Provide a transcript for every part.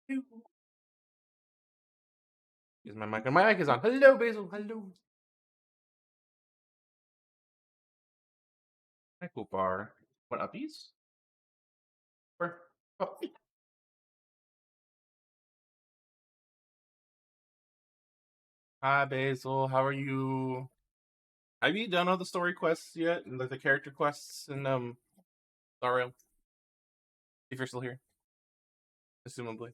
Is my mic on? My mic is on. Hello, Basil. Hello. Hi, cool bar. What uppies? Or oh. Hi, Basil. How are you? Have you done all the story quests yet? Like the character quests in Dario? If you're still here, assumably.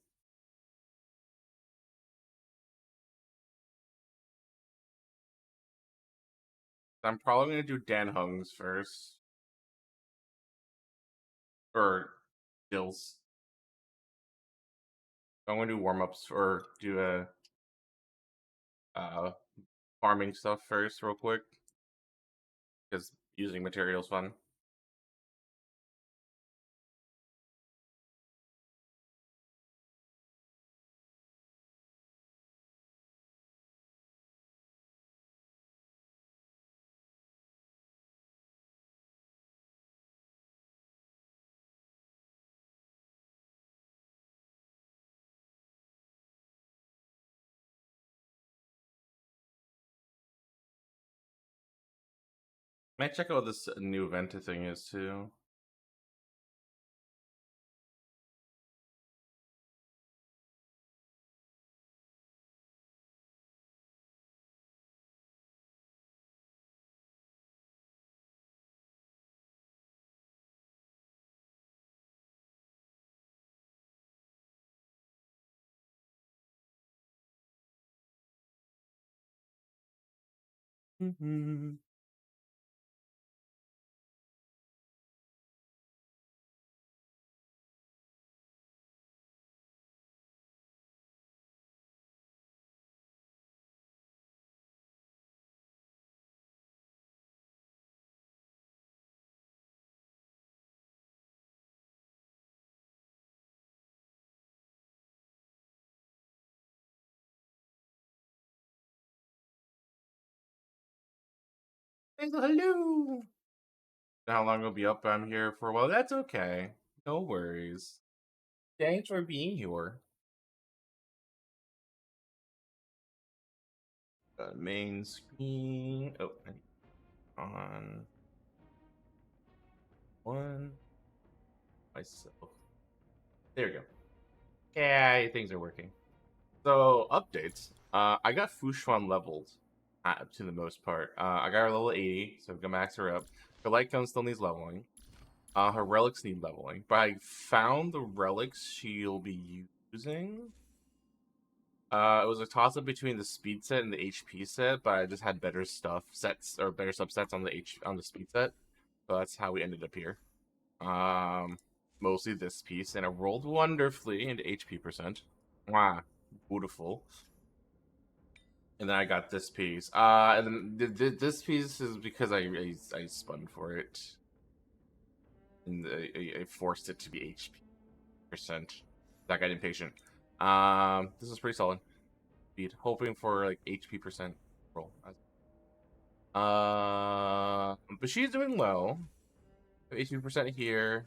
I'm probably gonna do Dan Hung's first. Or Dills. I'm gonna do warm-ups or do a uh farming stuff first real quick. Because using materials fun. Might check out what this new event thing is too. Mm-hmm. Hello. How long it'll be up? I'm here for a while. That's okay. No worries. Thanks for being here. Main screen. Oh, on one myself. There we go. Yeah, things are working. So updates. I got Fushuan leveled up to the most part. I got her level 80, so I'm gonna max her up. Her light gun still needs leveling. Her relics need leveling, but I found the relics she'll be using. It was a toss up between the speed set and the HP set, but I just had better stuff sets or better subsets on the speed set, so that's how we ended up here. Um, Mostly this piece, and it rolled wonderfully into HP percent. Wow, beautiful. And then I got this piece. And then this piece is because I spun for it, and I forced it to be HP percent. That got impatient. This is pretty solid. Speed, hoping for like HP percent roll. But she's doing well. HP percent here,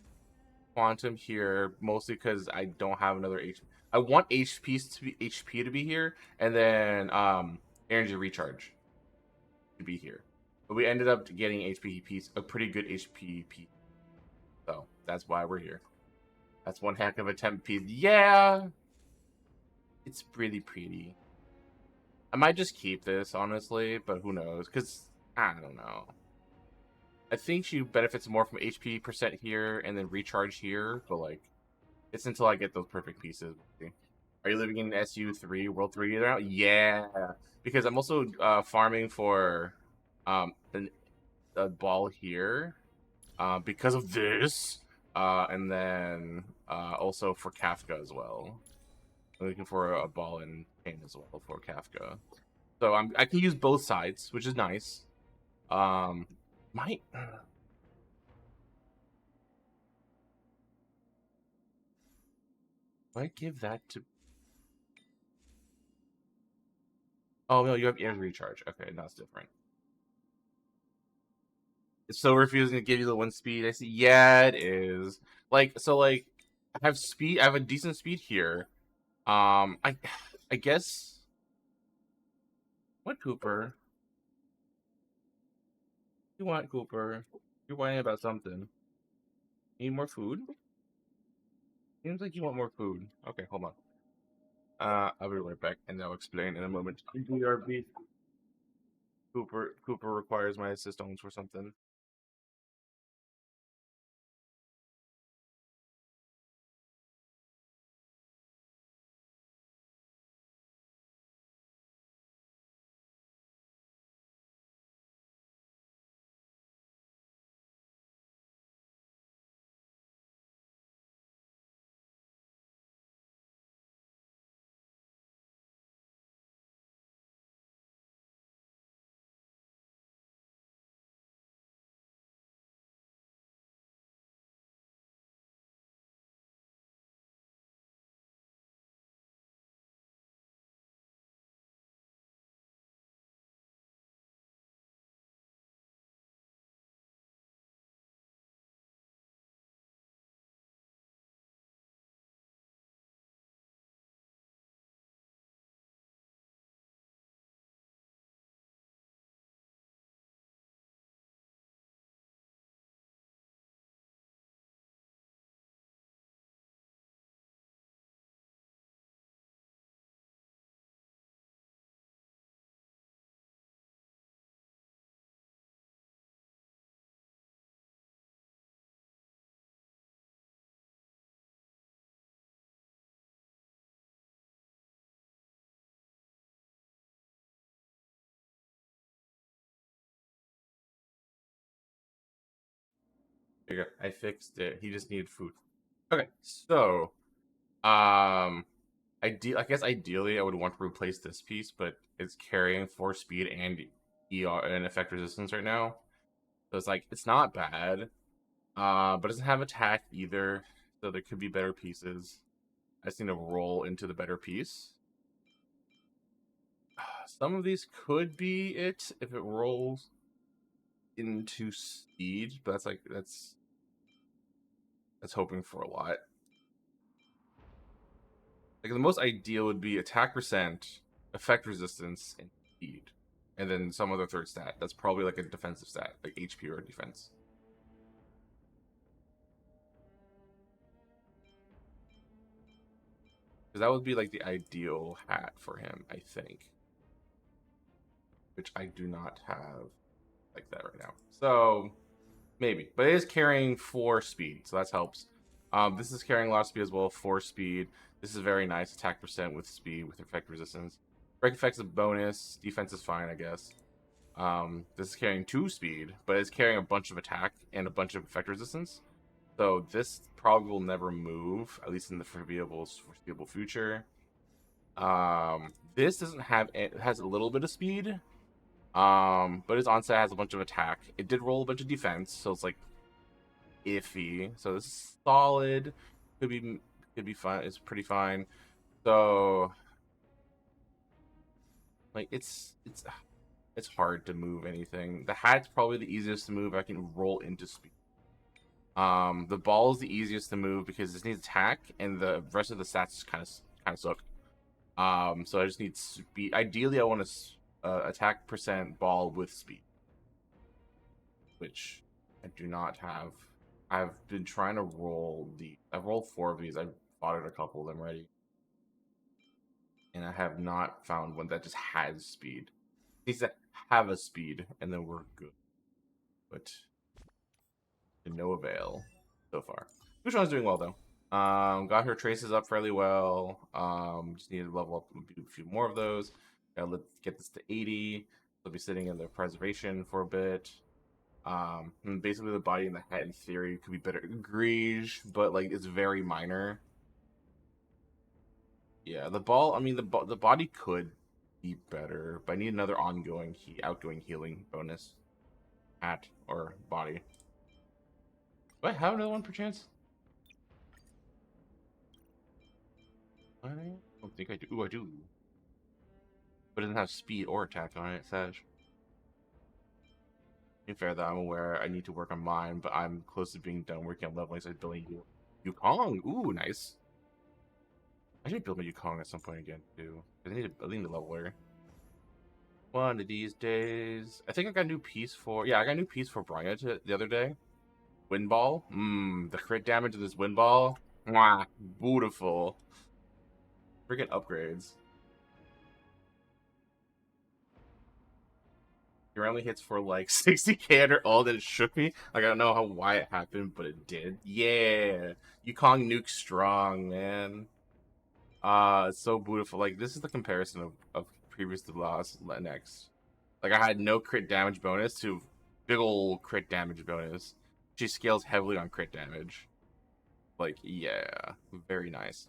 quantum here, mostly because I don't have another HP. I want HP to be here, and then energy recharge to be here. But we ended up getting HP piece, a pretty good HP piece. So that's why we're here. That's one heck of a temp piece. Yeah, it's really pretty. I might just keep this honestly, but who knows? Because I don't know. I think she benefits more from HP percent here and then recharge here, but like it's until I get those perfect pieces. Are you living in SU3 World 3 now? Yeah, because I'm also farming for an, a ball here because of this, and then also for Kafka as well. I'm looking for a ball and pain as well for Kafka. So I can use both sides, which is nice. Might might give that to. Oh no, you have energy recharge. Okay, that's different. It's so refusing to give you the one speed. I see. Yeah, it is. Like so, like I have speed. I have a decent speed here, I guess what Cooper? You want Cooper? You're whining about something. Need more food? Seems like you want more food. Okay, hold on. I'll be right back, and I'll explain in a moment. BRB. Cooper requires my assistance for something. There you go. I fixed it. He just needed food. Okay, so I guess ideally I would want to replace this piece, but it's carrying 4 speed and ER and effect resistance right now. So it's like it's not bad. But it doesn't have attack either. So there could be better pieces. I just need to roll into the better piece. Some of these could be it if it rolls into speed, but that's hoping for a lot. Like the most ideal would be attack percent, effect resistance, and speed, and then some other third stat. That's probably like a defensive stat, like HP or defense. Because that would be like the ideal hat for him, I think. Which I do not have like that right now. So maybe, but it is carrying 4 speed, so that helps. This is carrying a lot of speed as well. 4 speed. This is very nice. Attack percent with speed with effect resistance. Break effects a bonus. Defense is fine, I guess. This is carrying 2 speed, but it's carrying a bunch of attack and a bunch of effect resistance. So this probably will never move, at least in the foreseeable future. This doesn't have it has a little bit of speed. But his onset has a bunch of attack. It did roll a bunch of defense, so it's like iffy. So this is solid. Could be fine. It's pretty fine. So like it's hard to move anything. The hat's probably the easiest to move. I can roll into speed. The ball is the easiest to move because this needs attack, and the rest of the stats kind of suck. So I just need speed. Ideally, I want to attack percent ball with speed, which I do not have. I've been trying to roll the. I've rolled 4 of these. I've fought it a couple of them already, and I have not found one that just has speed. It needs to have a speed, and then we're good. But to no avail so far. Bouchon's doing well though. Got her traces up fairly well. Just need to level up a few more of those. Let's get this to 80. They'll be sitting in the preservation for a bit. And basically the body and the hat in theory could be better. Greige, but like it's very minor. Yeah, the ball. I mean, the body could be better, but I need another outgoing healing bonus, hat or body. Do I have another one perchance? I don't think I do. Ooh, I do, but it doesn't have speed or attack on it. Sag. In fair that I'm aware I need to work on mine, but I'm close to being done working on leveling. So building Yukong. Ooh, nice. I should build my Yukong at some point again too. I need to level her. One of these days. I think I got a new piece for I got a new piece for Bryant the other day. Wind ball. The crit damage of this wind ball. Mwah, beautiful. Freaking upgrades. It only hits for like 60k under all that it shook me. Like I don't know why it happened, but it did. Yeah. Yukong nuke strong, man. It's so beautiful. Like this is the comparison of previous to last next. Like I had no crit damage bonus to big ol' crit damage bonus. She scales heavily on crit damage. Like, yeah. Very nice.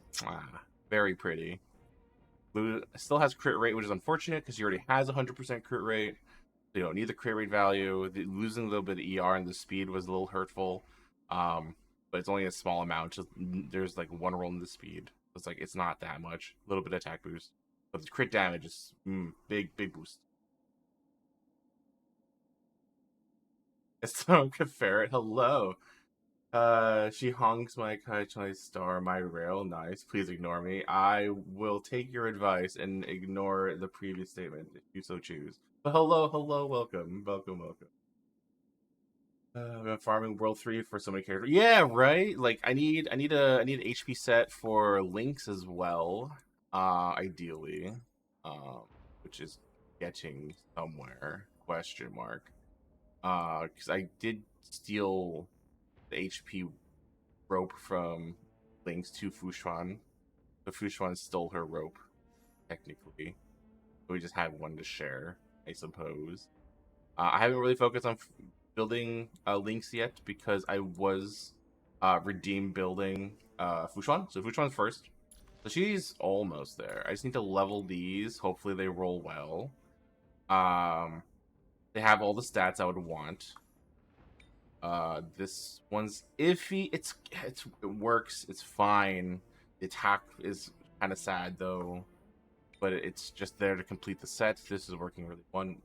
Very pretty. Blue still has crit rate, which is unfortunate because she already has 100% crit rate. So you don't need the crit rate value. Losing a little bit of ER and the speed was a little hurtful. But it's only a small amount. Just, there's like one roll in the speed. It's like it's not that much. A little bit of attack boost. But the crit damage is big boost. It's so Ferret. Hello. She honks my Kaichai star, my rail. Nice. Please ignore me. I will take your advice and ignore the previous statement if you so choose. But hello, welcome. I've been farming World 3 for so many characters. Yeah, right? Like I need an HP set for Lynx as well. Ideally. Which is getting somewhere. Question mark. Because I did steal the HP rope from Lynx to Fushuan. The Fushuan stole her rope, technically. We just had one to share, I suppose. I haven't really focused on building Lynx yet because I was redeem building Fushuan. So Fushuan's first. So she's almost there. I just need to level these. Hopefully they roll well. They have all the stats I would want. This one's iffy. It works. It's fine. The attack is kind of sad though, but it's just there to complete the set. This is working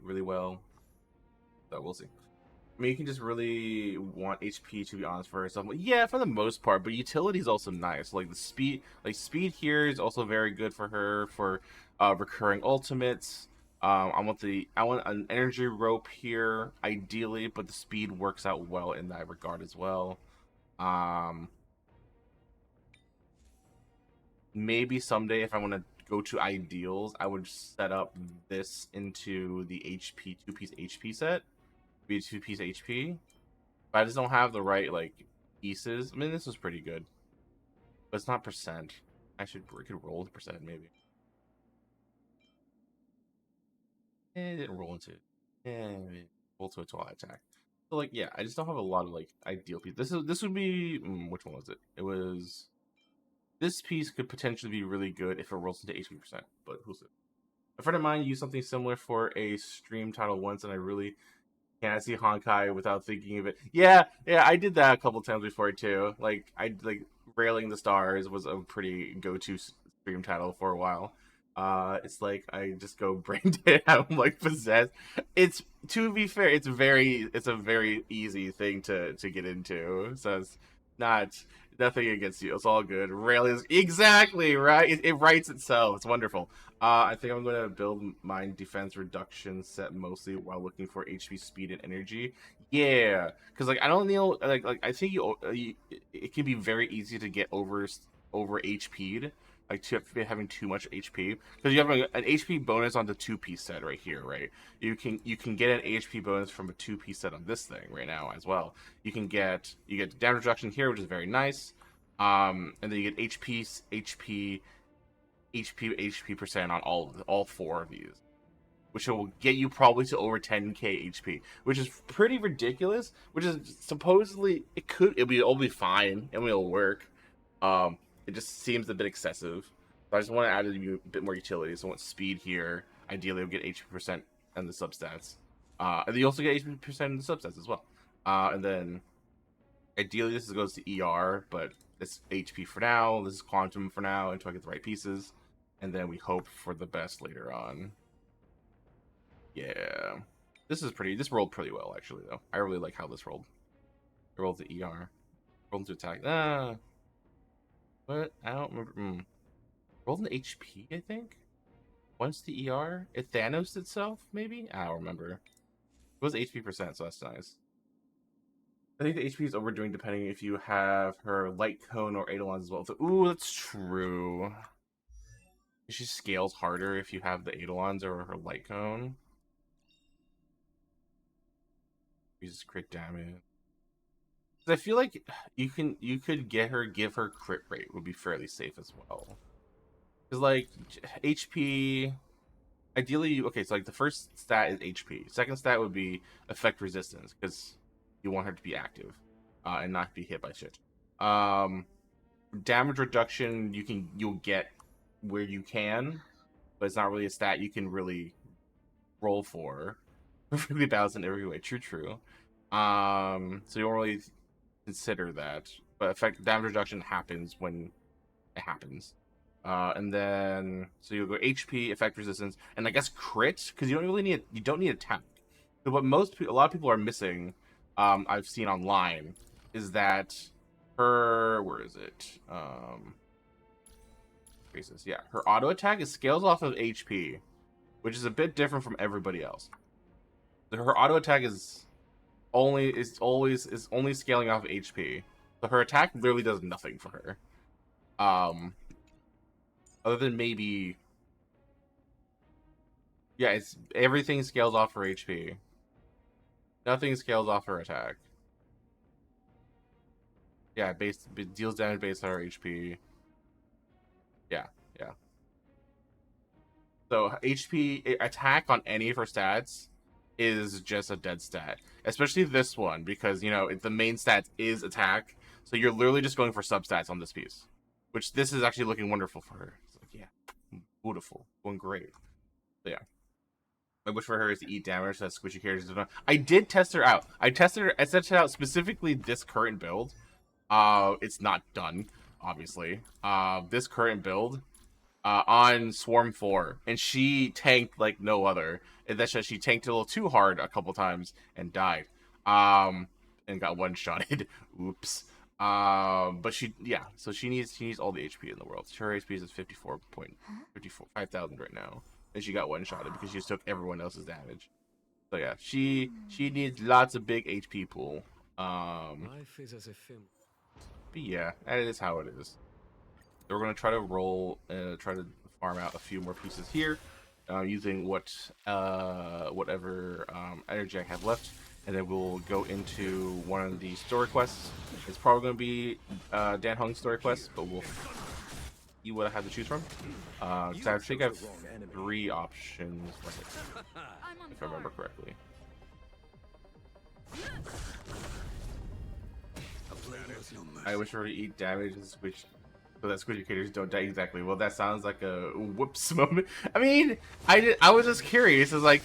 really well. So we'll see. I mean, you can just really want HP to be honest for herself. Yeah, for the most part, but utility is also nice. Like the speed here is also very good for her for recurring ultimates. I want an energy rope here, ideally, but the speed works out well in that regard as well. Maybe someday if I want to go to ideals, I would set up this into the HP two-piece HP set. Be a two-piece HP. But I just don't have the right like pieces. I mean, this was pretty good, but it's not percent. We could roll the percent maybe. It didn't roll into it. Roll to a twilight attack. So like, yeah, I just don't have a lot of like ideal pieces. This would be which one was it? It was this piece could potentially be really good if it rolls into HP percent, but who's it? A friend of mine used something similar for a stream title once, and I really can't see Honkai without thinking of it. Yeah, I did that a couple times before too. Like Railing the Stars was a pretty go-to stream title for a while. It's like I just go brain dead. I'm like possessed. It's to be fair, it's a very easy thing to get into. So it's not nothing against you. It's all good. Railing exactly right. It writes itself. It's wonderful. I think I'm gonna build my defense reduction set mostly while looking for HP, speed, and energy. Yeah, because like I don't know, like I think it can be very easy to get over HP'd, like having too much HP because you have an HP bonus on the two-piece set right here, right? You can get an HP bonus from a two-piece set on this thing right now as well. You get damage reduction here, which is very nice. And then you get HP percent on all four of these, which will get you probably to over 10k HP, which is pretty ridiculous. Which is supposedly it'll be fine and it'll work. It just seems a bit excessive. So I just want to add a bit more utility. So I want speed here. Ideally, we'll get HP percent and the substats. And then you also get HP percent in the substats as well. And then ideally this goes to ER, but it's HP for now. This is quantum for now until I get the right pieces, and then we hope for the best later on. Yeah, this rolled pretty well actually though. I really like how this rolled. It rolled to ER, rolled to attack. But I don't remember. Rolled an HP, I think. Once the ER, it Thanos itself, maybe? I don't remember. It was HP %, so that's nice. I think the HP is overdoing depending if you have her light cone or Eidolons as well. So, ooh, that's true. She scales harder if you have the Eidolons or her light cone. Uses crit damage. I feel like you could give her crit rate would be fairly safe as well. Because like HP, ideally, okay, so like the first stat is HP. Second stat would be effect resistance because you want her to be active and not be hit by shit. Damage reduction you'll get where you can, but it's not really a stat you can really roll for. Perfectly balanced in every way. True. So you don't really consider that, but effect damage reduction happens when it happens. And then so you'll go HP, effect resistance, and I guess crit because you don't need attack. So what a lot of people are missing, I've seen online, is that where is it? Yeah, her auto attack is scales off of HP, which is a bit different from everybody else. So her auto attack is only scaling off of HP. So her attack literally does nothing for her. Other than maybe, yeah, it's everything scales off her HP. Nothing scales off her attack. Yeah, it deals damage based on her HP. Yeah. So HP attack on any of her stats is just a dead stat, especially this one because the main stat is attack. So you're literally just going for substats on this piece, which this is actually looking wonderful for her. It's like, yeah, beautiful, going great. So yeah. I wish for her is to eat damage so that squishy characters don't. I did test her out. I tested out specifically this current build. It's not done, obviously. This current build, on Swarm 4, and she tanked like no other. And that's just she tanked a little too hard a couple times and died. And got one-shotted. Oops. But so she needs all the HP in the world. Her HP is 5,000 right now. And she got one-shotted because she just took everyone else's damage. So yeah, she needs lots of big HP pool. Life is as a film. But yeah, that is how it is. So we're gonna try to try to farm out a few more pieces here, using whatever energy I have left, and then we'll go into one of the story quests. It's probably gonna be Dan Heng's story quest, but we'll see what I have to choose from. Because I think I have 3 options, if I remember correctly. I wish for her to eat damage and switch so that squishy creators don't die. Exactly. Well, that sounds like a whoops moment. I mean, I was just curious. It's like,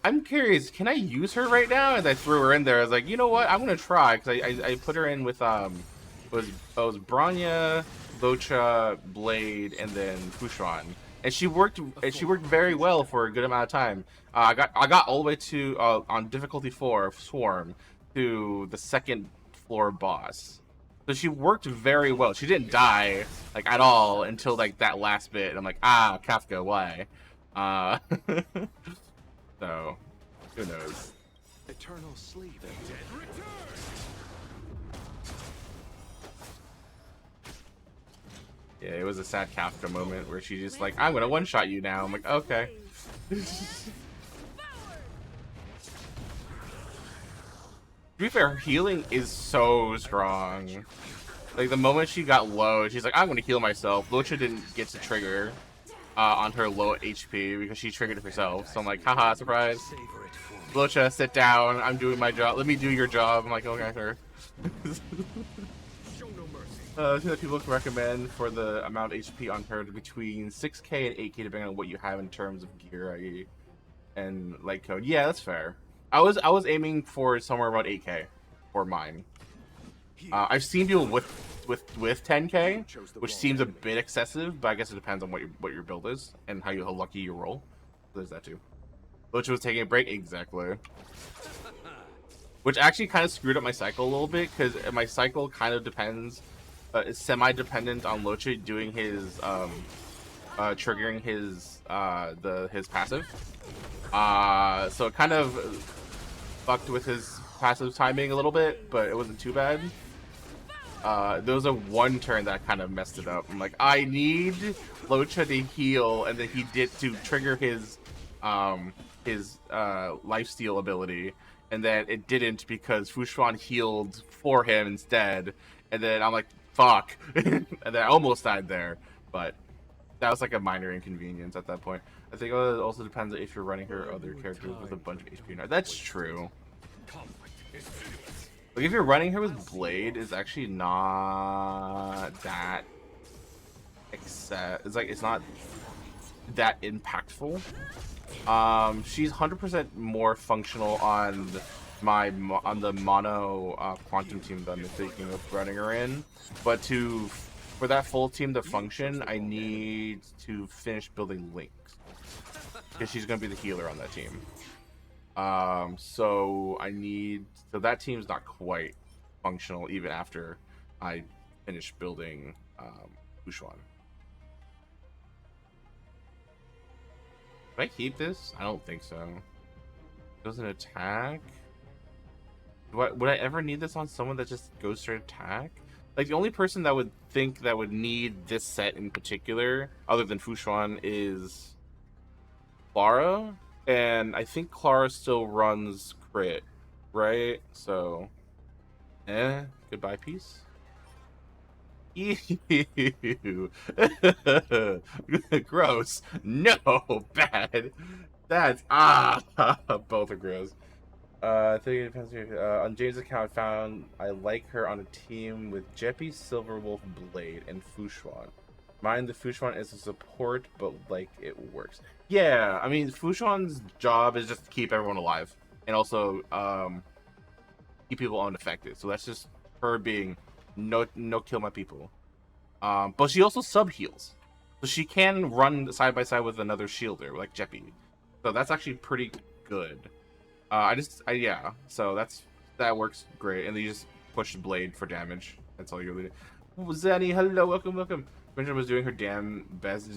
I'm curious, can I use her right now? And I threw her in there. I was like, you know what? I'm gonna try because I put her in with was Bronya, Locha, Blade, and then Fushan, and she worked very well for a good amount of time. I got all the way to on difficulty 4 Swarm to the 2nd floor boss. So she worked very well. She didn't die like at all until like that last bit. And I'm like, Kafka, why? So who knows? Eternal sleep. Yeah, it was a sad Kafka moment where she just like, I'm gonna one-shot you now. I'm like, okay. To be fair, her healing is so strong. Like the moment she got low, she's like, I'm gonna heal myself. Locha didn't get to trigger on her low HP because she triggered it herself. So I'm like, haha, surprise. Locha, sit down. I'm doing my job. Let me do your job. I'm like, okay, sure. I think that people can recommend for the amount of HP on her to between 6k and 8k depending on what you have in terms of gear, i.e. and light code. Yeah, that's fair. I was aiming for somewhere about 8k for mine. I've seen people with 10k, which seems a bit excessive, but I guess it depends on what your build is and how lucky you roll. There's that too. Locha was taking a break, exactly. Which actually kind of screwed up my cycle a little bit because my cycle kind of depends, is semi-dependent on Locha doing his triggering his his passive. So it kind of fucked with his passive timing a little bit, but it wasn't too bad. There was a one turn that kind of messed it up. I'm like, I need Locha to heal, and then he did to trigger his lifesteal ability, and then it didn't because Fushuan healed for him instead. And then I'm like, fuck, and then I almost died there, but that was like a minor inconvenience at that point. I think it also depends if you're running her other characters with a bunch of HP or not. That's true. Like if you're running her with Blade, is actually not that it's not that impactful. She's 100% more functional on the mono quantum team that I'm thinking of running her in, but for that full team to function, I need to finish building Links because she's gonna be the healer on that team. So that team's not quite functional even after I finish building Fushuan. Can I keep this? I don't think so. Doesn't attack. Would I ever need this on someone that just goes straight attack? Like the only person that would think that would need this set in particular, other than Fushuan, is Clara. And I think Clara still runs crit, right? So, goodbye, peace. Ew. Gross. No, bad. That's both are gross. I think it depends. On James' account, I found I like her on a team with Jeppy, Silverwolf, Blade, and Fushuan. Mine, the Fushuan is a support, but like it works. Yeah, I mean Fushuan's job is just to keep everyone alive and also keep people unaffected. So that's just her being no kill my people. But she also sub heals, so she can run side by side with another shielder like Jeppy. So that's actually pretty good. Yeah. So that works great, and then you just push Blade for damage. That's all you're really doing. Zanny, hello, welcome. Benjamin was doing her damn best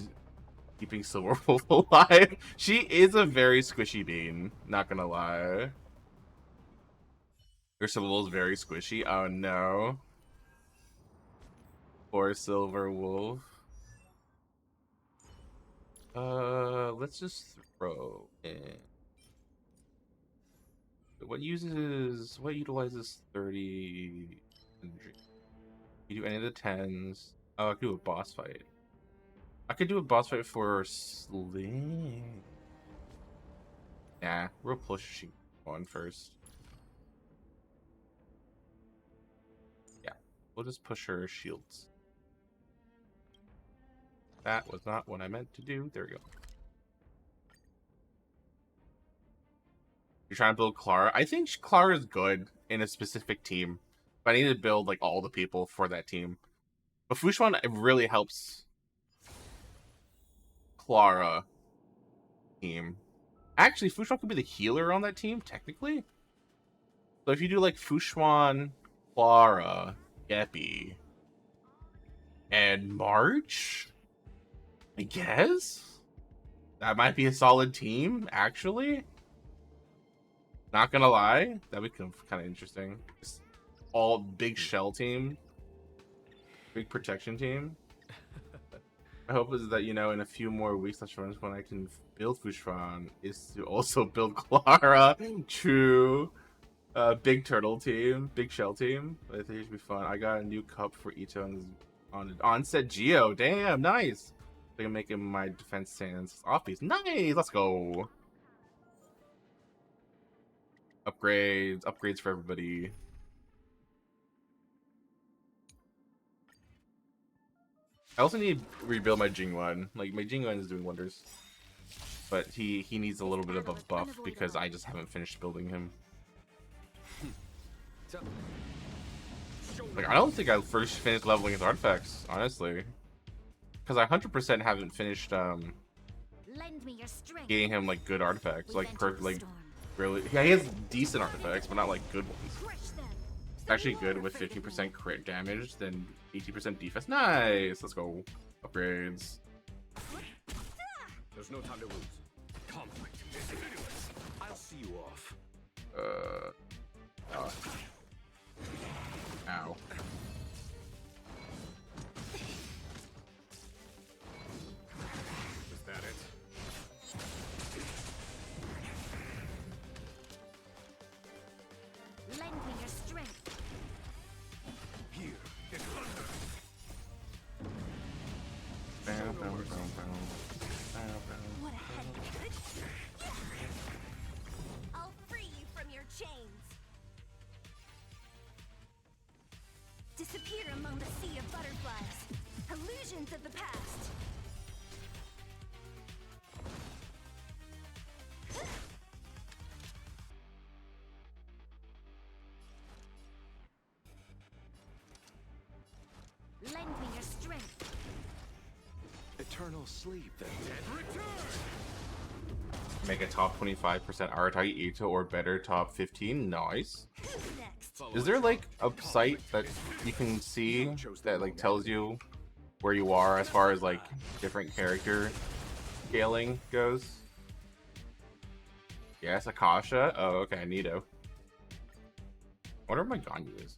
keeping Silverwolf alive. She is a very squishy bean, not gonna lie. Her Silverwolf is very squishy. Oh no. Poor Silverwolf. Let's just throw in. What utilizes 30 energy? You do any of the 10s. Oh, I could do a boss fight. I could do a boss fight for Sling. Nah, we'll push one first. Yeah, we'll just push her shields. That was not what I meant to do. There we go. You're trying to build Clara. I think Clara is good in a specific team, but I need to build like all the people for that team. But Fushuan, it really helps Clara team. Actually, Fushuan could be the healer on that team, technically. So if you do like Fushuan, Clara, Geppy, and March, I guess that might be a solid team, actually. Not gonna lie, that'd be kind of interesting. Just all big shell team, big protection team. I hope is that, you know, in a few more weeks, that's when I can build Fushuan, is to also build Clara. True. Big turtle team, big shell team. I think it should be fun. I got a new cup for Ito on onset Geo. Damn, nice. I can make him my defense stance off piece. Nice, let's go. Upgrades for everybody. I also need to rebuild my Jingwan. Like, my Jingwan is doing wonders. But he needs a little bit of a buff because I just haven't finished building him. Like, I don't think I first finished leveling his artifacts, honestly. Because I 100% haven't finished getting him, like, good artifacts. Like, really. Yeah, he has decent artifacts, but not, like, good ones. Actually good with 15% crit damage, then 80% defense. Nice! Let's go. Upgrades. There's no time to lose. Conflict is pitiless. I'll see you off. Ow. Is that it? Lend me your strength. Here, get under. What a head. I'll free you from your chains. Disappear among the sea of butterflies. Illusions of the past. Lend me your strength. Eternal sleep, the dead return. Make a top 25% Aratagi Ito or better top 15. Nice. Who's next? Is there like a site that you can see that like tells you where you are as far as like different character scaling goes? Yes, Akasha. Oh, okay, Neato. I wonder what my Ganyu is.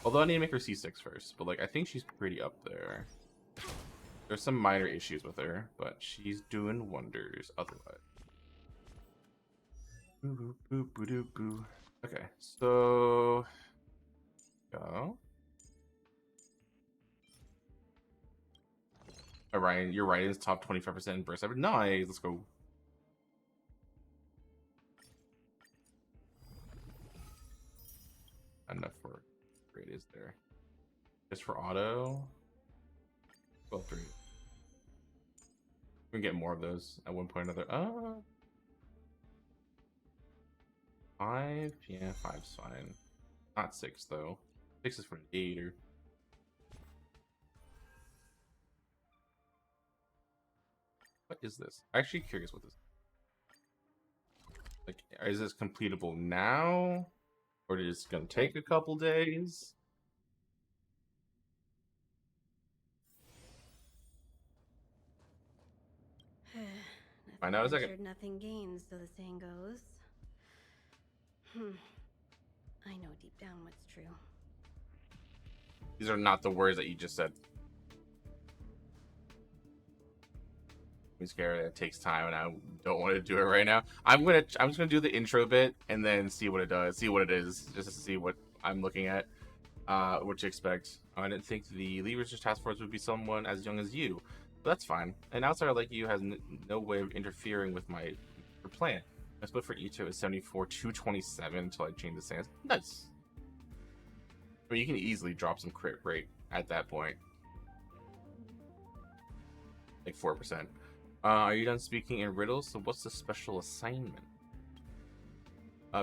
Although I need to make her C6 first, but like I think she's pretty up there. There's some minor issues with her, but she's doing wonders otherwise. Boo, boo, boo, boo, boo. Okay, so go. All right, you're right. It's top 25% in burst. Nice. Let's go. Enough for grade is there. Just for auto. Well, 3. We can get more of those at one point or another. 5? Yeah, 5's fine. Not 6 though. 6 is for an 8er. What is this? I'm actually curious what this is. Like, is this completable now? Or is it gonna take a couple days? Find out in a second. Ventured, nothing gains, so the saying goes. I know deep down what's true. These are not the words that you just said. I'm scared. It takes time, and I don't want to do it right now. I'm just gonna do the intro bit and then see what it does, see what it is, just to see what I'm looking at, what you expect. I didn't think the Lead Research Task Force would be someone as young as you, but that's fine. An outsider like you has no way of interfering with my plan. My split for Ito is 74-227 until I change the stance. Nice. I mean, you can easily drop some crit rate at that point, like 4%. Are you done speaking in riddles? So what's the special assignment?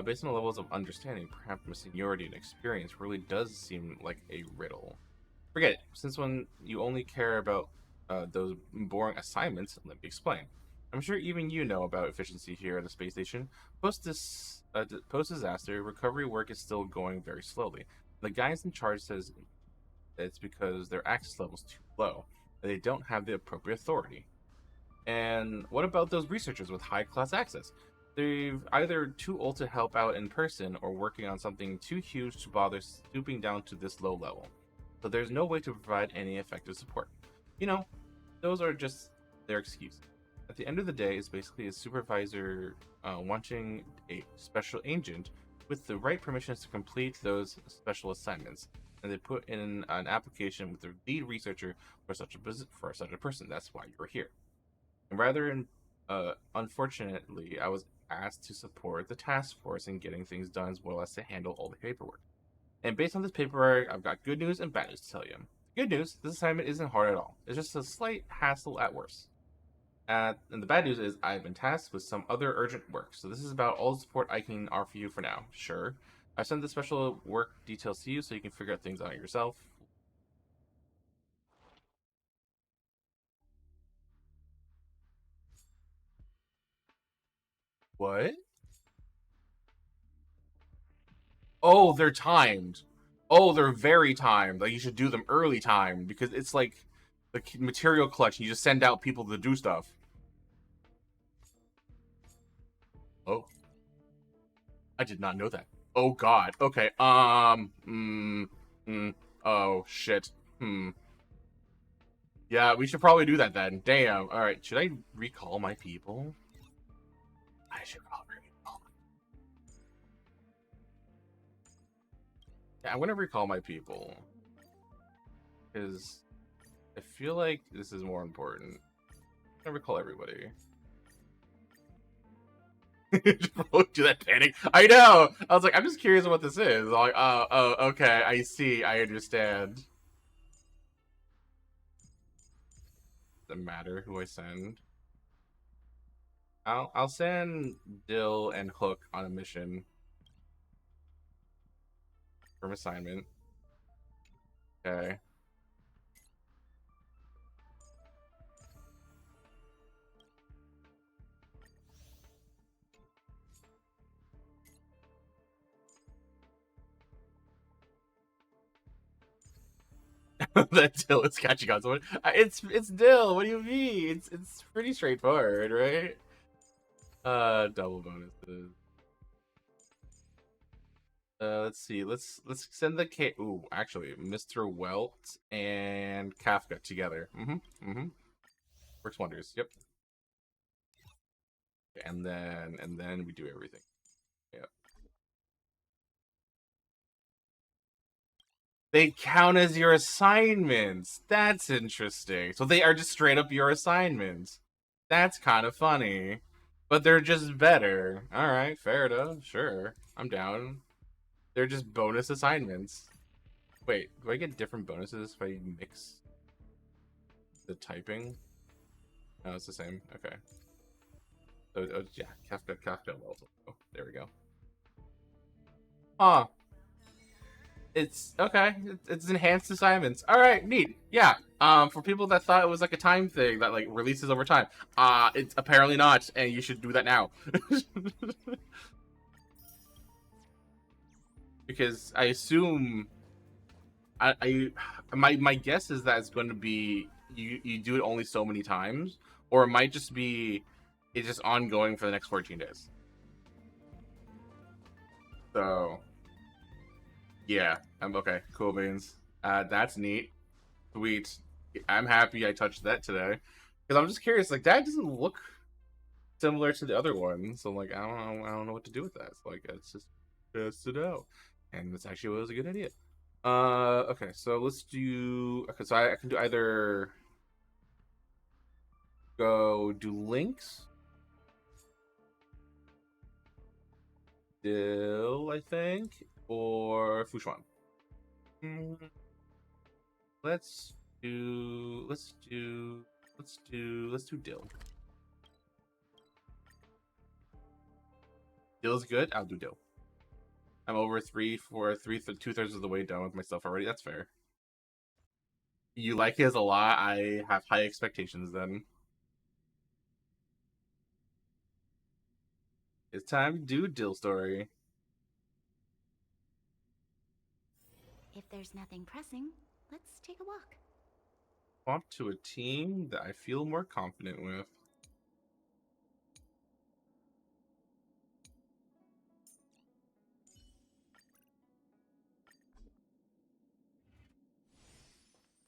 Based on the levels of understanding, perhaps my seniority and experience really does seem like a riddle. Forget it. Since when you only care about those boring assignments, let me explain. I'm sure even you know about efficiency here at the space station. Post-disaster, recovery work is still going very slowly. The guys in charge says it's because their access level is too low, and they don't have the appropriate authority. And what about those researchers with high-class access? They're either too old to help out in person or working on something too huge to bother stooping down to this low level. So there's no way to provide any effective support. You know, those are just their excuses. At the end of the day, it's basically a supervisor wanting a special agent with the right permissions to complete those special assignments. And they put in an application with the lead researcher for such a person. That's why you're here. And rather unfortunately, I was asked to support the task force in getting things done as well as to handle all the paperwork. And based on this paperwork, I've got good news and bad news to tell you. Good news, this assignment isn't hard at all. It's just a slight hassle at worst. And the bad news is I've been tasked with some other urgent work. So this is about all the support I can offer you for now. Sure. I sent the special work details to you so you can figure out things out yourself. What? Oh, they're timed. Oh, they're very timed. Like, you should do them early time because it's like the material collection. You just send out people to do stuff. Oh. I did not know that. Oh god. Okay. Oh shit. Yeah, we should probably do that then. Damn. All right. Should I recall my people? I should probably recall. Yeah, I'm gonna recall my people because I feel like this is more important. I'm gonna recall everybody. Do that panic. I know. I was like, I'm just curious what this is. I'm like, oh, okay. I see. I understand. Doesn't matter who I send. I'll send Dill and Hook on a mission from assignment. Okay. That Dill is catching on someone. It's Dill. What do you mean? It's pretty straightforward, right? Double bonuses. Let's see. Let's send the K. Ooh, actually, Mr. Welt and Kafka together. Works wonders. Yep. And then we do everything. Yep. They count as your assignments. That's interesting. So they are just straight up your assignments. That's kind of funny. But they're just better. Alright, fair enough. Sure. I'm down. They're just bonus assignments. Wait, do I get different bonuses if I mix the typing? No, it's the same. Okay. So, yeah, Kafka. Oh, there we go. Huh. It's okay. It's enhanced assignments. All right, neat. Yeah. For people that thought it was like a time thing that like releases over time, it's apparently not, and you should do that now. Because I assume, my guess is that it's going to be you do it only so many times, or it might just be it's just ongoing for the next 14 days. So. Yeah, I'm okay. Cool beans. That's neat. Sweet. I'm happy I touched that today. Because I'm just curious, like, that doesn't look similar to the other one. So, like, I don't know what to do with that. So, like, it's just test it out. And this actually was a good idea. Okay, so let's do... Okay, so I can do either... Go do links. Dill, I think. Or Fushuan. Let's do Dill. Dill's good. I'll do Dill. I'm over 2/3 of the way done with my stuff already. That's fair. You like his a lot. I have high expectations then. It's time to do Dill story. If there's nothing pressing, let's take a walk. Swap to a team that I feel more confident with.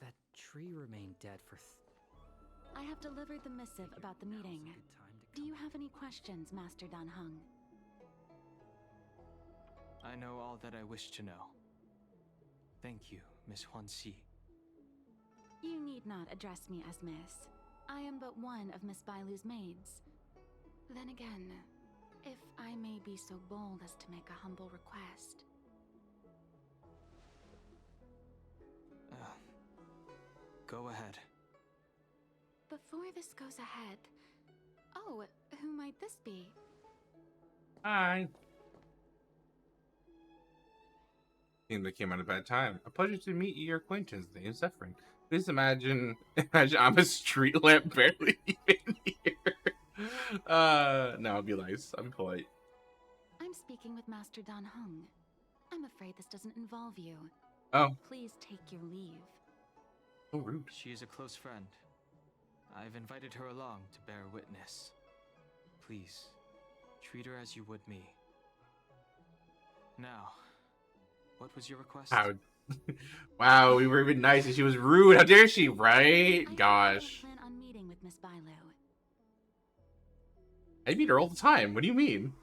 That tree remained dead for. I have delivered the missive about the meeting. Do you have any questions, Master Dan Heng? I know all that I wish to know. Thank you, Miss Huanxi. You need not address me as Miss. I am but one of Miss Bailu's maids. Then again, if I may be so bold as to make a humble request. Go ahead. Before this goes ahead... Oh, who might this be? Hi. Seems like came at a bad time. A pleasure to meet your acquaintance, named Zephyrin. Please imagine I'm a street lamp barely even here. No, I'll be nice. I'll be polite. I'm speaking with Master Dan Heng. I'm afraid this doesn't involve you. Oh. Please take your leave. So rude. She is a close friend. I've invited her along to bear witness. Please, Treat her as you would me. Now, what was your request? How? Wow, we were even nice and she was rude. How dare she, right? I Gosh. plan on meeting with Miss Bailu. I meet her all the time. What do you mean?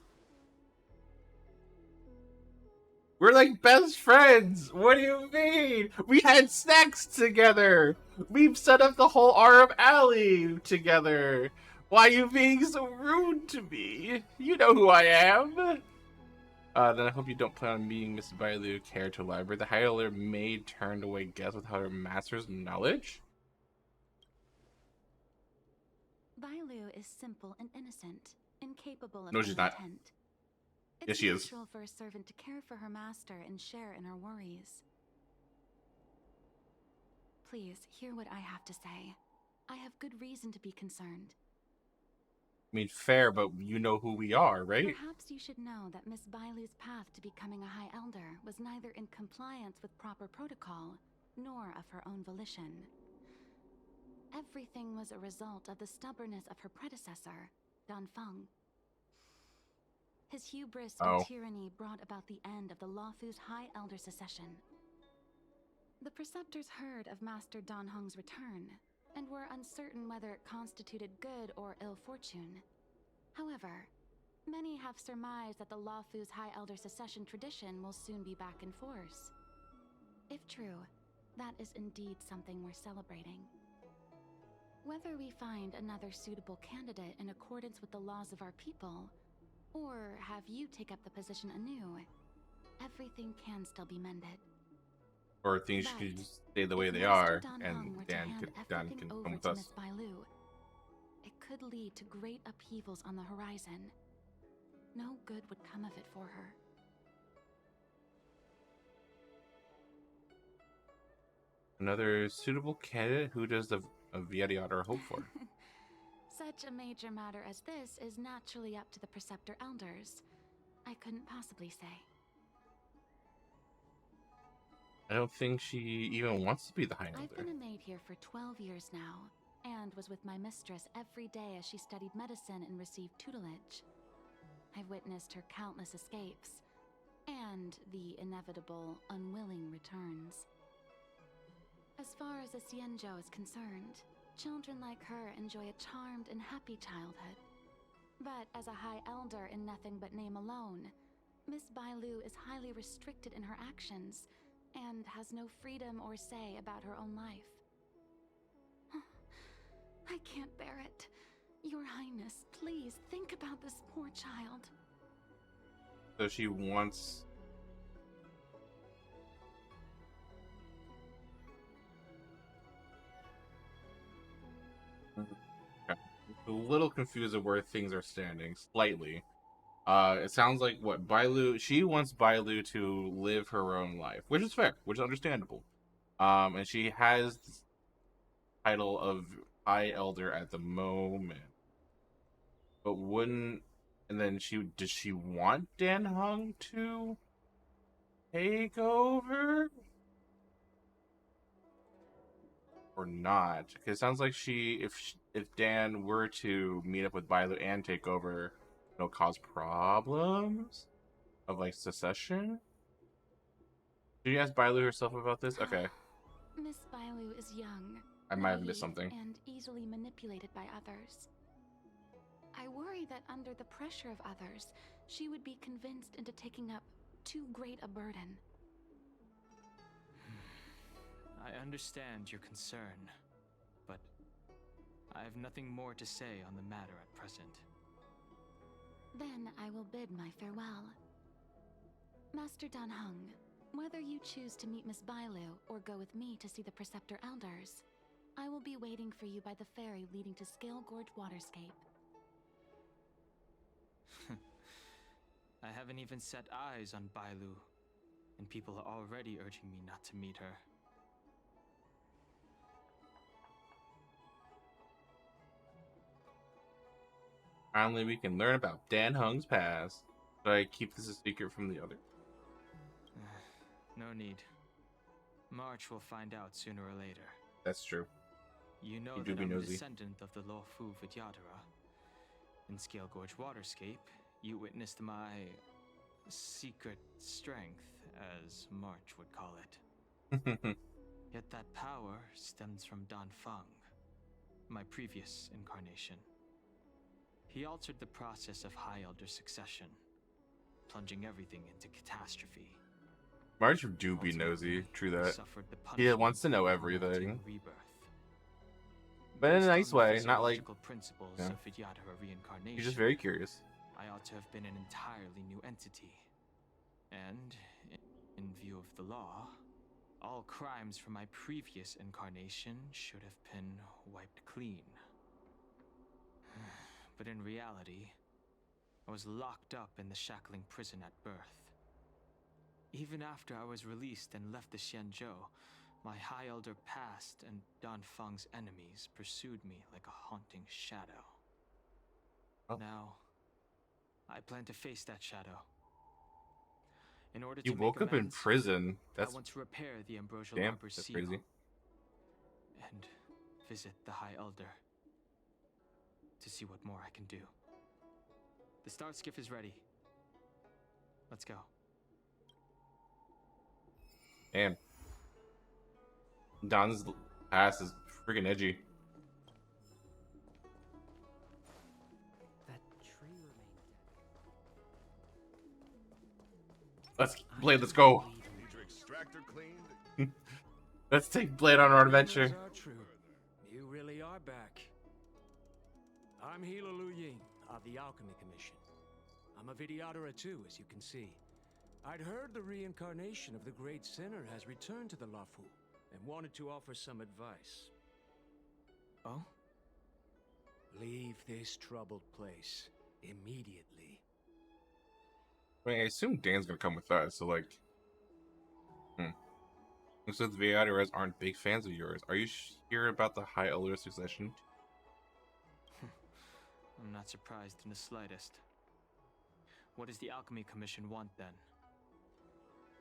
We're like best friends. What do you mean? We had snacks together. We've set up the whole Arab Alley together. Why are you being so rude to me? You know who I am. Then I hope you don't plan on meeting Miss Bailu. Care to elaborate? The High Elder maid turned away guests without her master's knowledge. Bailu is simple and innocent, incapable of No, she's not. intent. Yes, It's she is. natural for a servant to care for her master and share in her worries. Please, hear what I have to say. I have good reason to be concerned. I mean, fair, but you know who we are, right? Perhaps you should know that Miss Bailu's path to becoming a High Elder was neither in compliance with proper protocol, nor of her own volition. Everything was a result of the stubbornness of her predecessor, Dan Feng. His hubris and tyranny brought about the end of the Luofu's High Elder succession. The preceptors heard of Master Dan Heng's return, and were uncertain whether it constituted good or ill fortune. However, many have surmised that the Luofu's High Elder succession tradition will soon be back in force. If true, that is indeed something worth celebrating. Whether we find another suitable candidate in accordance with the laws of our people, or have you take up the position anew, everything can still be mended. Or things But should just stay the way if they Master are, Dan and Heng were to Dan hand can everything come over with to us. Miss Bailu, it could lead to great upheavals on the horizon. No good would come of it for her. Another suitable candidate? Who does the Viadiator hope for? Such a major matter as this is naturally up to the Preceptor Elders. I couldn't possibly say. I don't think she even wants to be the High I've Elder. been a maid here for 12 years now, and was with my mistress every day as she studied medicine and received tutelage. I've witnessed her countless escapes, and the inevitable, unwilling returns. As far as the Xianzhou is concerned, children like her enjoy a charmed and happy childhood. But as a High Elder in nothing but name alone, Miss Bailu is highly restricted in her actions, and has no freedom or say about her own life. I can't bear it. Your Highness, please think about this poor child. So she wants... Okay. A little confused of where things are standing, slightly. It sounds like what Bailu, she wants Bailu to live her own life, which is fair, which is understandable. And she has the title of High Elder at the moment, but wouldn't. And then does she want Dan Heng to take over or not? Because it sounds like if Dan were to meet up with Bailu and take over, it'll cause problems of like secession. Did you ask Bailu herself about this? Okay, Miss Bailu is young, I might have missed naive, something. and easily manipulated by others. I worry that under the pressure of others, she would be convinced into taking up too great a burden. I understand your concern, but I have nothing more to say on the matter at present. Then I will bid my farewell. Master Dan Heng, whether you choose to meet Miss Bailu or go with me to see the Preceptor Elders, I will be waiting for you by the ferry leading to Scale Gorge Waterscape. I haven't even set eyes on Bailu, and people are already urging me not to meet her. Finally, we can learn about Dan Heng's past. Should I keep this a secret from the other? No need. March will find out sooner or later. That's true. You know You do that be I'm a nosy. descendant of the Luofu Vidyadhara. In Scale Gorge Waterscape, you witnessed my secret strength, as March would call it. Yet that power stems from Dan Feng, my previous incarnation. He altered the process of High Elder succession, plunging everything into catastrophe. Marge do be nosy, true that. Suffered the He wants to know punishment of everything. rebirth. But in a Based nice on the way, not like... physiological principles yeah. of Vidyadhara reincarnation. He's just very curious. I ought to have been an entirely new entity. And, in view of the law, all crimes from my previous incarnation should have been wiped clean. But in reality, I was locked up in the shackling prison at birth. Even after I was released and left the Xianzhou, my High Elder past and Dan Feng's enemies pursued me like a haunting shadow. Oh. Now, I plan to face that shadow. In order You to woke make up in amends, prison. That's I want to repair the Ambrosial damn. Arbor's That's seal crazy. and visit the High Elder to see what more I can do. The start skiff is ready. Let's go. Damn. Don's ass is freaking edgy. That tree remained dead. Let's Blade. Let's go. Need your extractor cleaned? Let's take Blade on our adventure. Rumors are true. You really are back. I'm Hila Lu Ying of the Alchemy Commission. I'm a Vidyadhara too, as you can see. I'd heard the reincarnation of the Great Sinner has returned to the Lafu and wanted to offer some advice. Oh? Leave this troubled place immediately. I mean, I assume Dan's gonna come with us, so like... Looks like the Vidyadharas aren't big fans of yours. Are you sure about the High Elder succession? I'm not surprised in the slightest. What does the Alchemy Commission want then?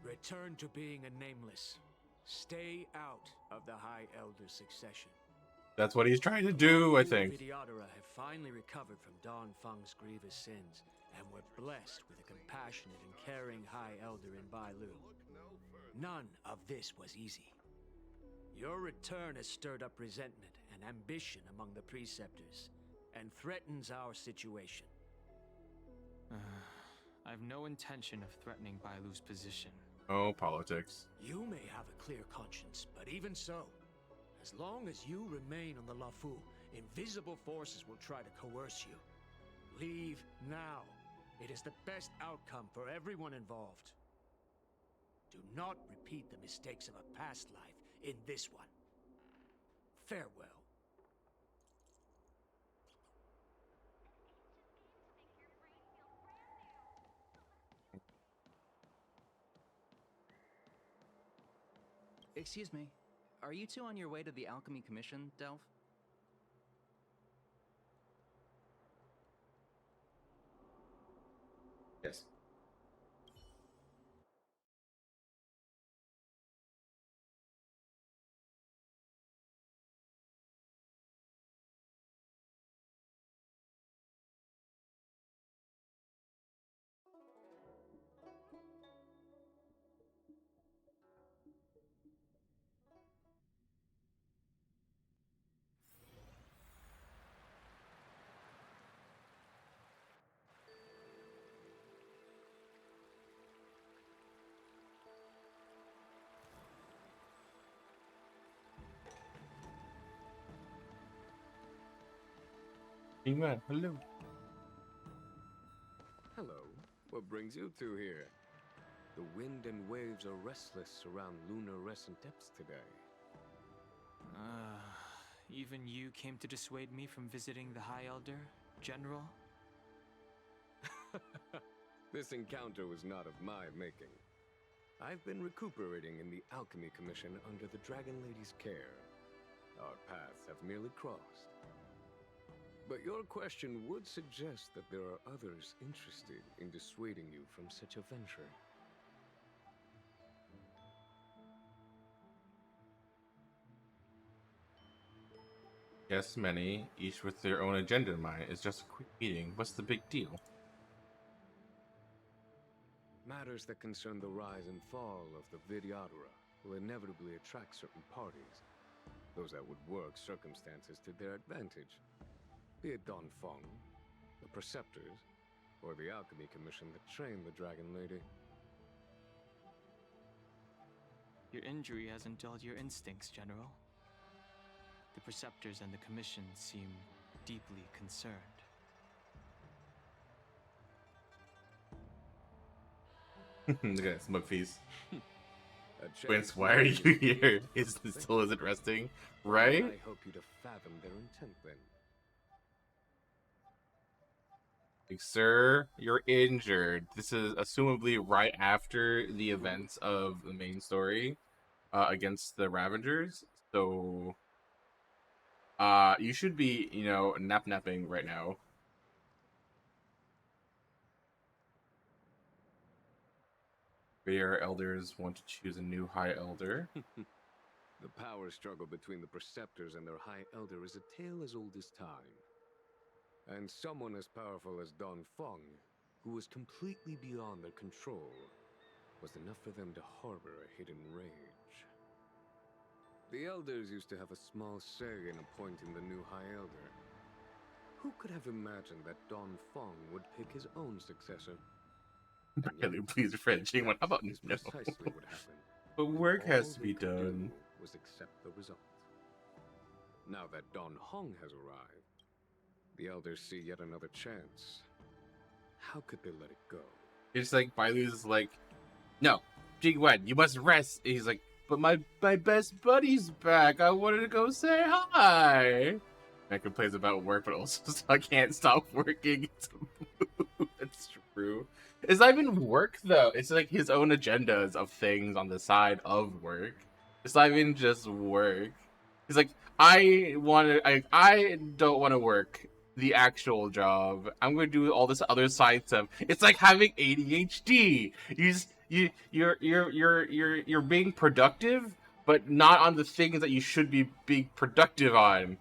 Return to being a nameless. Stay out of the High Elder succession. That's what he's trying to do, I think. Vidyadhara have finally recovered from Dan Feng's grievous sins, and were blessed with a compassionate and caring High Elder in Bailu. None of this was easy. Your return has stirred up resentment and ambition among the preceptors, and threatens our situation. I have no intention of threatening Bailu's position. Oh, politics. You may have a clear conscience, but even so, as long as you remain on the Lafu, invisible forces will try to coerce you. Leave now. It is the best outcome for everyone involved. Do not repeat the mistakes of a past life in this one. Farewell. Excuse me, are you two on your way to the Alchemy Commission, Delph? Yes. Man, hello. Hello. What brings you two here? The wind and waves are restless around lunar-rescent depths today. Even you came to dissuade me from visiting the High Elder, General? This encounter was not of my making. I've been recuperating in the Alchemy Commission under the Dragon Lady's care. Our paths have merely crossed. But your question would suggest that there are others interested in dissuading you from such a venture. Yes, many, each with their own agenda in mind. It's just a quick meeting. What's the big deal? Matters that concern the rise and fall of the Vidyadhara will inevitably attract certain parties. Those that would work circumstances to their advantage. Be it Don Feng, the Preceptors, or the Alchemy Commission that trained the Dragon Lady. Your injury hasn't dulled your instincts, General. The Preceptors and the Commission seem deeply concerned. Look at that smug face. A Prince, chance why are not you to here? use Is something. still isn't resting, I right? hope you to fathom their intent then. Like, sir, you're injured. This is assumably right after the events of the main story against the Ravagers. So, you should be, napping right now. Your elders want to choose a new High Elder. The power struggle between the Preceptors and their High Elder is a tale as old as time. And someone as powerful as Don Feng, who was completely beyond their control, was enough for them to harbor a hidden rage. The Elders used to have a small say in appointing the new High Elder. Who could have imagined that Don Feng would pick his own successor? And yet, Really, please, friend. How about is no? precisely what happened. But work All has to they be could do done. was accept the result. Now that Don Hong has arrived, the elders see yet another chance. How could they let it go? It's like Bailu's like, no, Jingwen, you must rest. And he's like, but my best buddy's back. I wanted to go say hi. Man complains about work, but also I can't stop working. That's true. It's not even work though. It's like his own agendas of things on the side of work. It's not even just work. He's like, I don't want to work the actual job. I'm going to do all this other side stuff. It's like having ADHD. You're being productive, but not on the things that you should be being productive on.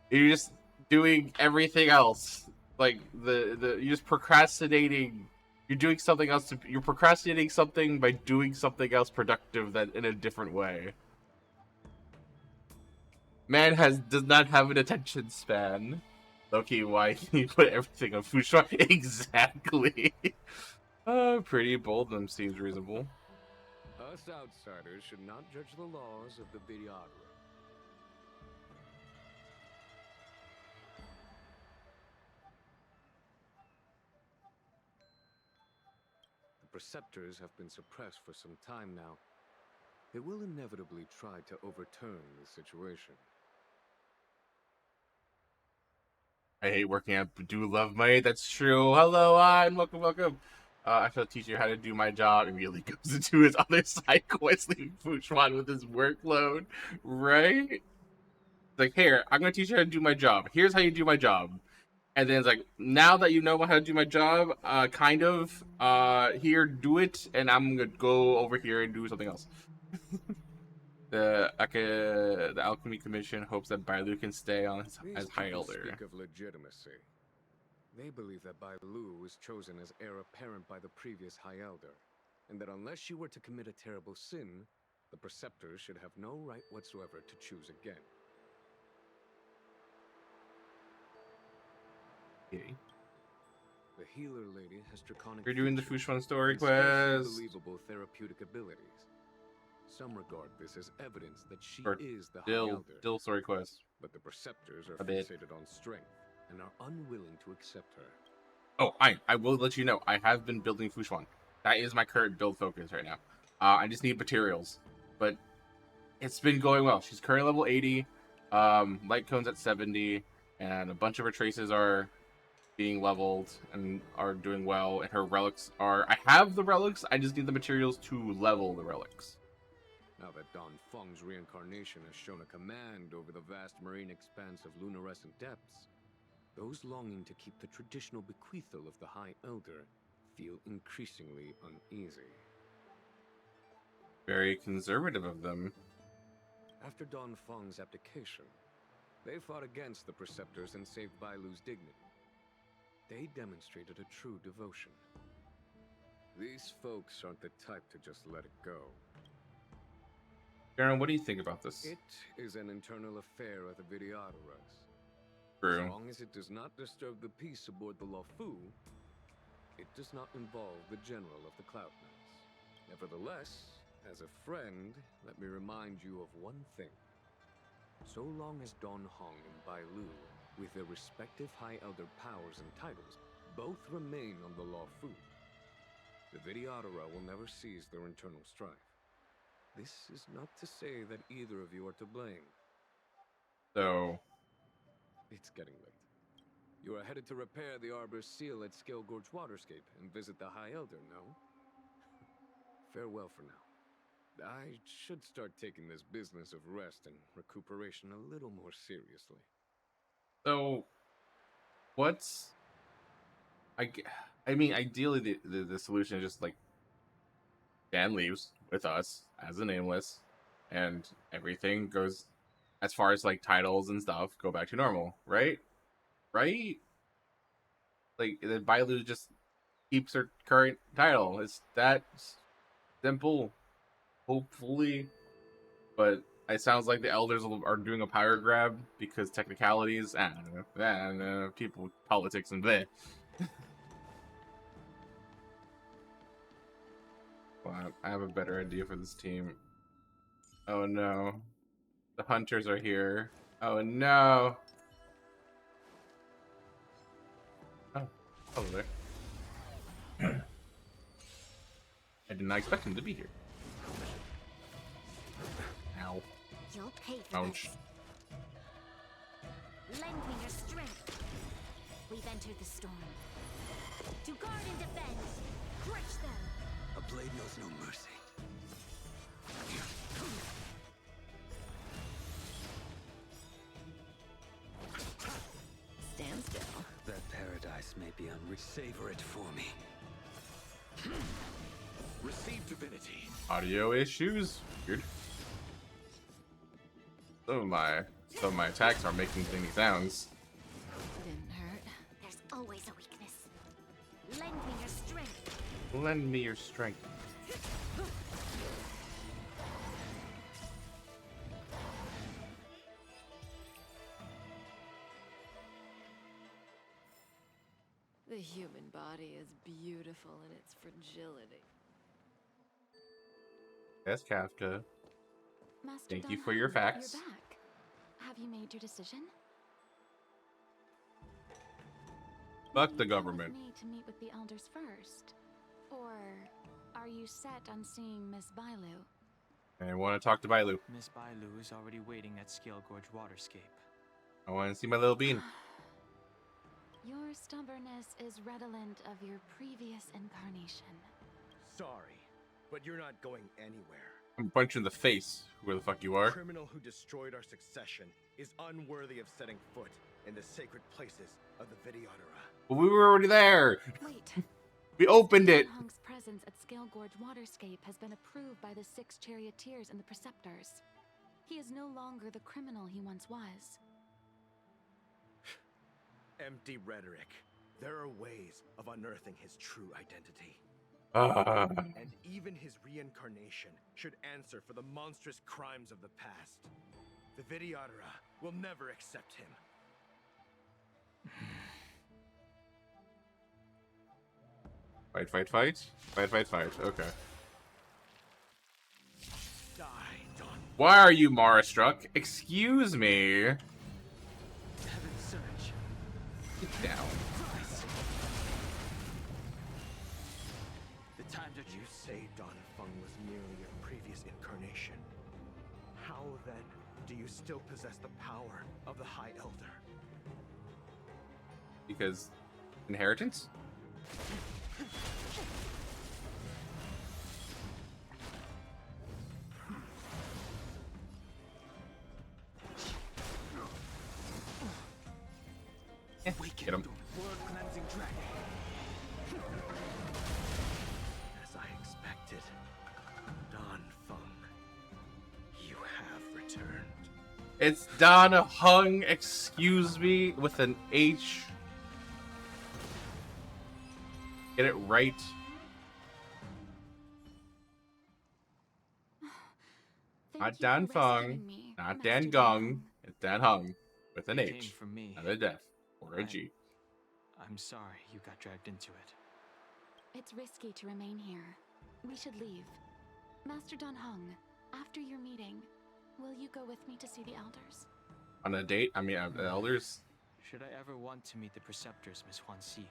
You're just doing everything else. Like you're just procrastinating. You're doing something else. You're procrastinating something by doing something else productive that in a different way. Man does not have an attention span. Okay, why can you put everything on food shop? Exactly. Pretty bold. Them seems reasonable. Us outsiders should not judge the laws of the Vidyadhara. The Preceptors have been suppressed for some time now. They will inevitably try to overturn the situation. I hate working at Do Love Money. That's true. Hello, and welcome. I shall teach you how to do my job. Immediately goes into his other side quest, leaving Fushwan with his workload. Right? It's like, here, I'm gonna teach you how to do my job. Here's how you do my job. And then it's like, now that you know how to do my job, here, do it, and I'm gonna go over here and do something else. The Alchemy Commission hopes that Bailu can stay on as High These people Elder. speak of legitimacy. They believe that Bailu was chosen as heir apparent by the previous High Elder, and that unless you were to commit a terrible sin, the Preceptors should have no right whatsoever to choose again. Okay. The healer lady has draconic. You're doing the features Fushwan story and scarcely quest. believable therapeutic abilities. Some regard this as evidence that she Or is the High Elder. Still story quest. But the Preceptors are A bit. fixated on strength and are unwilling to accept her. Oh, I will let you know. I have been building Fushwan. That is my current build focus right now. I just need materials, but it's been going well. She's currently level 80. Light cones at 70, and a bunch of her traces are being leveled and are doing well. And her relics are. I have the relics. I just need the materials to level the relics. Now that Don Feng's reincarnation has shown a command over the vast marine expanse of luminescent depths, those longing to keep the traditional bequeathal of the High Elder feel increasingly uneasy. Very conservative of them. After Don Feng's abdication, they fought against the Preceptors and saved Bailu's dignity. They demonstrated a true devotion. These folks aren't the type to just let it go. Aaron, what do you think about this? It is an internal affair of the Videoteras. True. As long as it does not disturb the peace aboard the Lafu, it does not involve the general of the Cloudlands. Nevertheless, as a friend, let me remind you of one thing. So long as Don Hong and Bai Lu, with their respective High Elder powers and titles, both remain on the Lafu, the Videotera will never cease their internal strife. This is not to say that either of you are to blame. So, It's getting late. You are headed to repair the Arbor's seal at Scale Gorge Waterscape and visit the High Elder, no? Farewell for now. I should start taking this business of rest and recuperation a little more seriously. so what's I mean, ideally the solution is just like Dan leaves with us as a nameless, and everything goes as far as like titles and stuff go back to normal, right? Right? Like the Bailu just keeps her current title. It's that simple, hopefully. But it sounds like the elders are doing a power grab because technicalities. I don't know. People, politics, and bleh. Well, I have a better idea for this team. Oh no. The hunters are here. Oh no. Oh, hello there. I did not expect him to be here. Ow. You'll pay for Ouch. this. Lend me your strength. We've entered the storm. To guard and defend. Crush them. A blade knows no mercy. Stand still. That paradise may be savor it for me. Receive divinity. Audio issues? Weird. Some of my attacks are making thingy sounds. Didn't hurt. There's always a weakness. Lend me your strength. Lend me your strength. The human body is beautiful in its fragility. Yes, Kafka. Master Thank you Don for your Heng, facts. You're back. Have you made your decision? Fuck Maybe the you government. want me to meet with the elders first, or are you set on seeing Miss Bailu? I want to talk to Bailu. Miss Bailu is already waiting at Scale Gorge Waterscape. I want to see my little bean. Your stubbornness is redolent of your previous incarnation. Sorry, but you're not going anywhere. I'm punching the face. Who the fuck you The are? criminal who destroyed our succession is unworthy of setting foot in the sacred places of the Videotera. Well, we were already there. Wait. We opened it. Don Heng's presence at Scale Gorge Waterscape has been approved by the 6 charioteers and the preceptors. He is no longer the criminal he once was. Empty rhetoric. There are ways of unearthing his true identity. And And even his reincarnation should answer for the monstrous crimes of the past. The Videotera will never accept him. fight, fight, fight. Fight, fight, fight. Okay. Die, Don. Why are you Mara struck? Excuse me. Heaven surge. Get down. The time that You say Don Feng was merely your previous incarnation. How then do you still possess the power of the High Elder? Because inheritance? Get him. World-cleansing dragon. As I expected, Don Feng, you have returned. It's Donna Hung, excuse me, with an H. Get it right. Not you Dan for Fung, rescuing me, not Master Dan Dan Gong. Heng. It's Dan Hung with an It came H, from me. not a Def or a G. I'm sorry you got dragged into it. It's risky to remain here. We should leave. Master Dan Heng, after your meeting, will you go with me to see the elders? On a date? I mean, the elders. Should I ever want to meet the preceptors, Miss Huan Si,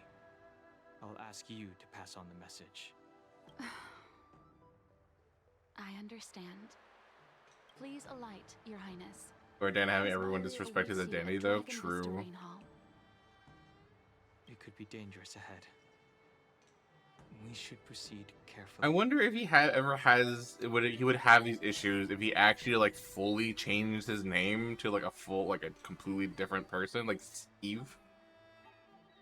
I'll ask you to pass on the message. I understand. Please alight, Your Highness. Or Dan having Miss everyone Bailu disrespect his awaits you at identity, though. Dragon Vista True. Rain Hall. It could be dangerous ahead. We should proceed carefully. I wonder if he ever has he would have these issues if he actually like fully changed his name to like a completely different person, like Steve.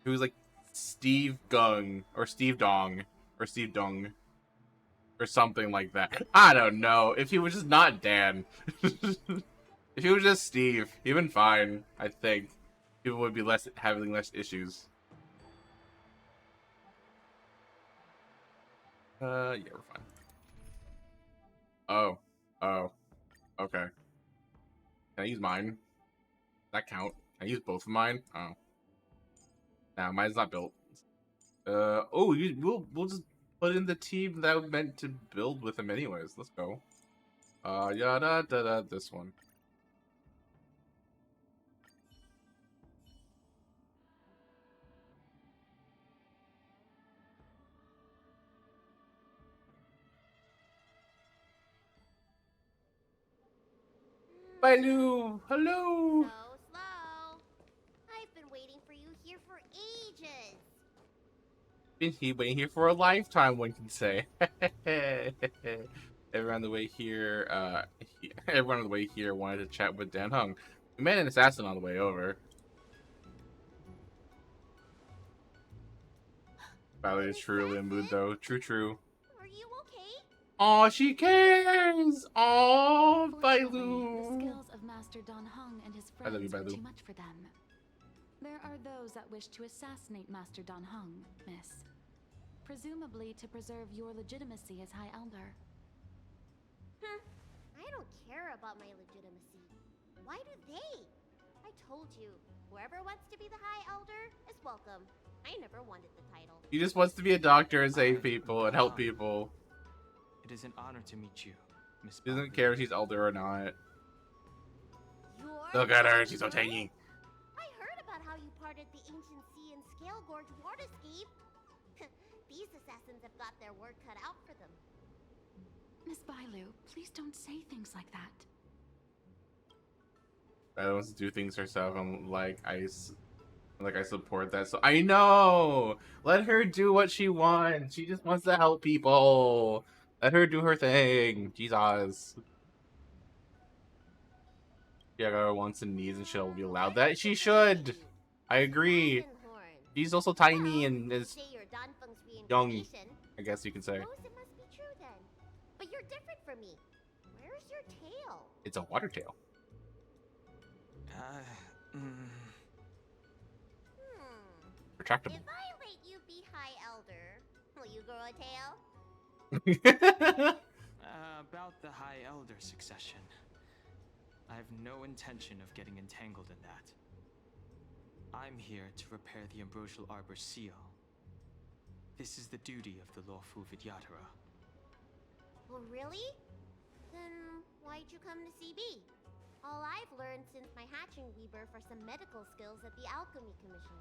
He was like Steve Gung or Steve Dong or Steve Dung or something like that. I don't know. If he was just not Dan, if he was just Steve, he'd been fine. I think people would be having less issues. Yeah, we're fine. Oh, okay. Can I use mine? Does that count? Can I use both of mine? Oh. Nah, mine's not built. We'll just put in the team that was meant to build with him anyways. Let's go. Yada da da. This one. Bailu, hello. So slow. I've been waiting for you here for ages. Been waiting here for a lifetime, one can say. Everyone on the way here, everyone on the way here wanted to chat with Dan Heng. We met an assassin on the way over. Bailu is truly in mood though. True. Are you okay? Aw, she cares! Aw, Fortunately, the Bailu! skills of Master Dan Heng and his I love you, friends were Bailu. too much for them. There are those that wish to assassinate Master Dan Heng, miss. Presumably to preserve your legitimacy as High Elder. I don't care about my legitimacy. Why do they? I told you, whoever wants to be the High Elder is welcome. I never wanted the title. He just wants to be a doctor and save people and help people. It is an honor to meet you, Miss He doesn't Bailu. care if she's elder or not. You're Look at her, the she's so Elder? tiny. I heard about how you parted the ancient sea and Scale Gorge waterscape. These assassins have got their work cut out for them. Miss Bailu, please don't say things like that. Bailu wants to do things herself. I'm like, I support that. So I know. Let her do what she wants. She just wants to help people. Let her do her thing. Jesus. Yeah, her wants and needs and she'll be allowed that. She should. I agree. Dragonhorn. She's also tiny Well, and you is say you're Danfeng's young, reincarnation. I guess you could say. Suppose it must be true then. But you're different from me. Where's your tail? It's a water tail. Hmm. Retractable. If I let you be High Elder, will you grow a tail? About the High Elder succession. I have no intention of getting entangled in that. I'm here to repair the Ambrosial Arbor seal. This is the duty of the Lawfu Vidyatara. Well, really? Then why'd you come to CB? All I've learned since my hatching rebirth are some medical skills at the Alchemy Commission.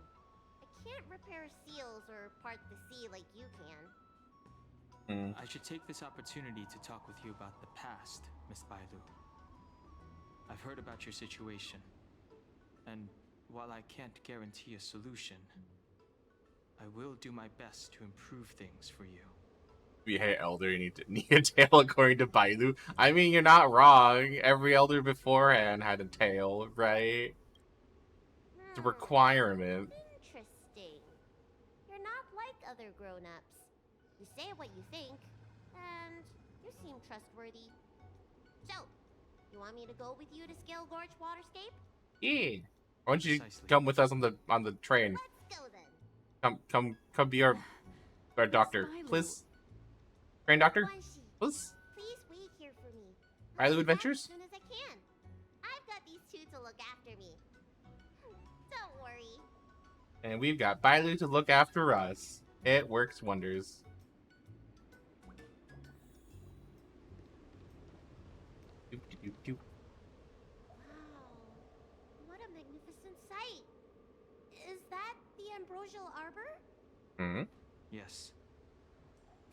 I can't repair seals or part the sea like you can. I should take this opportunity to talk with you about the past, Miss Bailu. I've heard about your situation, and while I can't guarantee a solution, I will do my best to improve things for you. Be hey elder, you need a tail according to Bailu. I mean, you're not wrong. Every elder beforehand had a tail, right? It's a requirement. Interesting. You're not like other grown-ups. You say what you think, and you seem trustworthy. So, you want me to go with you to Scale Gorge Waterscape? Yeah. Why don't you Precisely. come with us on the train? Let's go then. Come be our doctor, Bailu. please. Train doctor, Wanshi, please. please wait here for me. I'll Ilu be back Adventures? as soon as I can. I've got these two to look after me. Don't worry. And we've got Bailu to look after us. It works wonders. Doop, doop, doop. Wow. What a magnificent sight. Is that the ambrosial arbor? Hmm? Yes.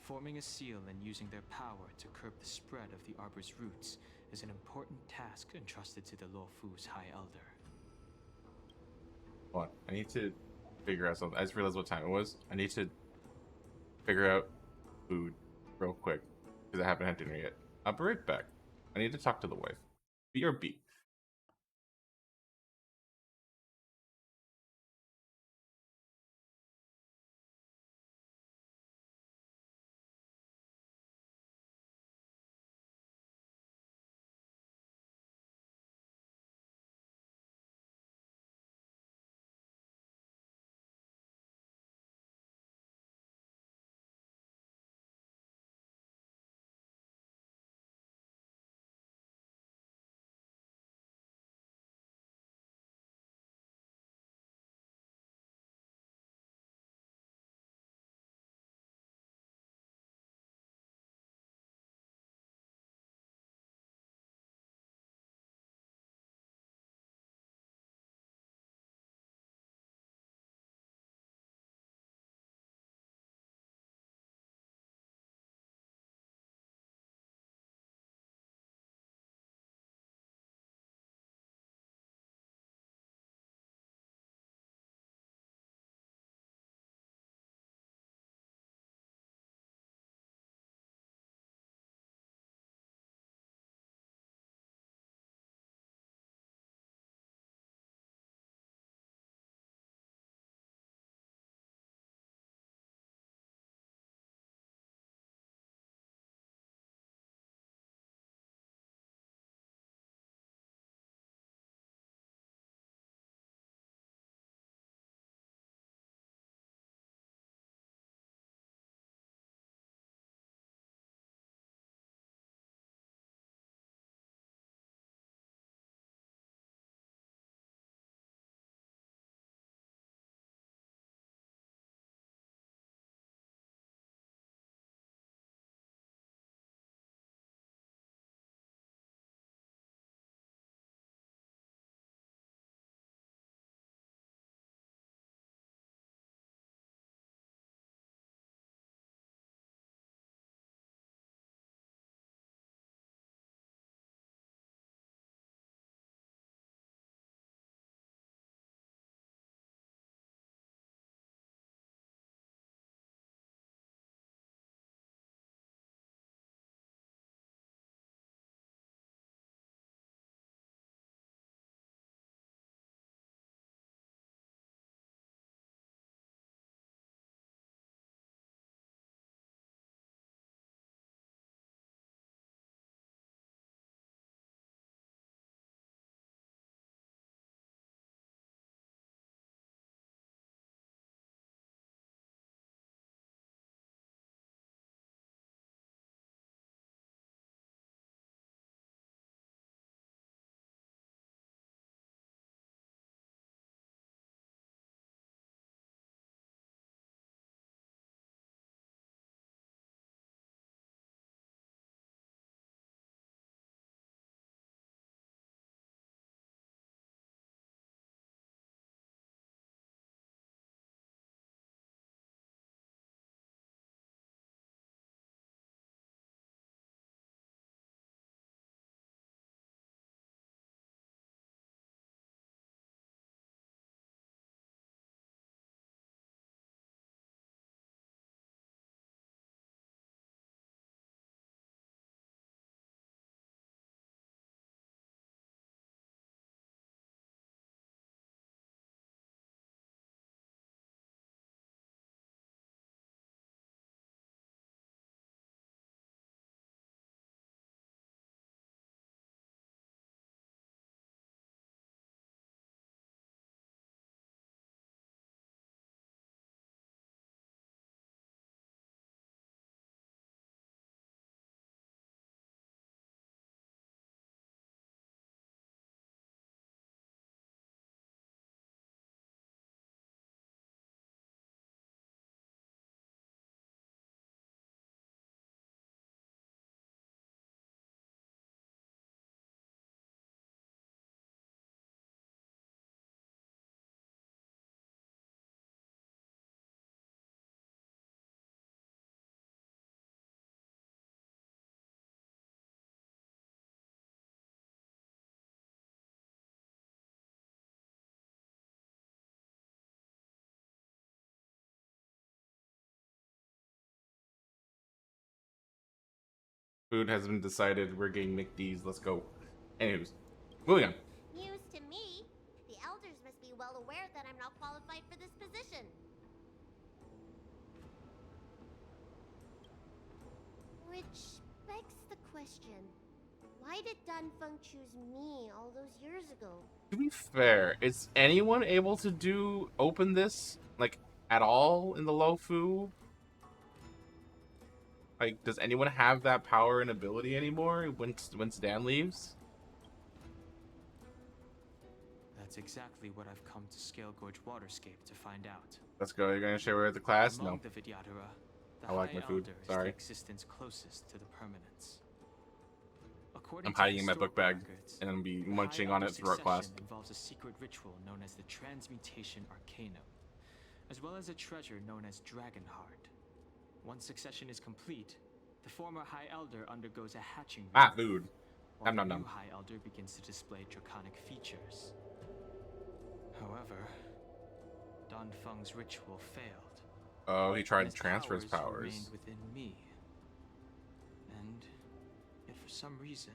Forming a seal and using their power to curb the spread of the arbor's roots is an important task entrusted to the Luofu's High Elder. Hold on. I need to figure out something. I just realized what time it was. I need to figure out food real quick because I haven't had dinner yet. I'll be right back. I need to talk to the wife. BRB. Food has been decided. We're getting McD's. Let's go. Anyways, moving on. News to me. The elders must be well aware that I'm not qualified for this position. Which begs the question. Why did Dunfeng choose me all those years ago? To be fair, is anyone able to open this like at all in the Lofu? Like, does anyone have that power and ability anymore when Dan leaves? That's exactly what I've come to Scale Gorge Waterscape to find out. Let's go. You're gonna share with the class? Among No. the Vidyadhara, the I like High my food. Elder is Sorry. the existence closest to the permanence. According I'm to hiding in my book historical bag records, and I'm be the munching High on Elder it throughout class. succession involves a secret ritual known as the Transmutation Arcanum, as well as a treasure known as Dragonheart. Once succession is complete, the former High Elder undergoes a hatching Ah, rite, food. while Nom the nom new nom. High Elder begins to display draconic features. However, Dunfeng's ritual failed. Oh, he tried and to transfer his powers. remained within me. And yet for some reason,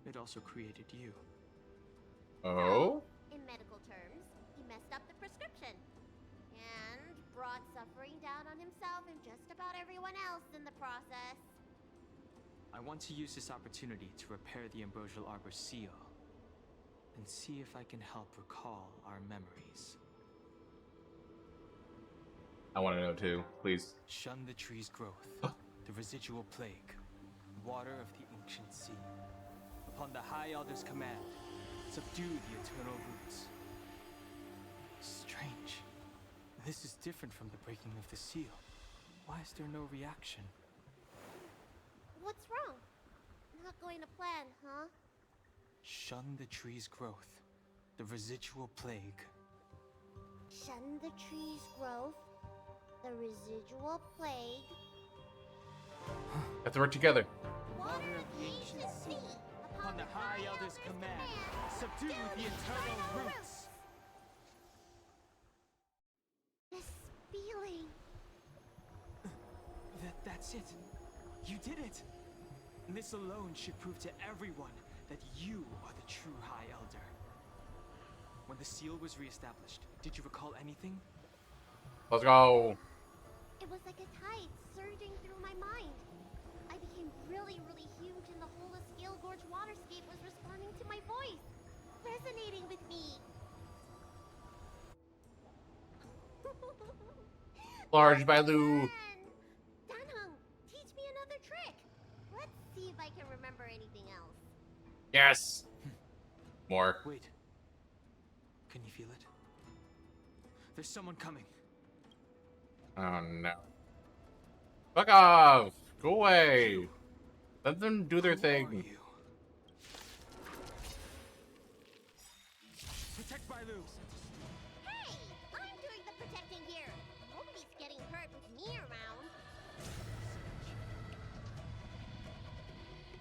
it also created you. Oh? In medical terms, he messed up the prescription. And brought suffering down on himself and just about everyone else in the process. I want to use this opportunity to repair the Ambrosial Arbor's seal, and see if I can help recall our memories. I want to know too, please. Shun the tree's growth, the residual plague, water of the ancient sea. Upon the High Elder's command, subdue the eternal roots. Strange. This is different from the breaking of the seal. Why is there no reaction? What's wrong? Not going to plan, huh? Shun the tree's growth, the residual plague. Shun the tree's growth, the residual plague. Have to work together. Water of the ancient sea. Upon the High Elder's command, subdue the eternal roots. This feeling. That's it. You did it. This alone should prove to everyone that you are the true High Elder. When the seal was reestablished, did you recall anything? Let's go. It was like a tide surging through my mind. I became really, really huge, and the whole of Scale Gorge Waterscape was responding to my voice, resonating with me. Large Bailu. Danheng, teach me another trick. Let's see if I can remember anything else. Yes. More. Wait. Can you feel it? There's someone coming. Oh no. Fuck off. Go away. Let them do their Who are thing. you? Protect Bailu. Hey, I'm doing the protecting here. Nobody's getting hurt with me around.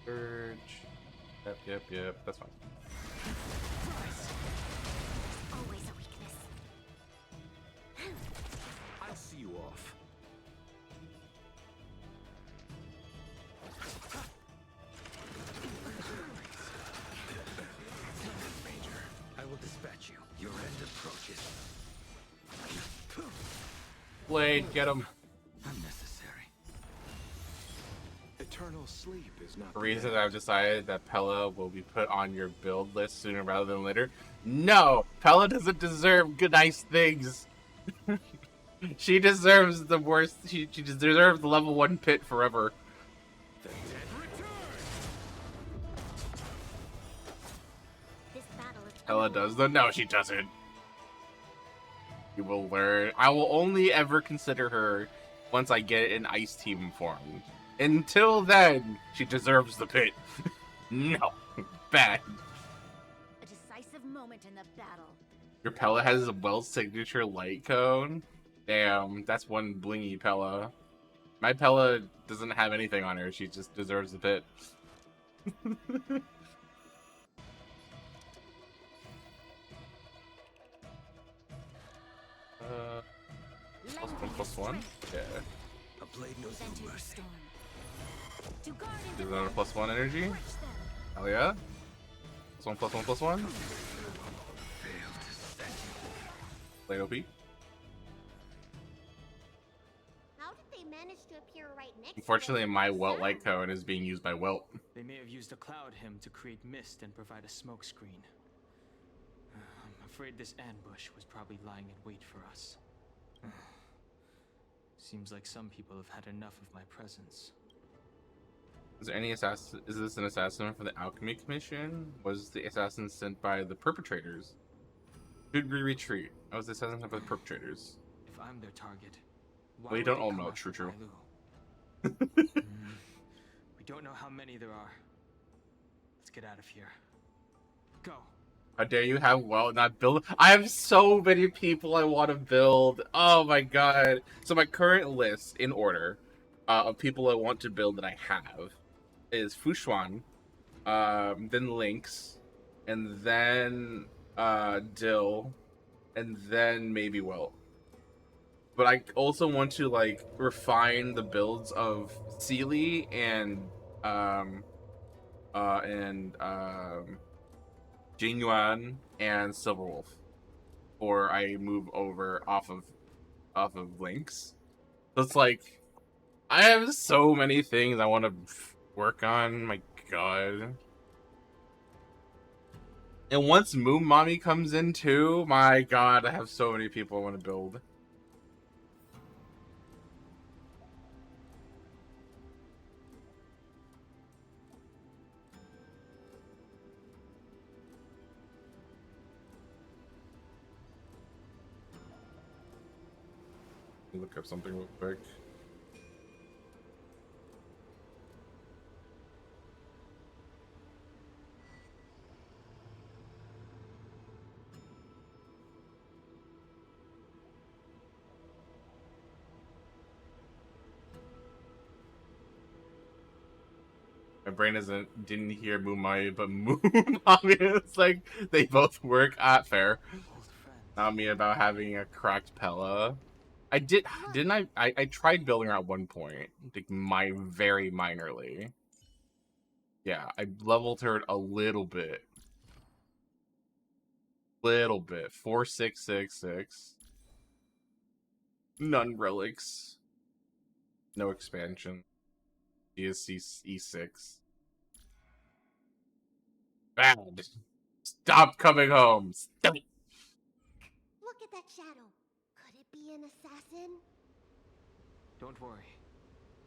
Urge. Yep. That's fine. Always a weakness. I'll see you off. Major, I will dispatch you. Your end approaches. Blade, get him. Unnecessary. Eternal sleep is not The reason I've decided that Pella will be put on your build list sooner rather than later. No, Pella doesn't deserve good, nice things. She deserves the worst. She deserves the level 1 pit forever. The dead return. This battle is Pella does though. No, she doesn't. You will learn. I will only ever consider her once I get an ice team form. Until then, she deserves the pit. No, bad. A decisive moment in the battle. Your Pella has a well signature light cone. Damn, that's one blingy Pella. My Pella doesn't have anything on her. She just deserves the pit. +1/+1? Yeah. A blade knows no Vented mercy. storm. To guard Is that a +1 energy? Hell yeah. +1/+1/+1. Play OP. How did they manage to appear right next Unfortunately, to us my without Welt-like sound? cone is being used by Welt. They may have used a cloud hymn to create mist and provide a smoke screen. I'm afraid this ambush was probably lying in wait for us. Seems like some people have had enough of my presence. Is there any assassin? Is this an assassin for the Alchemy Commission? Was the assassin sent by the perpetrators? Should we retreat? I was the assassin sent by the perpetrators. If I'm their target, why We would don't they all come know. after True. Bailu? We don't know how many there are. Let's get out of here. Go. How dare you have Welt not build? I have so many people I want to build. Oh my god. So my current list in order of people I want to build that I have is Fushuan, then Lynx, and then Dill, and then maybe Welt. But I also want to like refine the builds of Sealy and Jinyuan and Silverwolf, or I move over off of Lynx. So it's like I have so many things I want to work on. My god. And once Moon Mommy comes in too, my god, I have so many people I want to build. Look up something real quick. My brain didn't hear Moon Mommy, but Moon Mommy is like they both work at fair. Not me about having a cracked Pella. Didn't I tried building her at one point, like very minorly. Yeah, I leveled her a little bit. 4666. None relics. No expansion. ESC E6. Bad. Stop coming home. Stop. Look at that shadow. Could it be an assassin? Don't worry.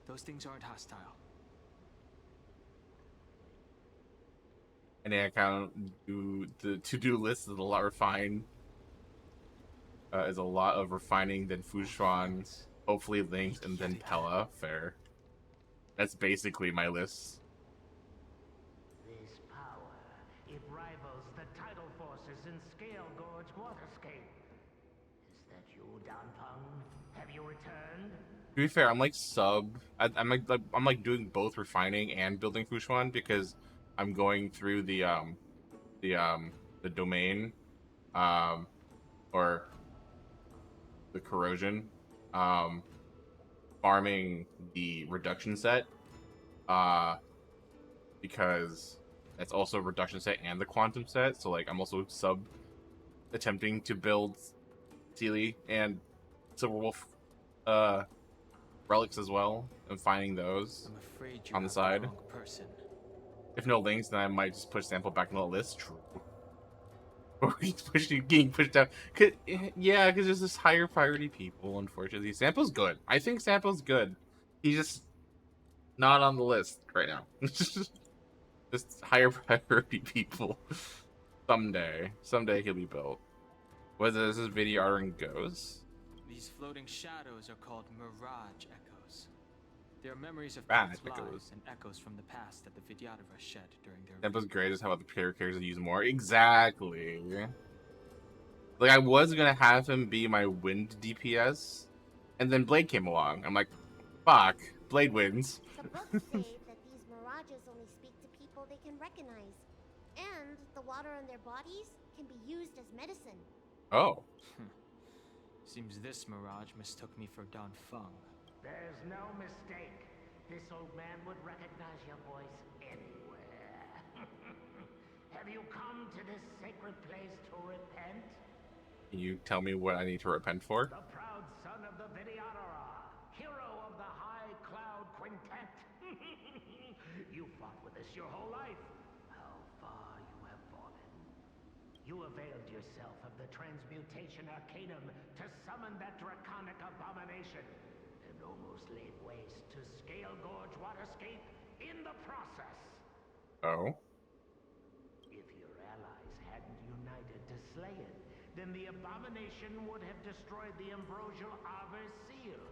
Those things aren't hostile. And I can't do the to-do list is a lot refined. Is a lot of refining than Fushuan, hopefully Lynx, and then Pella. Fair. That's basically my list. This power, it rivals the tidal forces in Scale Gorge Waterscape. Is that you, Danpeng? Have you returned? To be fair, I'm like I'm like doing both refining and building Fushuan because I'm going through the domain, or the corrosion, farming the reduction set, because it's also a reduction set and the quantum set. So like I'm also attempting to build Sealy and Silverwolf relics as well, and finding those I'm afraid you on the have side. wrong person. If no links, then I might just push sample back on the list. True. Or he's getting pushed down. Yeah, because there's this higher priority people, unfortunately. Sample's good. I think Sample's good. He's just not on the list right now. Just higher priority people. Someday he'll be built. Whether this is video ordering goes. These floating shadows are called mirage echoes. They are memories of Bad past echoes. lives and echoes from the past that the Vidyadhara shed during their Sample's great is how about the characters use more. Exactly. Like I was gonna have him be my wind DPS, and then Blade came along. I'm like, fuck, Blade wins. The book say that these mirages only speak to people they can recognize. And the water on their bodies can be used as medicine. Oh. Seems this mirage mistook me for Don Feng. There's no mistake. This old man would recognize your voice anywhere. Have you come to this sacred place to repent? Can you tell me what I need to repent for? The proud son of the Vidyadhara, hero of the High Cloud Quintet. You fought with us your whole life. How far you have fallen. You availed yourself of the Transmutation Arcanum to summon that draconic abomination, and almost laid waste to Scale Gorge Waterscape in the process. Oh. If your allies hadn't united to slay it, then the abomination would have destroyed the ambrosial arbor seal.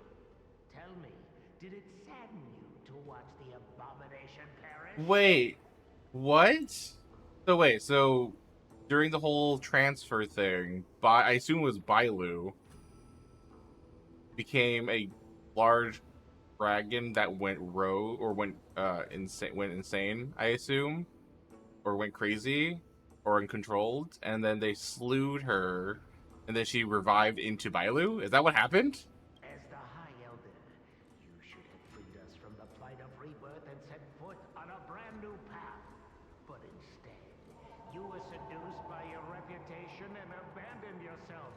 Tell me, did it sadden you to watch the abomination perish? Wait, what? So during the whole transfer thing, I assume it was Bailu, became a large dragon that went rogue or went insane, I assume, or went crazy or uncontrolled, and then they slewed her, and then she revived into Bailu. Is that what happened? As the High Elder, you should have freed us from the plight of rebirth and set foot on a brand new path. But instead, you were seduced by your reputation and abandoned yourself.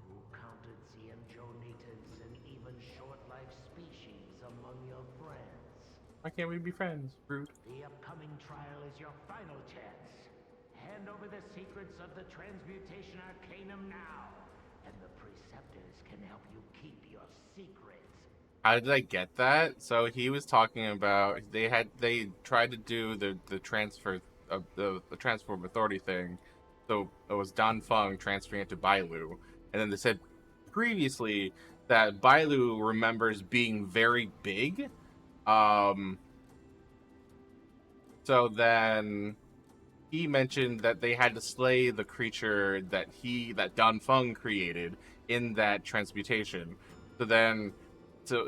You counted Xianzhou-Nitas and even short-life species among your friends. Why can't we be friends, Rude? The upcoming trial is your final chance. Hand over the secrets of the Transmutation Arcanum now, and the Preceptors can help you keep your secrets. How did I get that? So he was talking about they tried to do the transfer of the transform authority thing. So it was Dan Feng transferring it to Bailu, and then they said previously that Bailu remembers being very big. So then he mentioned that they had to slay the creature that Dan Feng created in that transmutation. So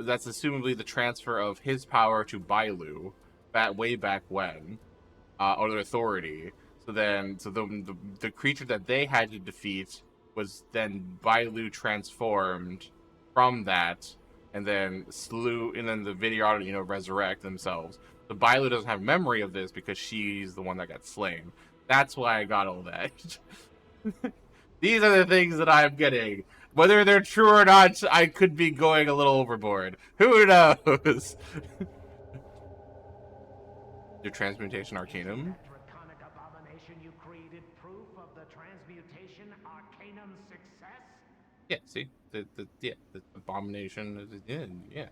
that's assumably the transfer of his power to Bailu, way back when, or the authority. So the creature that they had to defeat was then Bailu transformed from that, and then the Vidyadhara, resurrect themselves. The Bailu doesn't have memory of this because she's the one that got slain. That's why I got all that. These are the things that I'm getting. Whether they're true or not, I could be going a little overboard. Who knows? Your Transmutation Arcanum? That draconic abomination you created proof of the Transmutation Arcanum's success? Yeah, see? The abomination. Yeah.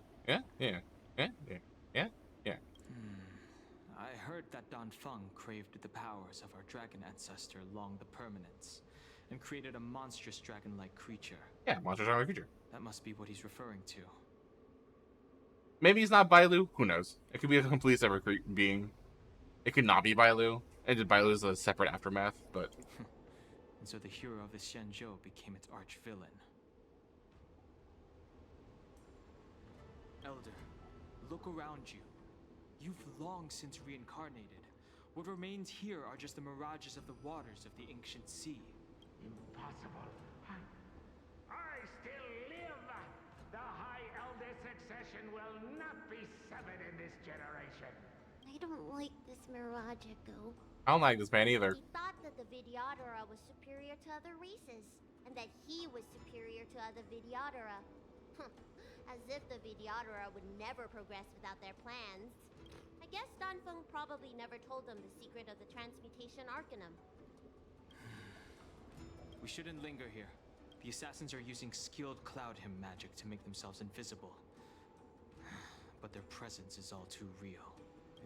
I heard that Dan Feng craved the powers of our dragon ancestor Long the Permanence, and created a monstrous dragon-like creature. Yeah, monstrous dragon-like creature. That must be what he's referring to. Maybe he's not Bailu. Who knows? It could be a completely separate being. It could not be Bailu. And Bailu is a separate aftermath, but... And so the hero of the Xianzhou became its arch-villain. Elder, look around you. You've long since reincarnated. What remains here are just the mirages of the waters of the ancient sea. Impossible. I still live! The High Elder succession will not be severed in this generation. I don't like this Mirage Echo. I don't like this man either. He thought that the Vidyadhara was superior to other races, and that he was superior to other Vidyadhara. As if the Vidyadhara would never progress without their plans. I guess Dan Feng probably never told them the secret of the Transmutation Arcanum. We shouldn't linger here. The assassins are using skilled cloud hymn magic to make themselves invisible. But their presence is all too real.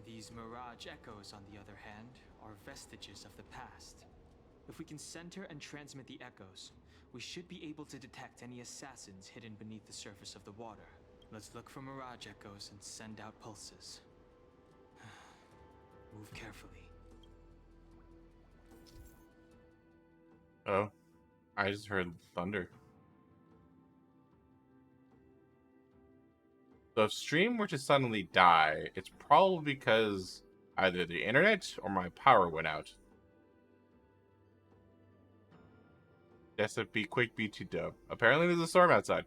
These mirage echoes, on the other hand, are vestiges of the past. If we can center and transmit the echoes, we should be able to detect any assassins hidden beneath the surface of the water. Let's look for mirage echoes and send out pulses. Move carefully. Oh, I just heard thunder. So if stream were to suddenly die, it's probably because either the internet or my power went out. SFB quick BT dub. Apparently there's a storm outside.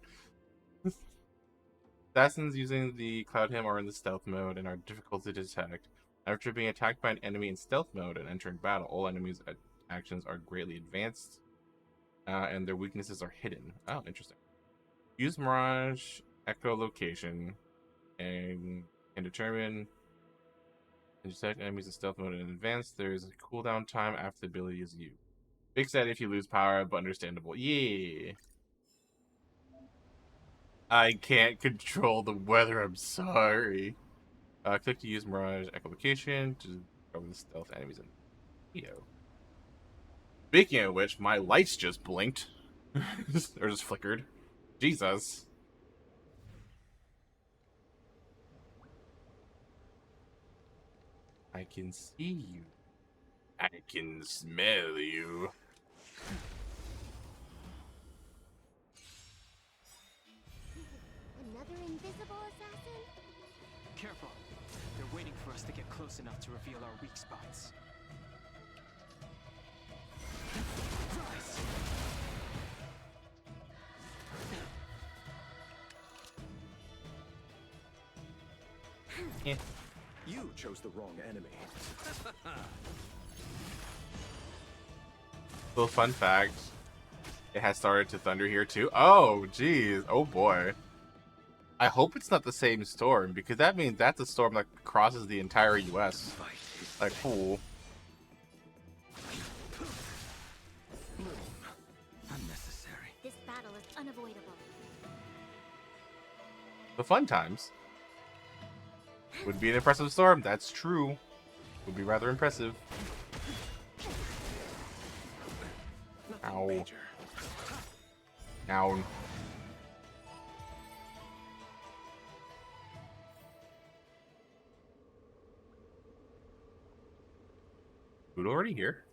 Assassins using the Cloud Hymn are in the stealth mode and are difficult to detect. After being attacked by an enemy in stealth mode and entering battle, all enemies' actions are greatly advanced, and their weaknesses are hidden. Oh, interesting. Use Mirage echolocation and can determine and detect enemies in stealth mode in advance. There is a cooldown time after the ability is used. Big sad if you lose power, but understandable. Yeah. I can't control the weather. I'm sorry. Click to use Mirage echolocation to cover the stealth enemies in the video. Speaking of which, my lights just blinked. Or just flickered. Jesus. I can see you. I can smell you. Another invisible assassin? Careful. They're waiting for us to get close enough to reveal our weak spots. Rise! Yeah. You chose the wrong enemy. Little fun fact. It has started to thunder here too. Oh, geez. Oh boy. I hope it's not the same storm, because that means that's a storm that crosses the entire US. Like, cool. Unnecessary. This battle is unavoidable. The fun times. Would be an impressive storm, that's true. Would be rather impressive. Ow. Down. Food already here?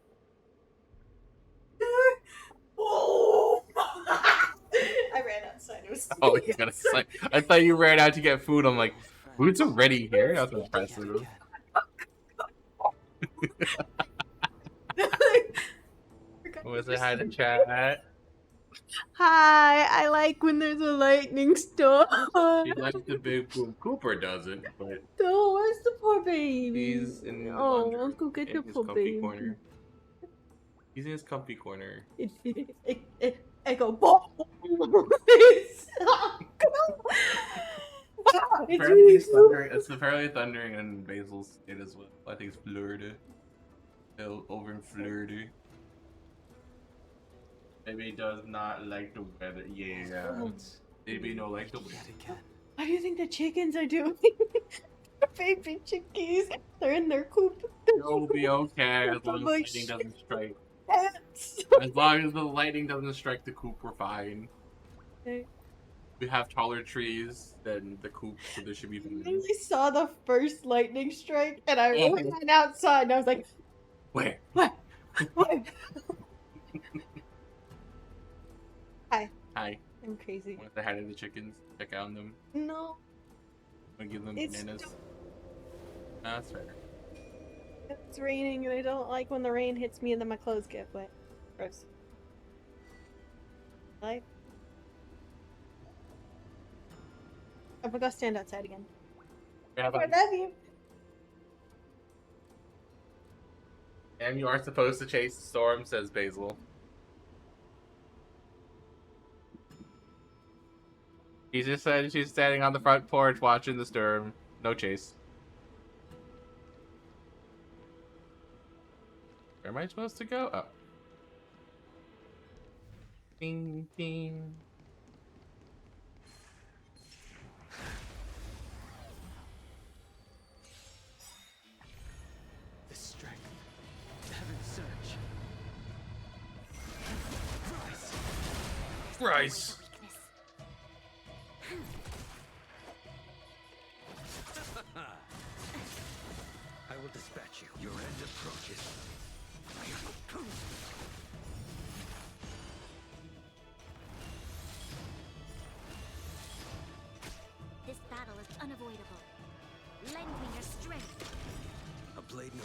Oh! I ran outside. It was Oh, you gotta say. I thought you ran out to get food. I'm like, food's already here? That's impressive. What's it? Hi to chat. Hi, I like when there's a lightning storm. She likes the big boom. Cooper doesn't, but Oh, where's the poor baby? he's in the Oh, laundry let's go get in the his poor comfy baby. corner. He's in his comfy corner. I go, boom! It's Apparently it's thundering. It's apparently thundering in Basil's state as well. I think it's Florida. Over in Florida. Maybe does not like the weather. Yeah. Maybe no like the weather. How do you think the chickens are doing? Baby chickies. They're in their coop. You'll be okay as long as lightning doesn't strike. As long as the lightning doesn't strike the coop, we're fine. Okay. We have taller trees than the coop, so there should be I fine. literally saw the first lightning strike, and I ran outside, and I was like, Where? What? What? Hi. Hi. I'm crazy. Want to say hi to the chickens? Check out on them? No. Want to give them It's bananas? That's fair. It's raining, and I don't like when the rain hits me and then my clothes get wet. Gross. Like. I'm gonna go stand outside again. Yeah, I love you. And you aren't supposed to chase the storm, says Basil. She just said she's standing on the front porch watching the storm. No chase. Where am I supposed to go? Oh. Ding, ding. The strength. Heaven's surge. Rise. Rise. I will dispatch you. Your end approaches. This battle is unavoidable. Lend me your strength. A blade no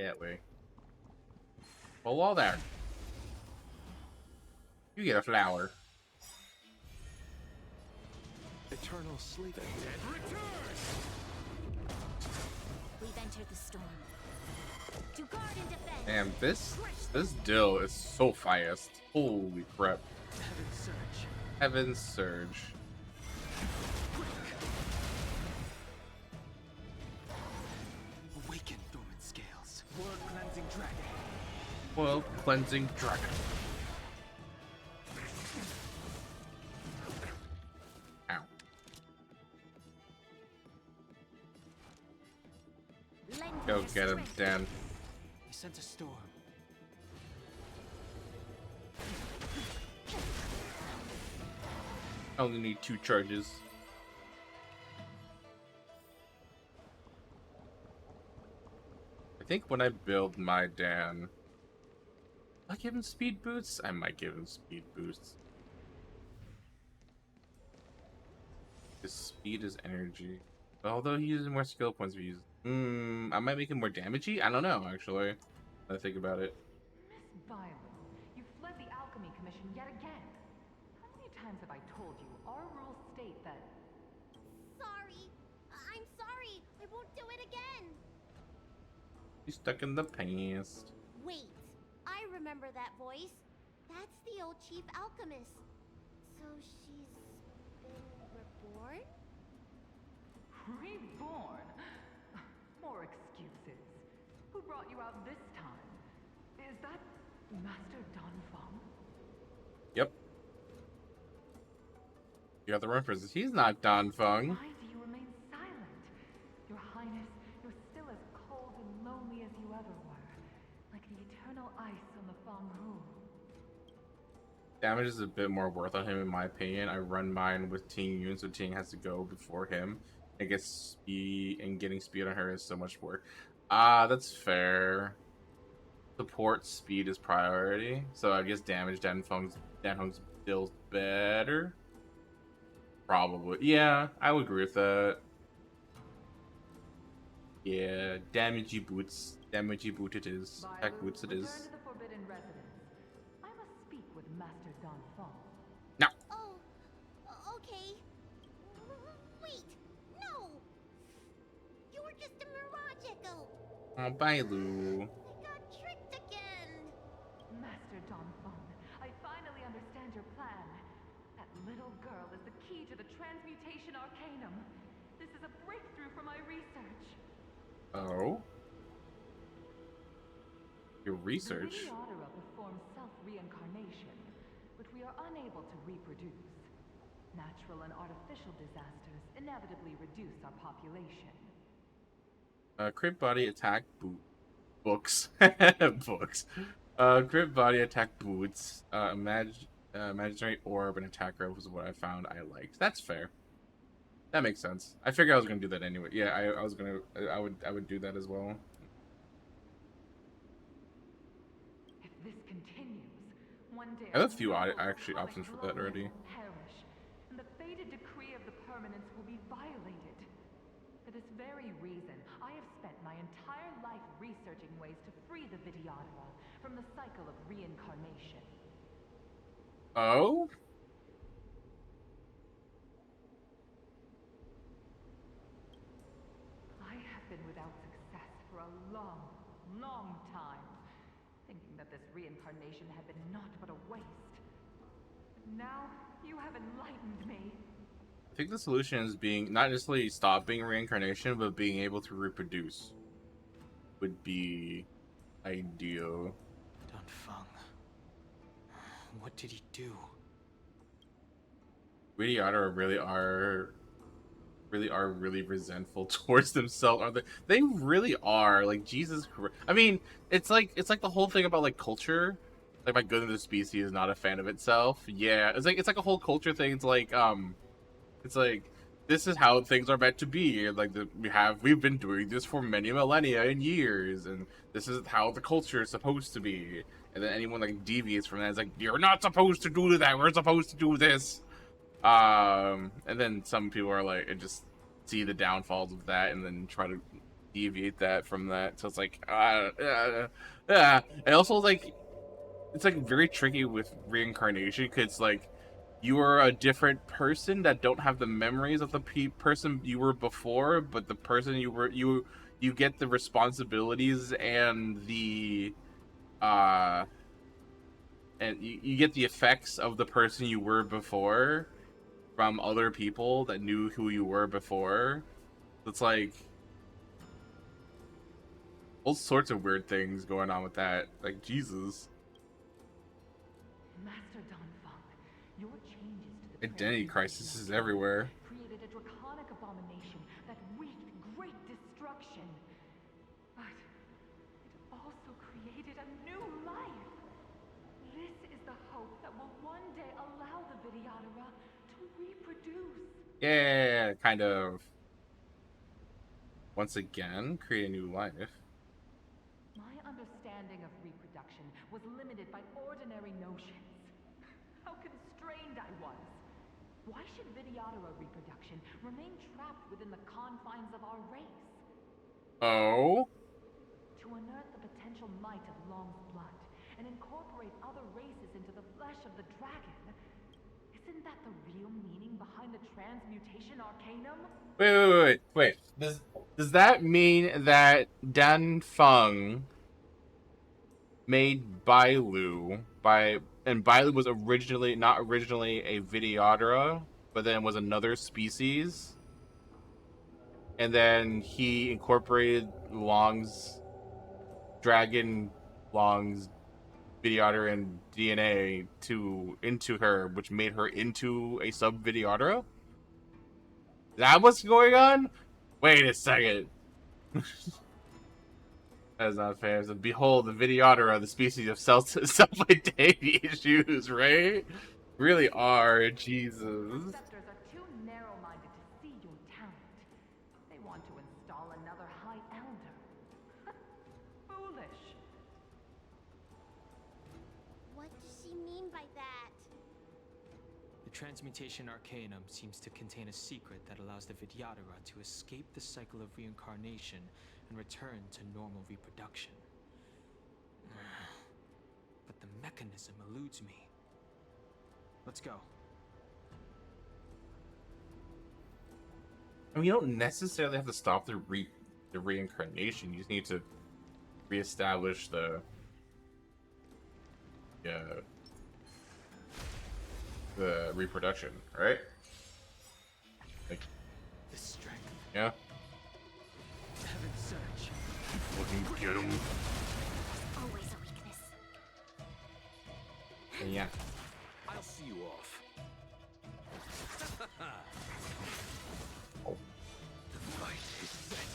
that way. Hold all there. You get a flower. Eternal sleep And return! We've entered the storm. To guard and defend. Damn, this dill is so fast. Holy crap. Heaven's Surge. Heaven's Surge. Awaken dormant scales. World cleansing dragon. Well, cleansing dragon. Ow. Lend Go me get him, strength. Dan. He sent a storm. I only need 2 charges. I think when I build my Dan, will I give him speed boosts? I might give him speed boosts. His speed is energy. Although he uses more skill points if he uses. I might make him more damagey? I don't know, actually. When I think about it. Miss Violet, you fled the Alchemy Commission yet again. How many times have I told you our rules state that... Sorry. I'm sorry. I won't do it again. He's stuck in the past. Wait. I remember that voice. That's the old chief alchemist. So she's been reborn? Reborn? More excuses. Who brought you out this time? Is that Master Don Feng? Yep. You got the references. He's not Don Feng. Why do you remain silent? Your Highness, you're still as cold and lonely as you ever were. Like the eternal ice on the Feng Hu. Damage is a bit more worth on him, in my opinion. I run mine with Ting Yun, so Ting has to go before him. It gets speed, and getting speed on her is so much work. That's fair. Support speed is priority, so I guess damage Dan Feng's deals better. Probably, yeah, I would agree with that. Yeah, damagey boots it is. Attack boots it is. Return to the Forbidden Residence. I must speak with Master Don Feng. No. Oh, okay. Wait, no! You were just a mirage echo. Oh, bye, Lou. I got tricked again. Master Don Feng, I finally understand your plan. That little girl is the key to the transmutation arcanum. This is a breakthrough for my research. Oh? Your research? The Videodora performs self-reincarnation, but we are unable to reproduce. Natural and artificial disasters inevitably reduce our population. Crit body attack books. Books. Crit body attack boots. Imaginary orb and attack growth was what I found I liked. That's fair. That makes sense. I figured I was gonna do that anyway. Yeah, I would do that as well. If this continues, one day I have a few actually options for that already. will perish, and the fated decree of the permanence will be violated. For this very reason, I have spent my entire life researching ways to free the Videodora from the cycle of reincarnation. Oh? I have been without success for a long, long time, thinking that this reincarnation had been naught but a waste. But now, you have enlightened me. I think the solution is being not necessarily stopping reincarnation, but being able to reproduce would be ideal. Don Feng. What did he do? Videodora really are really resentful towards themselves. Are they really are, like, Jesus Christ. I mean, it's like the whole thing about like culture. Like, my goodness, the species is not a fan of itself. Yeah, it's like a whole culture thing. It's like this is how things are meant to be. Like, we've been doing this for many millennia and years, and this is how the culture is supposed to be. And then anyone like deviates from that is like, you're not supposed to do that. We're supposed to do this. And then some people are like, and just see the downfalls of that, and then try to deviate that from that. So it's like, and also like, it's like very tricky with reincarnation because like, you are a different person that don't have the memories of the person you were before, but the person you get the responsibilities and the and you get the effects of the person you were before from other people that knew who you were before. It's like all sorts of weird things going on with that. Like, Jesus. Master Donfang, your changes to the Identity crisis is transmutation everywhere. created a draconic abomination that wreaked great destruction. But it also created a new life. This is the hope that will one day allow the Vidyadhara to reproduce. Yeah, kind of. Once again, create a new life. My understanding of reproduction was limited by ordinary notions. How constrained I was. Why should Vidyadhara reproduction remain trapped within the confines of our race? Oh? To unearth the potential might of Long's blood and incorporate other races into the flesh of the dragon. Isn't that the real meaning behind the transmutation arcanum? Wait. Does that mean that Dan Feng made Bailu and Bailu was not originally a Vidyadhara, but then was another species? And then he incorporated Long's Vidyadhara and DNA into her, which made her into a sub Vidyadhara? That what's going on? Wait a second. That is not fair. So behold, the Vidyadhara, the species of self-identity issues, right? Really are, Jesus. Receptors are too narrow-minded to see your talent. They want to install another High Elder. Foolish. What does she mean by that? The transmutation arcanum seems to contain a secret that allows the Vidyadhara to escape the cycle of reincarnation and return to normal reproduction. But the mechanism eludes me. Let's go. I mean, you don't necessarily have to stop the reincarnation. You just need to reestablish the reproduction, right? Like, The strength. yeah. Heaven's search. Looking get him. Always a weakness. Yeah. I'll see you off. Oh. The fight is set.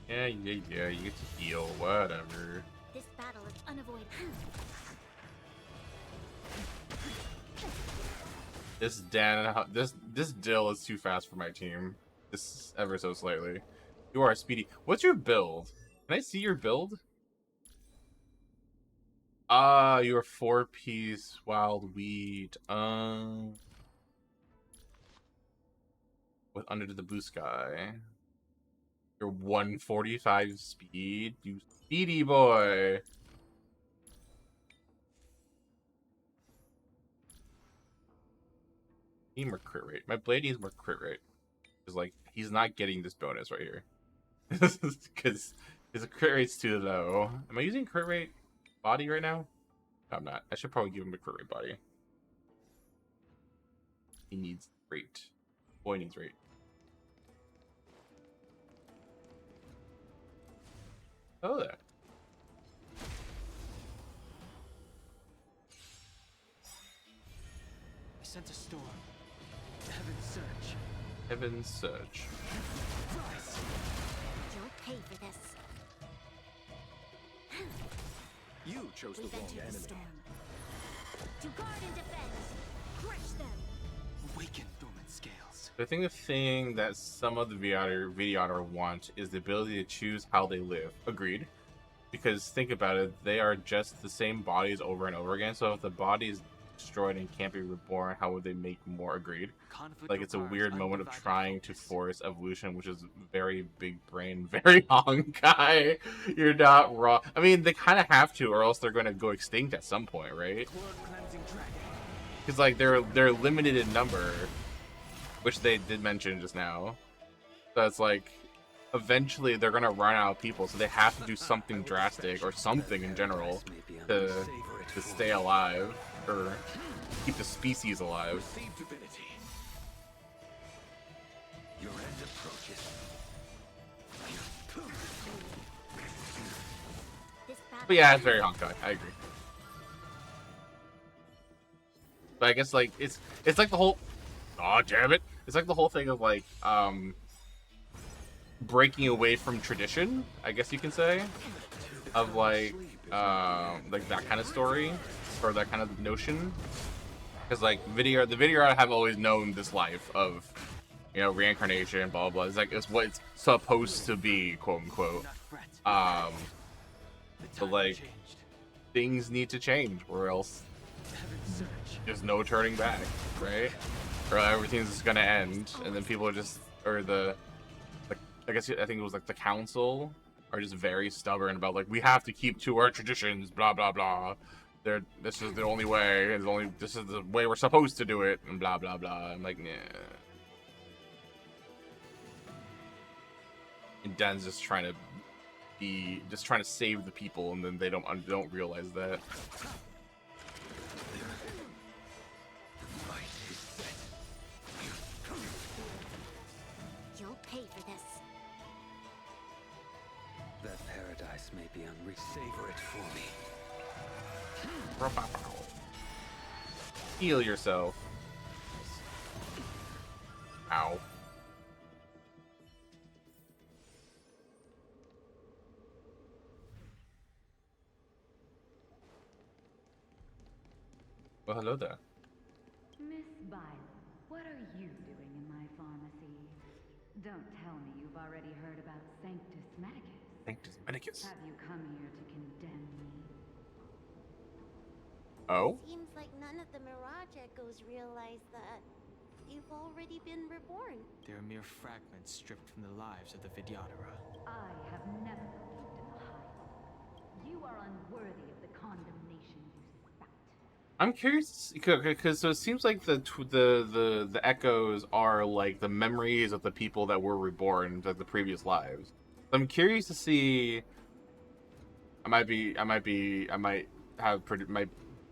Yeah, you get to heal, whatever. This battle is unavoidable. This Dill is too fast for my team. This ever so slightly. You are speedy. What's your build? Can I see your build? Ah, you're 4-piece wild weed. With Under the Blue Sky. You're 145 speed. You speedy boy. Need more crit rate. My blade needs more crit rate. Because, like, he's not getting this bonus right here. Because his crit rate's too low. Am I using crit rate body right now? No, I'm not. I should probably give him a crit rate body. He needs rate. Boy needs rate. Oh, there. I sent a storm. Heaven's search. Heaven's search. Rise. You'll pay for this. You chose the We've wrong entered the enemy. storm. To guard and defend. Crush them. Awaken dormant scales. I think the thing that some of the Vidyadhara want is the ability to choose how they live. Agreed. Because think about it, they are just the same bodies over and over again. So if the body is destroyed and can't be reborn, how would they make more? Agreed. Conflict Like, it's a requires weird moment of undivided trying to focus. force evolution, which is very big brain, very Honkai. You're not wrong. I mean, they kind of have to, or else they're going to go extinct at some point, right? Because like they're limited in number, which they did mention just now. So it's like eventually they're gonna run out of people, so they have to do something drastic or something in general to stay alive or keep the species alive. Your end approaches. But yeah, it's very Honkai. I agree. But I guess like it's like the whole, oh damn it, it's like the whole thing of like breaking away from tradition, I guess you can say, of like that kind of story or that kind of notion. Because like the video have always known this life of, you know, reincarnation, blah blah. It's like it's what it's supposed to be, quote unquote. But like things need to change, or else there's no turning back, right? Or everything's just gonna end, and then people are just, or I think it was like the council are just very stubborn about like, we have to keep to our traditions, blah blah blah. This is the only way. This is the way we're supposed to do it, and blah blah blah. I'm like, nah. And Dan's just trying to save the people, and then they don't realize that. You'll pay for this. That paradise may be savor it for me. Heal yourself. Ow. Well, hello there. Miss Byron, what are you doing in my pharmacy? Don't tell me you've already heard about Sanctus Medicus. Sanctus Medicus. Have you come here to condemn me? Oh? Seems like none of the Mirage Echoes realize that you've already been reborn. They're mere fragments stripped from the lives of the Vidyadhara. I have never believed in the High. You are unworthy of the condemnation you spout. I'm curious because so it seems like the echoes are like the memories of the people that were reborn, like the previous lives. So I'm curious to see. I might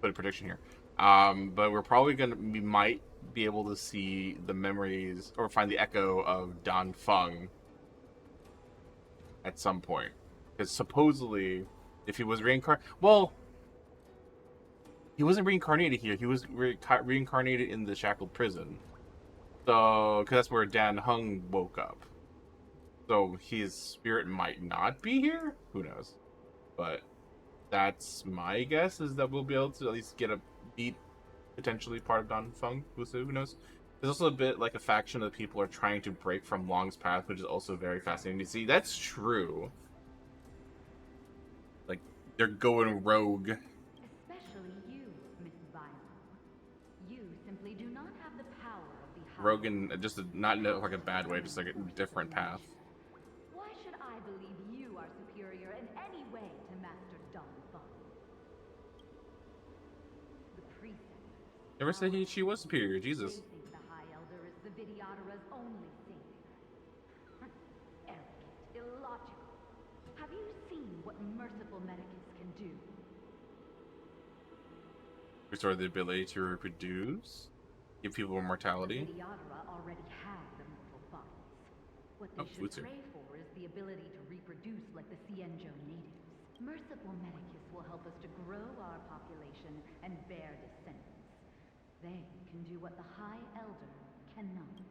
put a prediction here. But we're probably we might be able to see the memories or find the echo of Dan Feng at some point. Because supposedly, if he was reincarnated, well, he wasn't reincarnated here. He was reincarnated in the shackled prison. So, because that's where Dan Heng woke up. So his spirit might not be here. Who knows? But that's my guess, is that we'll be able to at least get a beat, potentially part of Dan Feng. Who knows? There's also a bit like a faction of people are trying to break from Long's path, which is also very fascinating to see. That's true. Like, they're going rogue. Especially you, Miss Byron. You simply do not have the power of the High. Rogue in just not in like a bad way, just like a different path. Why should I believe you are superior in any way to Master Dan Feng? The preceptors. Never said she was superior, Jesus. They think the High Elder is the Vidyadhara's only savior. Arrogant, illogical. Have you seen what merciful Medicus can do? Restore the ability to reproduce, give people immortality. The Vidyadhara already have the mortal bodies. What they should pray for is the ability to reproduce like the Cienjo natives. Merciful Medicus will help us to grow our population and bear descendants. They can do what the High Elder cannot.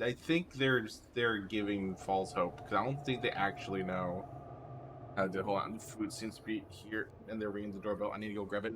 I think they're giving false hope, because I don't think they actually know how to. Hold on, food seems to be here, and they're ringing the doorbell. I need to go grab it.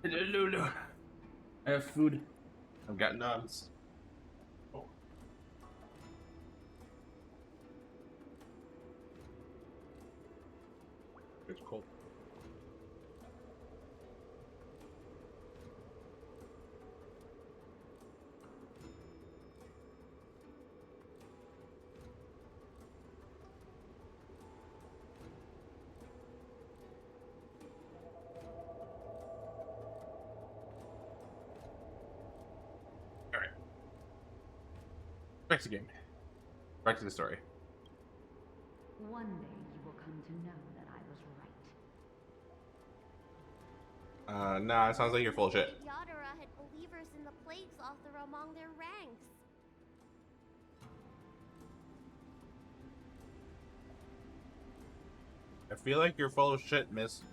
Lulu. I have food. I've got nuts. Oh. It's cold. Back to the game. Back to the story. One day you will come to know that I was right. Nah, it sounds like you're full of shit. Yadara had believers in the Plagues Author among their ranks. I feel like you're full of shit, miss.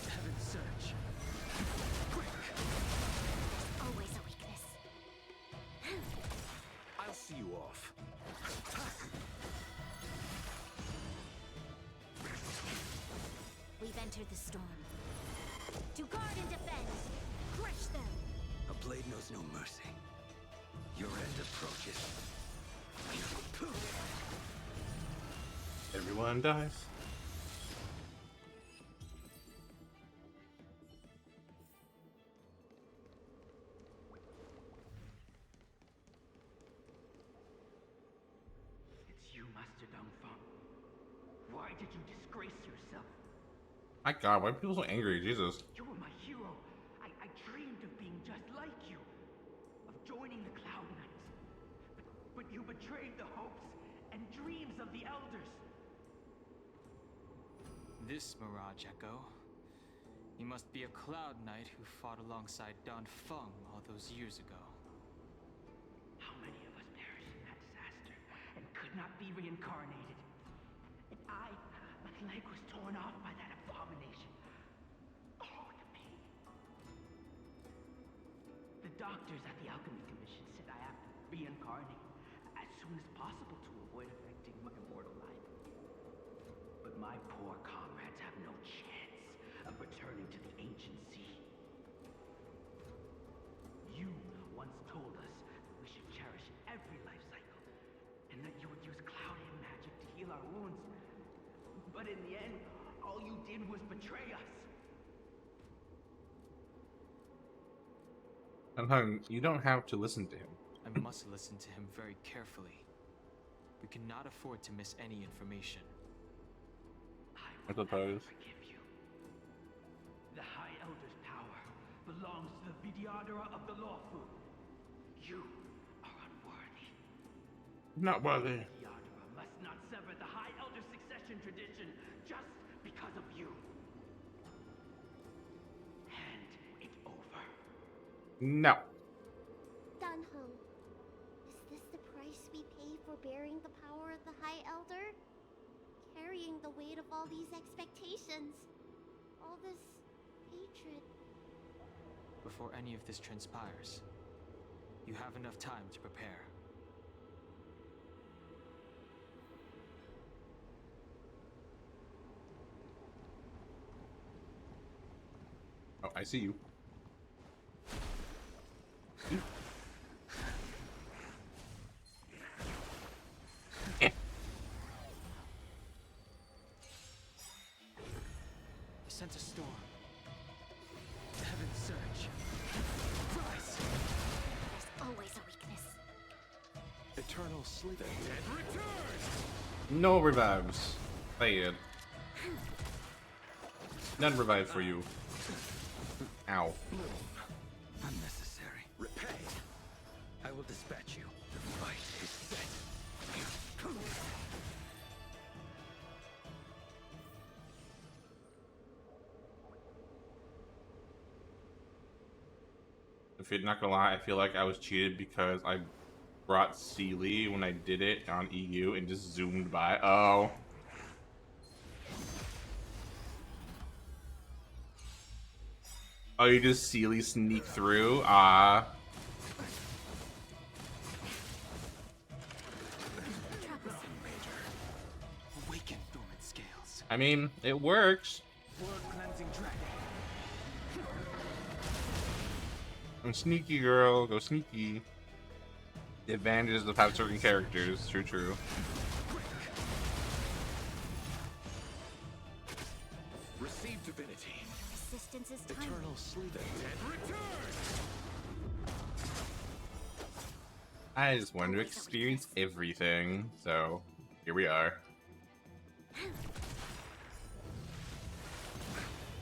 Heaven search. Quick. Always a weakness. I'll see you off. We've entered the storm. To guard and defend. Crush them. A blade knows no mercy. Your end approaches. Everyone dies. It's you, Master Dongfeng. Why did you disgrace yourself? My God, why are people so angry? Jesus. You were my hero. I dreamed of being just like you. Of joining the Cloud Knights. But you betrayed the hopes and dreams of the Elders. This Mirage Echo. He must be a Cloud Knight who fought alongside Don Feng all those years ago. How many of us perished in that disaster and could not be reincarnated? And my leg was torn off by that abomination. Oh, the pain. The doctors at the Alchemy Commission said I have to reincarnate as soon as possible to avoid affecting my immortal life. But my poor comrades have no chance of returning to the ancient sea. You once told us that we should cherish every life cycle, and that you would use cloud and magic to heal our wounds. But in the end, all you did was betray us. And Heng, you don't have to listen to him. I must listen to him very carefully. We cannot afford to miss any information. I suppose. Forgive you. The High Elder's power belongs to the Vidyadhara of the Lawfu. You are unworthy. Not worthy. Vidyadhara must not sever the High Elder's succession tradition just because of you. Hand it over. No. Dunhung, is this the price we pay for bearing the power of the High Elder? Carrying the weight of all these expectations. All this hatred. Before any of this transpires, you have enough time to prepare. Oh, I see you. I sent a storm. Heaven surge. Rise! There's always a weakness. Eternal sleep. The dead return! No revives. Fade. None revive for you. Ow. Unnecessary. Repay. I will dispatch you. The fight is set. If you're not gonna lie, I feel like I was cheated because I brought Sealy when I did it on EU and just zoomed by. Oh. Oh, you just Sealy sneak through? Ah. Awaken dormant scales. I mean, it works. World cleansing dragon. I'm sneaky, girl. Go sneaky. The advantages of having certain characters. True, true. Receive divinity. Resistance is time. Eternal sleep. The dead return. I just wanted to experience everything, so here we are.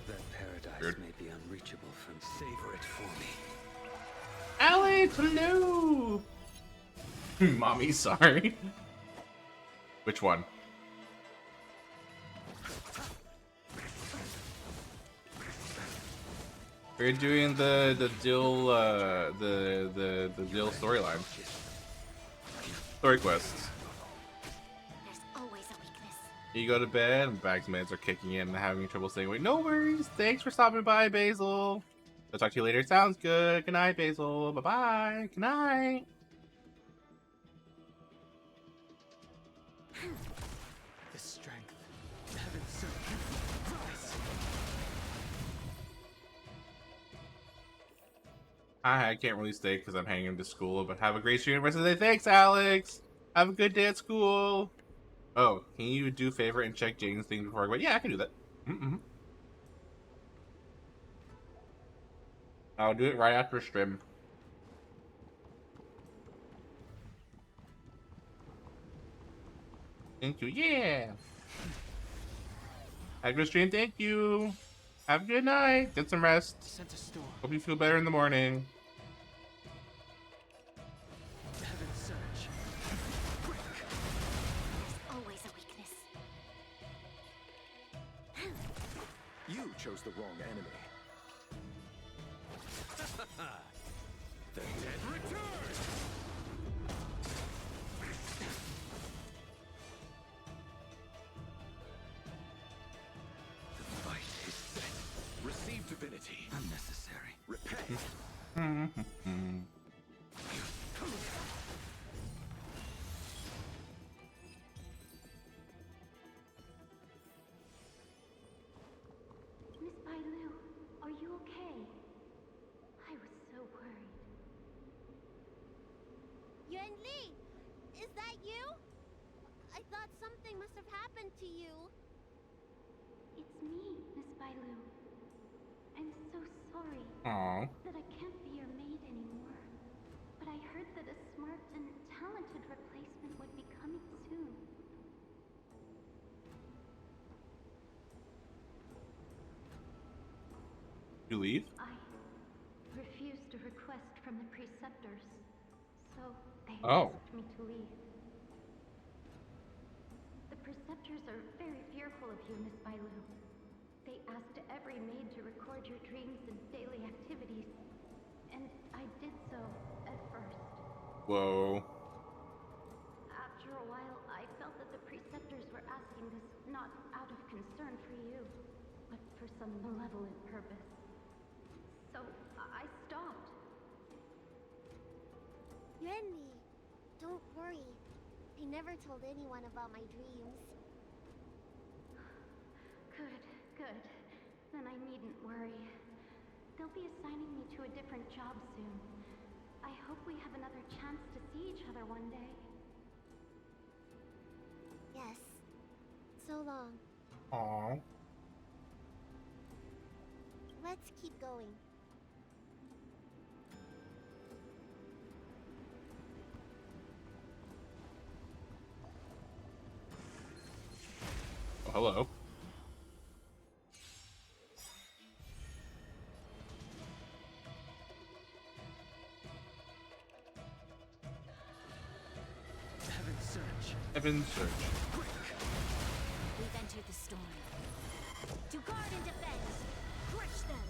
That paradise may be unreachable from savor it for me. Alex, hello! Mommy, sorry. Which one? We're doing the Dill the Dill storyline. Story quests. There's always a weakness. You go to bed and Bag's meds are kicking in and having trouble saying wait. No worries. Thanks for stopping by, Basil. I'll talk to you later. Sounds good. Good night, Basil. Bye bye. Good night. The strength. Heaven sent. Rise. I can't really stay because I'm hanging to school, but have a great stream the rest of the day. Thanks, Alex. Have a good day at school. Oh, can you do a favor and check Jane's thing before I go? Yeah, I can do that. I'll do it right after stream. Thank you. Yeah. Have a good stream. Thank you. Have a good night. Get some rest. Sent a storm. Hope you feel better in the morning. Heaven surge. There's always a weakness. You chose the wrong enemy. The dead return. The fight is set. Receive divinity. Unnecessary. Repent. Miss Bailu, are you okay? I was so worried. Yuan Li, is that you? I thought something must have happened to you. It's me, Miss Bailu. I'm so sorry Aww. that I can't be your maid anymore. But I heard that a smart and talented replacement would be coming soon. You leave? I refused a request from the preceptors, so they Oh. asked me to leave. The preceptors are very fearful of you, Miss Bailu. They asked every maid to record your dreams and daily activities, and I did so at first. Whoa. After a while, I felt that the preceptors were asking this not out of concern for you, but for some malevolent purpose. So I stopped. Yuan Li, don't worry. I never told anyone about my dreams. Good. Then I needn't worry. They'll be assigning me to a different job soon. I hope we have another chance to see each other one day. Yes. So long. Aww. Let's keep going. Oh, hello. Heaven surge. Heaven search. We've entered the storm. To guard and defend. Crush them.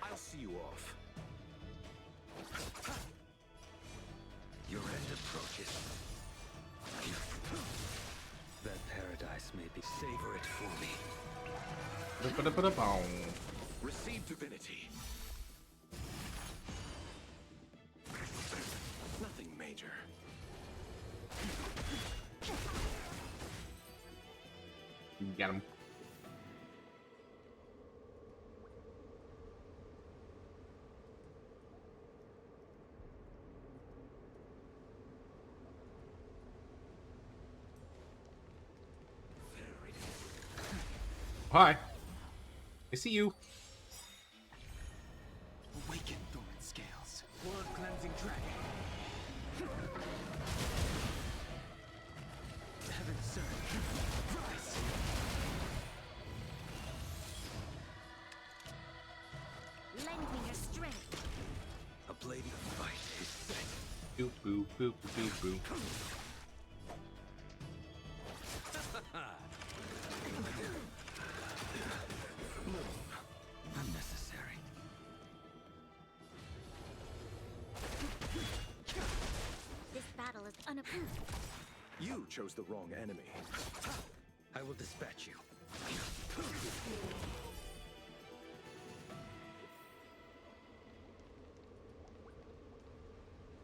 I'll see you off. Your end approaches. That paradise This may be. Savor it for me. Ba-da-ba-da-bow. Receive divinity. Nothing major. Get him. Hi. I see you. Awaken, Thorn Scales. Blood cleansing dragon. Heaven surge. Rise. Lend me your strength. A blade of fight is set. Boop, boop, boop, boop, boop. Unnecessary. This battle is unapproved. You chose the wrong enemy. I will dispatch you.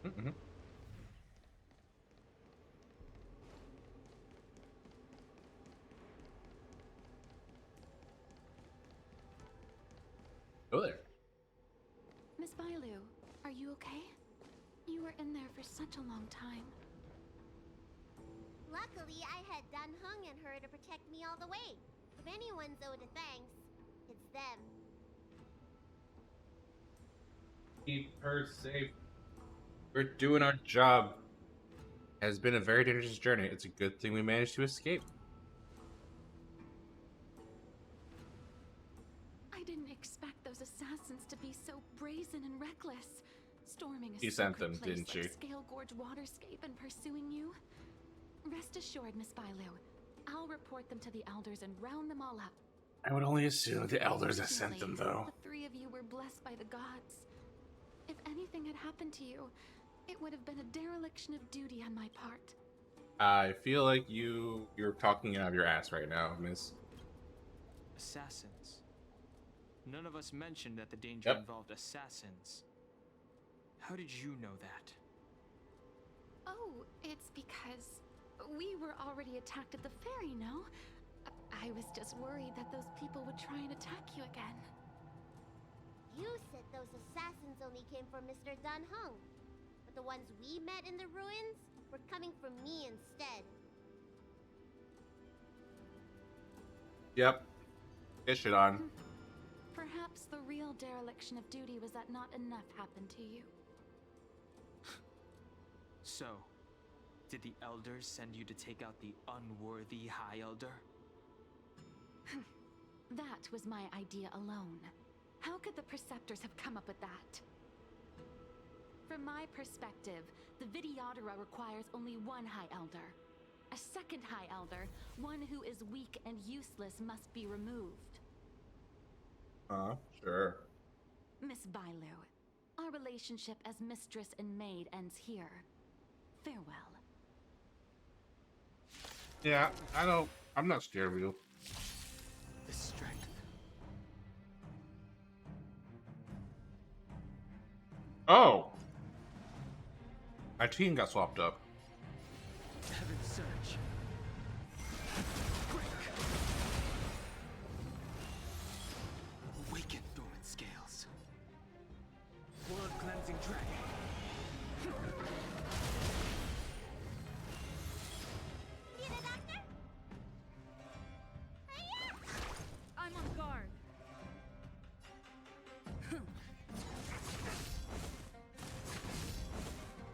Mm-hmm. Oh there. Miss Bailu, are you okay? You were in there for such a long time. Luckily, I had Dan Heng and her to protect me all the way. If anyone's owed a thanks, it's them. Keep her safe. We're doing our job. Has been a very dangerous journey. It's a good thing we managed to escape. I didn't expect those assassins to be so brazen and reckless, storming a You sent sacred them, place didn't like you? Scale Gorge Waterscape and pursuing you. Rest assured, Miss Bailu, I'll report them to the elders and round them all up. I would only assume the elders that sent them, Fortunately, though. The three of you were blessed by the gods. If anything had happened to you, it would have been a dereliction of duty on my part. I feel like you're talking out of your ass right now, miss. Assassins. None of us mentioned that the danger involved assassins. How did you know that? Oh, it's because we were already attacked at the ferry, no? I was just worried that those people would try and attack you again. You said those assassins only came from Mr. Dan Heng. But the ones we met in the ruins were coming from me instead. Yep. Get shit on. Perhaps the real dereliction of duty was that not enough happened to you. So, did the elders send you to take out the unworthy High Elder? That was my idea alone. How could the Preceptors have come up with that? From my perspective, the Videodora requires only one High Elder. A second High Elder, one who is weak and useless, must be removed. Sure. Miss Bailu, our relationship as mistress and maid ends here. Farewell. Yeah, I'm not scared of you. The strength. Oh! My team got swapped up. Heaven surge. Break. Awaken, Thorn Scales. Blood cleansing dragon. Need a doctor? I'm on guard.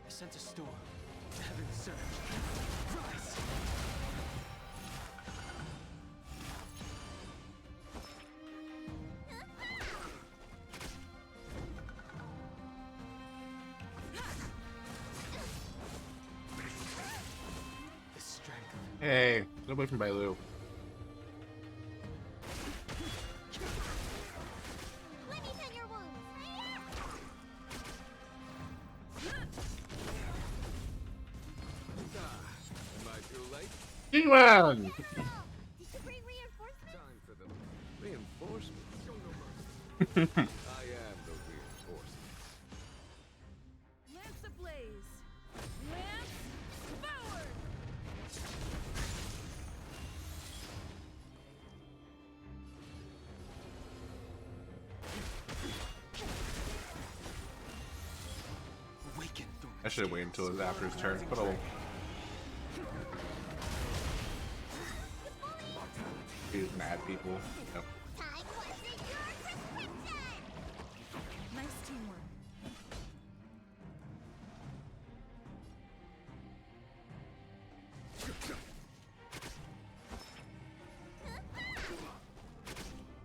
I sent a storm. Heaven surge. Rise. The strength. Hey, get away from Bailu. Let me tend your wounds. Am I too late? G-Man! I am the reinforcements. Lance ablaze! Lance forward! Awaken, I should have waited until it was after his turn, but oh. These mad people. Yep. Nice teamwork.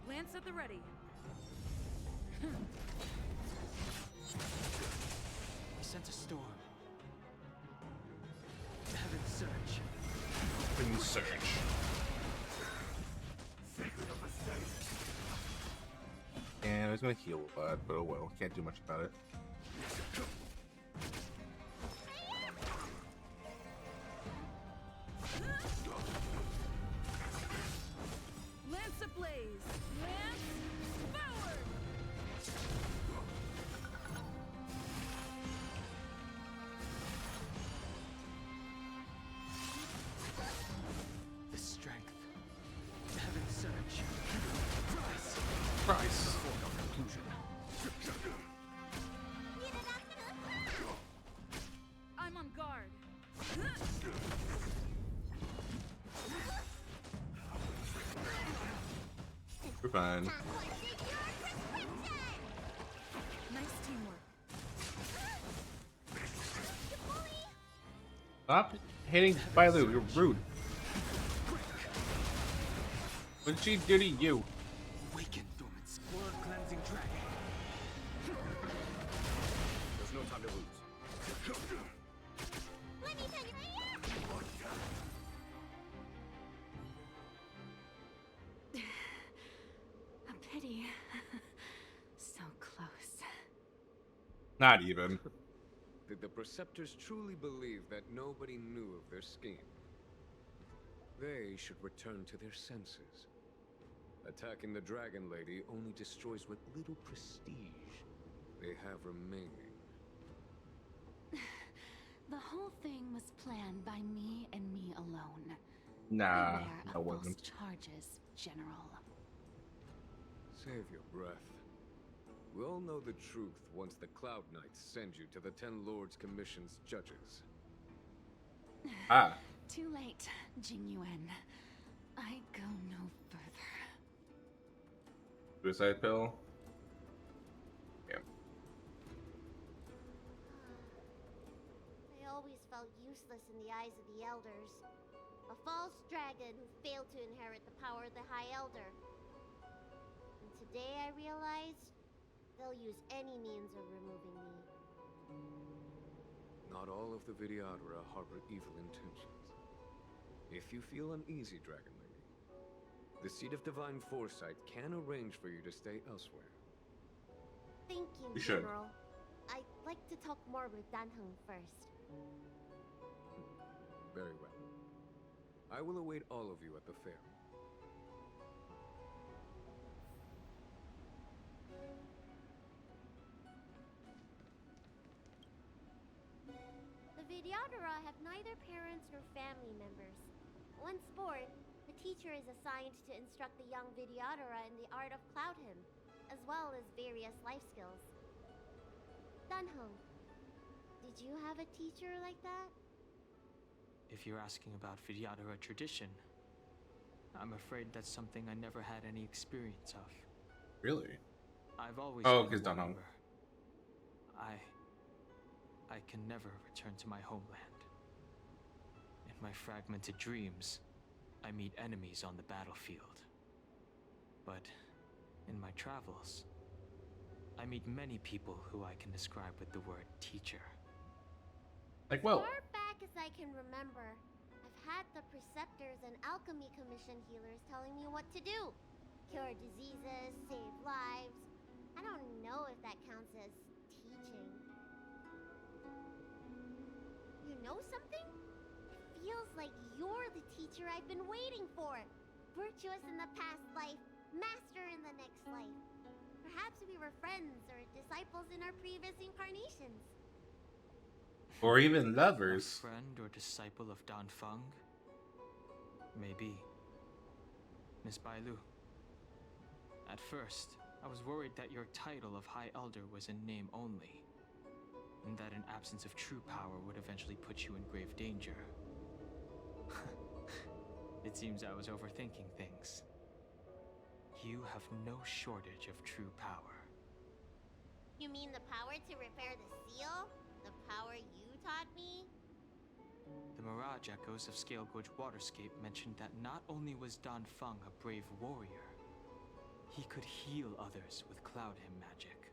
Lance at the ready. He sent a storm. Heaven surge. Heaven surge. And I was gonna heal a lot, but oh well, can't do much about it. Lance ablaze! Lance forward! The strength. Heaven surge. Rise. Price. I'm on guard. We're fine. Nice teamwork. Stop hitting Bailu, you're rude. What did she do to you? Awaken, Dormant's blood cleansing dragon. There's no time to lose. Let me tell you. A pity. So close. Not even. Did the Preceptors truly believe that nobody knew of their scheme? They should return to their senses. Attacking the Dragon Lady only destroys what little prestige they have remaining. The whole thing was planned by me and me alone. Nah, Beware that of false wasn't. charges, General. Save your breath. We all know the truth once the Cloud Knights send you to the Ten Lords Commission's judges. Ah. Too late, Jing Yuan. I go no further. Suicide pill? Yeah. I always felt useless in the eyes of the Elders. A false dragon who failed to inherit the power of the High Elder. And today I realized they'll use any means of removing me. Not all of the Vidyadhara harbor evil intentions. If you feel uneasy, Dragon Lady, the Seat of Divine Foresight can arrange for you to stay elsewhere. Thank you, You should. General. I'd like to talk more with Dan Heng first. Very well. I will await all of you at the fair. The Vidyadhara have neither parents nor family members. Once born, the teacher is assigned to instruct the young Vidyadhara in the art of Cloud Hymn, as well as various life skills. Dunhong, did you have a teacher like that? If you're asking about Vidyadhara tradition, I'm afraid that's something I never had any experience of. Really? I've always Oh, been a because Dunhong. wanderer. I can never return to my homeland. In my fragmented dreams, I meet enemies on the battlefield. But in my travels, I meet many people who I can describe with the word teacher. Like, well, Far back as I can remember, I've had the Preceptors and Alchemy Commission healers telling me what to do. Cure diseases, save lives. I don't know if that counts as teaching. You know something? It feels like you're the teacher I've been waiting for. Virtuous in the past life, master in the next life. Perhaps we were friends or disciples in our previous incarnations. Or even A lovers. friend or disciple of Dan Feng? Maybe. Miss Bailu. At first, I was worried that your title of High Elder was in name only, and that an absence of true power would eventually put you in grave danger. It seems I was overthinking things. You have no shortage of true power. You mean the power to repair the seal? The power you taught me? The Mirage Echoes of Scale Gorge Waterscape mentioned that not only was Dan Feng a brave warrior, he could heal others with Cloud Hymn magic.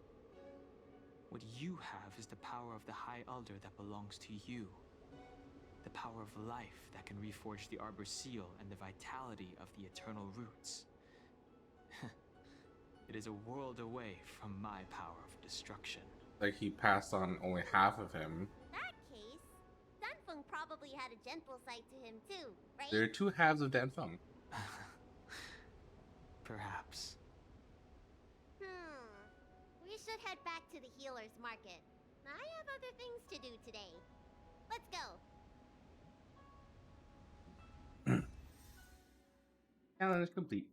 What you have is the power of the High Elder that belongs to you. The power of life that can reforge the Arbor Seal and the vitality of the Eternal Roots. It is a world away from my power of destruction. Like he passed on only half of him. That case, Danfeng probably had a gentle side to him too, right? There are two halves of Dan Feng. Perhaps. We should head back to the healer's market. I have other things to do today. Let's go. Challenge complete.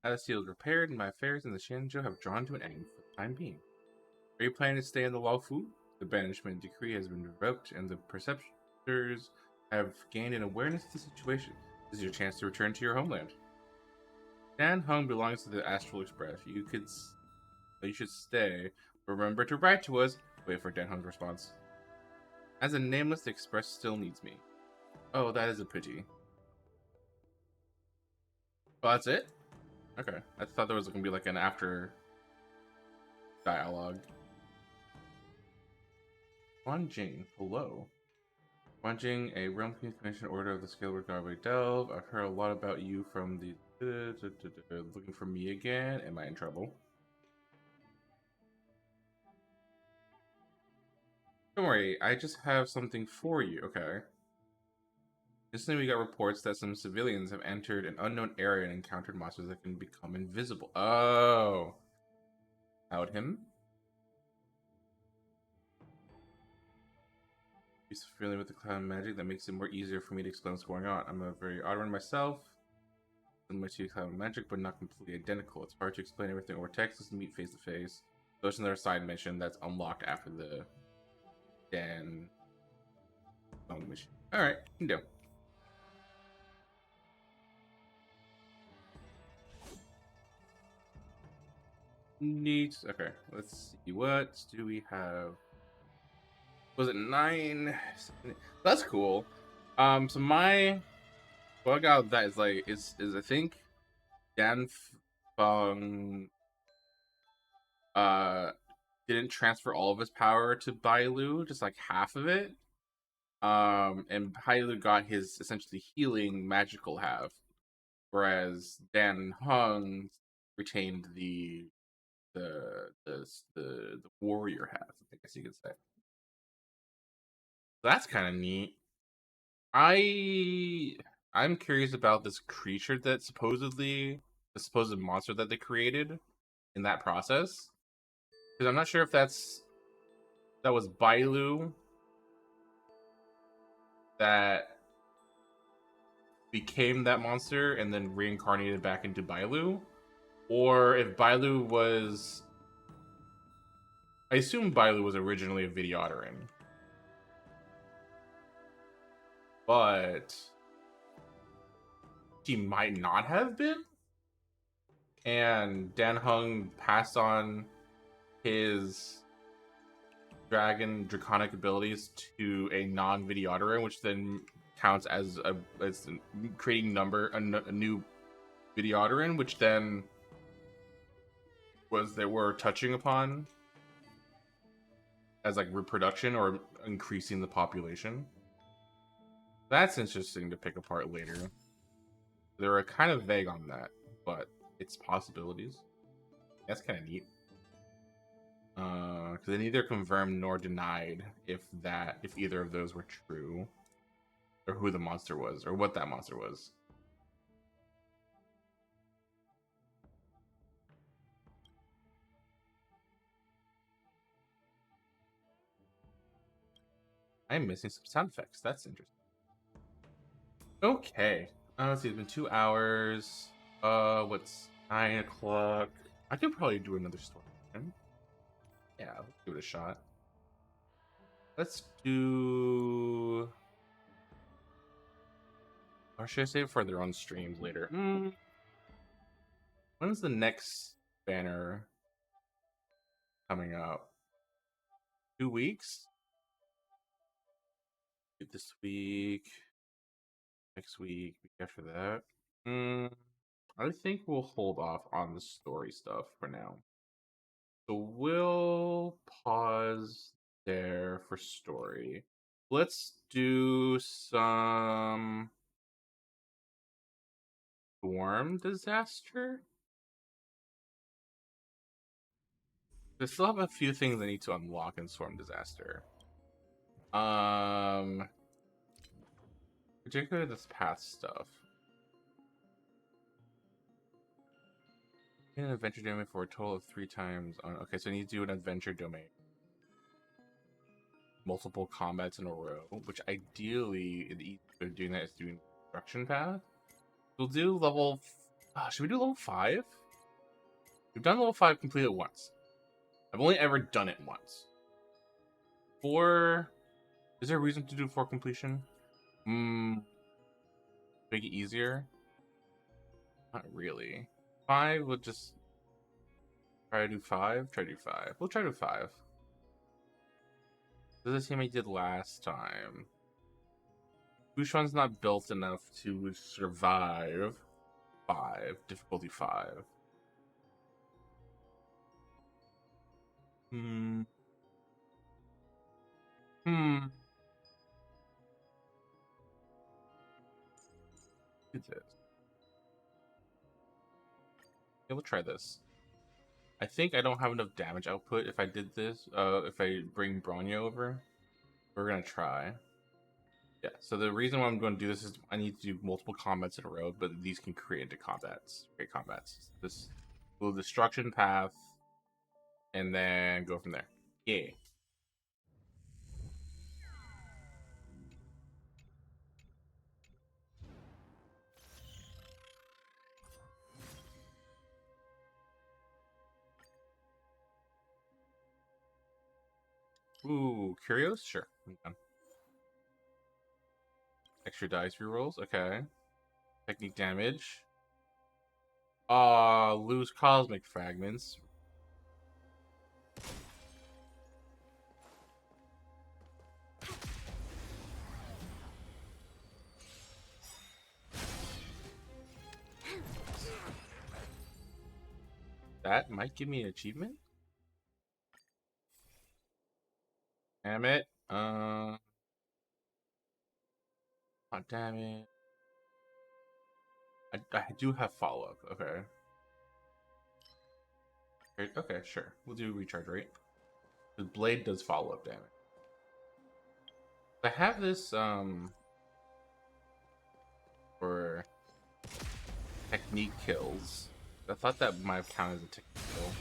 Now the seal is repaired, and my affairs in the Shanzhou have drawn to an end for the time being. Are you planning to stay in the Luofu? The banishment decree has been revoked, and the preceptors have gained an awareness of the situation. This is your chance to return to your homeland. Dan Heng belongs to the Astral Express. You should stay. Remember to write to us. Wait for Dan Heng's response. As a nameless, the Express still needs me. Oh, that is a pity. Oh, that's it? Okay. I thought there was going to be like an after dialogue. Wanjing, hello. Wanjing, a Realm Commission Order of the Scale Regarding Delve. I've heard a lot about you from the... looking for me again? Am I in trouble? Don't worry, I just have something for you. Okay. Recently we got reports that some civilians have entered an unknown area and encountered monsters that can become invisible. Oh. Out him? He's familiar with the cloud magic that makes it more easier for me to explain what's going on. I'm a very odd one myself. Similar to cloud magic, but not completely identical. It's hard to explain everything over text to meet face to face. So it's another side mission that's unlocked after the Dan mission. Alright, you can do. Neat. Okay, let's see. What do we have? Was it 9? That's cool. So my what I got with that is like is I think Dan Feng didn't transfer all of his power to Bailu, just like half of it. And Bailu got his essentially healing magical half, whereas Dan Heng retained the warrior half, I guess you could say. That's kind of neat. I'm curious about this creature that supposedly the supposed monster that they created in that process, because I'm not sure if that was Bailu that became that monster and then reincarnated back into Bailu, or if Bailu was. I assume Bailu was originally a Videoteran, but he might not have been. And Dan Heng passed on his draconic abilities to a non-Videoteran, which then counts as creating a new Videoteran, which then they were touching upon as like reproduction or increasing the population. That's interesting to pick apart later. They were kind of vague on that, but it's possibilities. That's kind of neat. Because they neither confirmed nor denied if either of those were true. or who the monster was, or what that monster was. I'm missing some sound effects. That's interesting. Okay. Let's see. It's been 2 hours. What's 9 o'clock? I could probably do another story. Yeah, let's give it a shot. Let's do. Or should I save it for their own streams later? When's the next banner coming up? 2 weeks? This week. Next week. Week after that. I think we'll hold off on the story stuff for now. So we'll pause there for story. Let's do some storm disaster. I still have a few things I need to unlock in storm disaster. Particularly this path stuff. In an adventure domain for a total of 3 times. Okay, so I need to do an adventure domain. Multiple combats in a row, which ideally, the easiest way of doing that is doing destruction path. We'll do level. Should we do level 5? We've done level 5 completed once. I've only ever done it once. 4. Is there a reason to do 4 completion? Make it easier? Not really. 5, we'll just try to do 5. Try to do 5. We'll try to do 5. This is the same I did last time. Bushan's not built enough to survive 5. Difficulty 5. Do this. Yeah, we'll try this. I think I don't have enough damage output if I did this. If I bring Bronya over, we're gonna try. Yeah. So the reason why I'm going to do this is I need to do multiple combats in a row, but these can create into combats. Great combats. This little destruction path, and then go from there. Yeah. Ooh, curios? Sure. I'm done. Extra dice rerolls. Okay. Technique damage. Lose cosmic fragments. That might give me an achievement. Damn it. Oh, damn it. I do have follow-up. Okay. Okay, sure. We'll do recharge rate. The blade does follow-up damage. I have this, for technique kills. I thought that might count as a technique kill.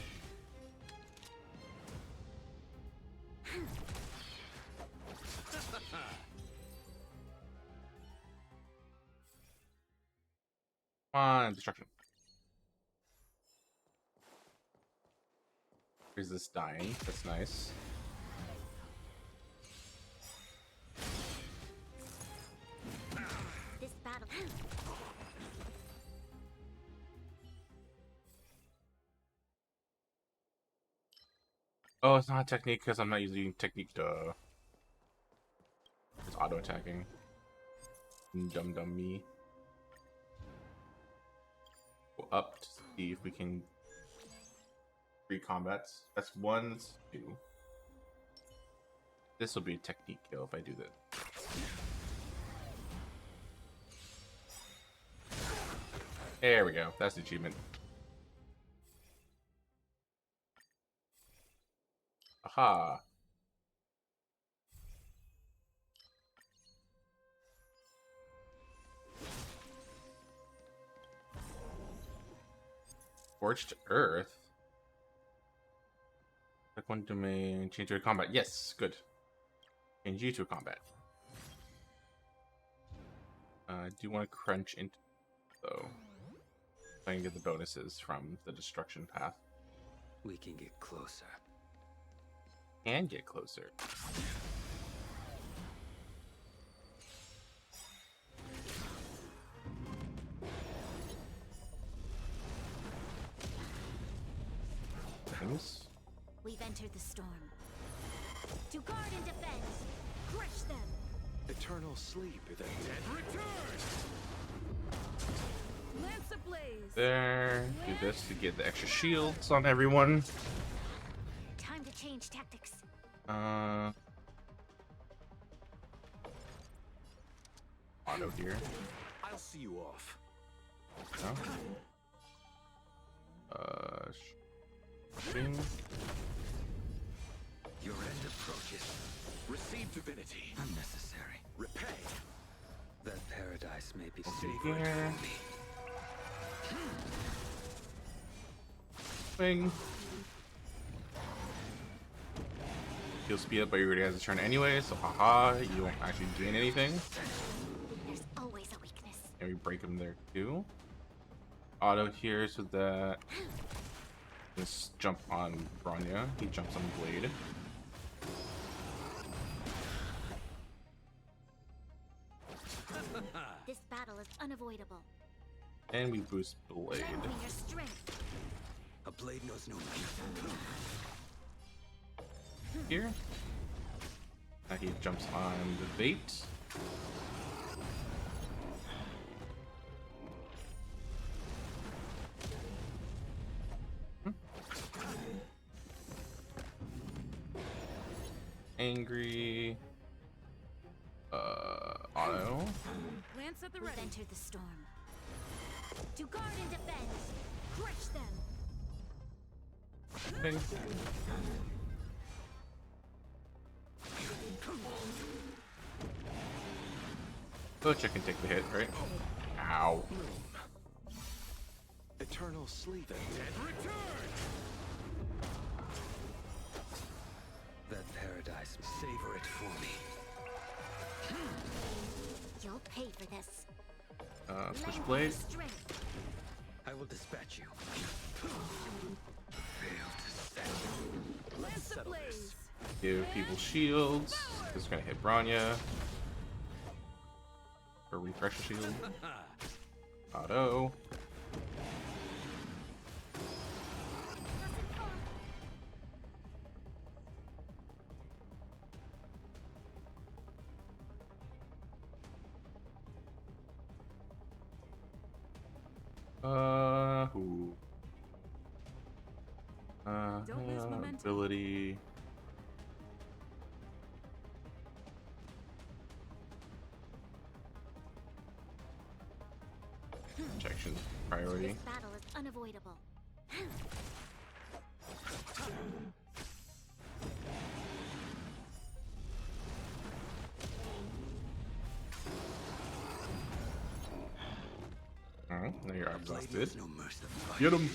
Come on, destruction. Here's this dying. That's nice. This battle. Oh, it's not a technique because I'm not using technique to. It's auto attacking. Dumb me. Go up to see if we can 3 combats. That's 1, that's 2. This will be a technique kill if I do this. There we go. That's the achievement. Aha. Scorched Earth. Click one domain, change to a combat. Yes, good. Change you to a combat. I do want to crunch into though. So I can get the bonuses from the destruction path. We can get closer. And get closer. Things. We've entered the storm. To guard and defend, crush them. Eternal sleep, the dead return! Lance ablaze. There. Do this to get the extra shields on everyone. Time to change tactics. Auto here. I'll see you off. No. String. Your end approaches. Receive divinity. Unnecessary. Repay. That paradise may be Here. sacred. Swing. He'll speed up, but he already has a turn anyway, so haha, you won't actually gain anything. There's always a weakness. And we break him there too. Auto here so that just jump on Bronya. He jumps on Blade. This battle is unavoidable. And we boost Blade. Lend me your strength. A blade knows no mercy. Here. Now he jumps on the bait. Angry. Auto. Lance at the We've ready. entered the storm. To guard and defend, crush them. Bing. Butch, I can take the hit, right? Ow. Eternal sleep, the dead return! That paradise, savor it for me. You'll pay for this. Switch Lend me Blade. your strength. I will dispatch you. Lance ablaze. Give people shields. This is gonna hit Bronya. Or refresh the shield. Auto. Who? Don't lose momentum. Ability. Protection priority. This battle is unavoidable. Alright, now you're Blade exhausted. knows no mercy. Get him!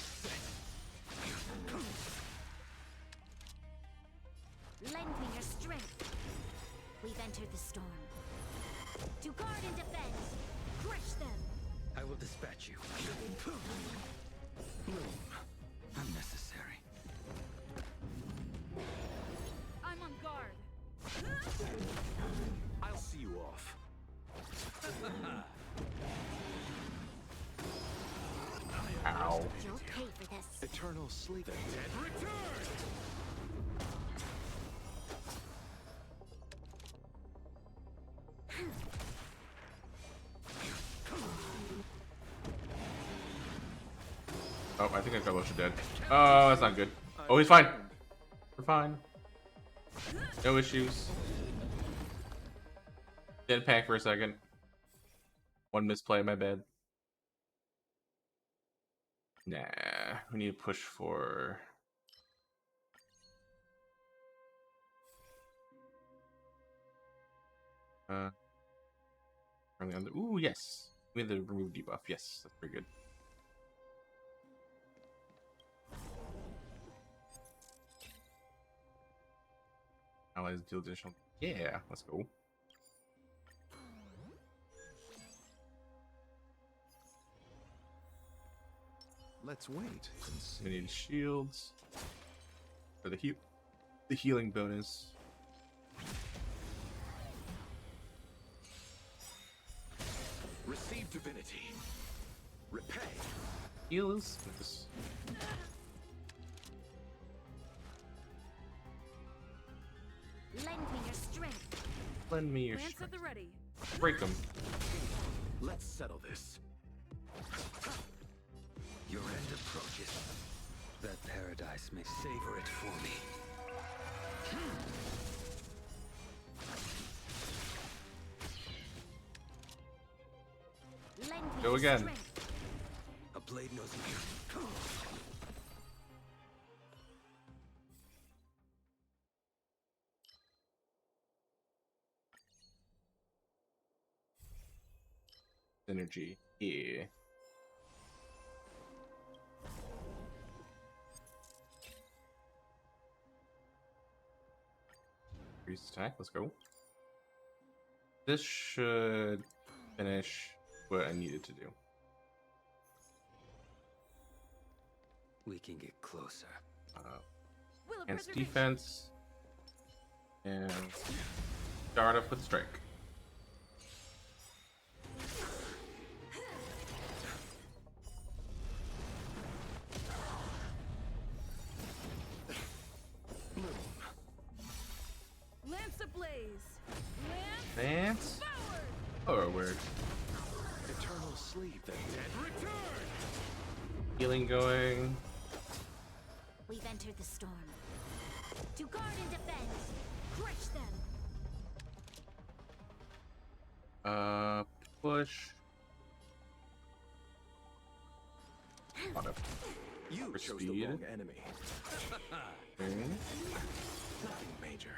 Lend me your strength. We've entered the storm. To guard and defend, crush them. I will dispatch you. Unnecessary. I'm on guard. I'll see you off. Ow. You'll pay for this. Eternal sleep, the dead return! Oh, I think I got Losha dead. Oh, that's not good. Oh, he's fine. We're fine. No issues. Didn't panic for a second. One misplay, my bad. Nah, we need to push for... Ooh, yes. We have the remove debuff. Yes, that's pretty good. Allies deal additional. Yeah, let's go. Let's wait and see. We need shields for the healing bonus. Receive divinity. Repay. Heals. Lend me your strength. Lend me your Lance strength. at the ready. Break them. Let's settle this. Your end approaches. That paradise may savor it for me. Lend me Go your again. strength. A blade knows you. Synergy. Yeah. Increase attack. Let's go. This should finish what I needed to do. We can get closer. Enhance defense. And start off with strike. Lance ablaze. Lance. Forward. Eternal sleep and dead return. Healing going. We've entered the storm. To guard and defend. Crush them. Push. On it. You For chose speed. the wrong enemy. Okay. Nothing major.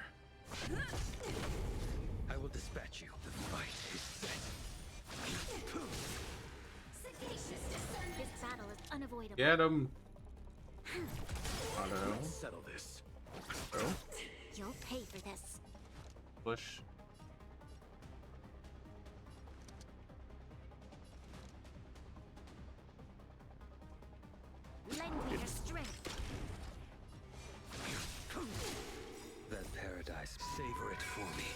I will dispatch you. The fight is set. This battle is unavoidable. Get him. Auto. Let's settle this. Oh. You'll pay for this. Push. Lend me your strength. That paradise, savor it for me.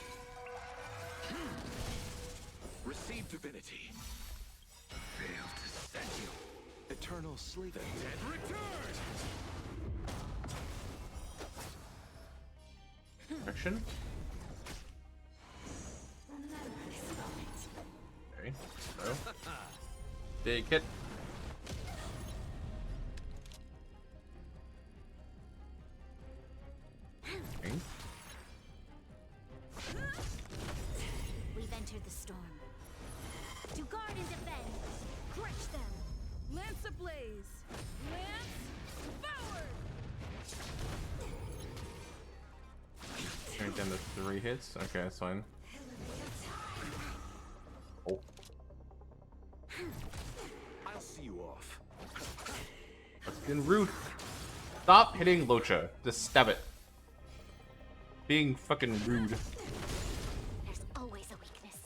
Receive divinity. Fail to set you. Eternal sleep and dead return. Action. Okay. So. Big hit. Okay. We've entered the storm. To guard and defend. Crush them. Lance ablaze. Lance forward. Turn down to 3 hits. Okay, that's fine. Oh. I'll see you off. That's been rude. Stop hitting Locha. Just stab it. Being fucking rude. There's always a weakness.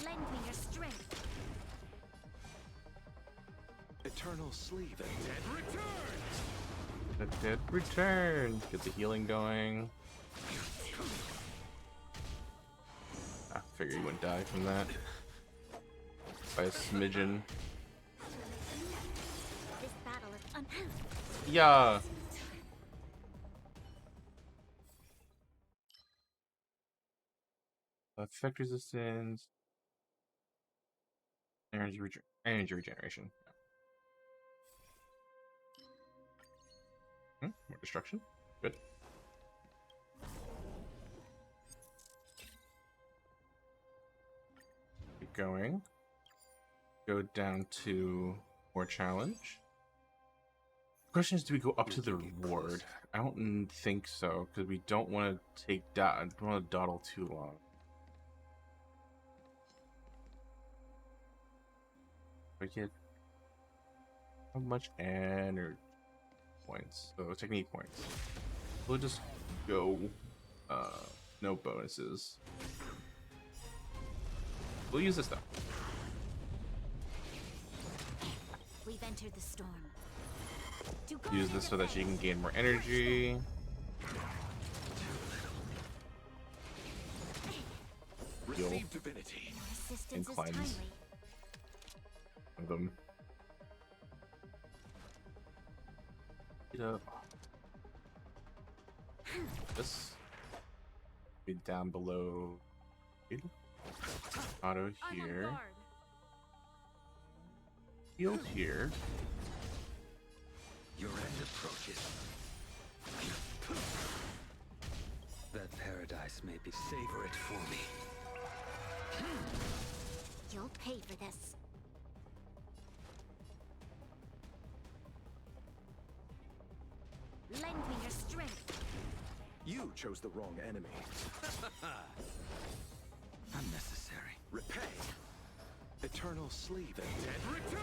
Lend me your strength. Eternal sleep and dead return. The dead return. Get the healing going. I figure you wouldn't die from that. By a smidgen. This battle is Yeah. Effect resistance. Energy regeneration. More destruction. Good. Keep going. Go down to more challenge. Question is, do we go up to the reward? I don't think so, because we don't want to take that. I don't want to dawdle too long. I get how much energy? points, so technique points. We'll just go no bonuses. We'll use this though. We've entered the storm. Use this so that she can gain more energy. Receive divinity. And cleanse them. Get up. This be down below. Auto here. Heal here. Your end approaches. That paradise may be. Savor it for me. You'll pay for this. Lend me your strength. You chose the wrong enemy. Unnecessary. Repay. Eternal sleeve and dead return.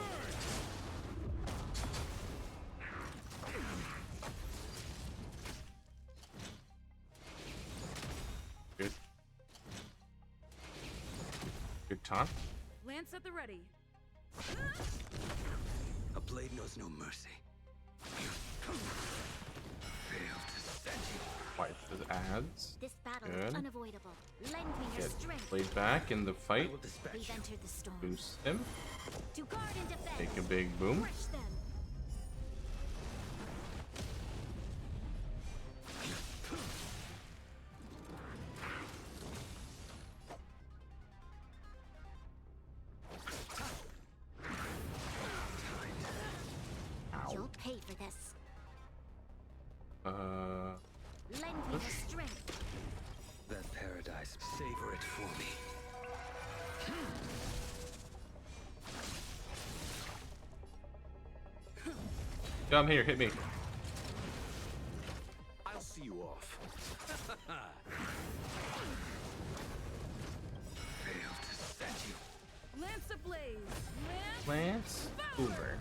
Good. Good taunt. Lance at the ready. A blade knows no mercy. Fail to set you. Wipe the ads. This battle Good. is unavoidable. Lend me your Get strength. played back in the fight. We've entered the storm. Boost him. To guard and defend. Make a big boom. Crush them. You'll pay for this. Lend me your strength. That paradise. Savor it for me. Come here, hit me. I'll see you off. Fail to set you. Lance ablaze. Lance Hoover.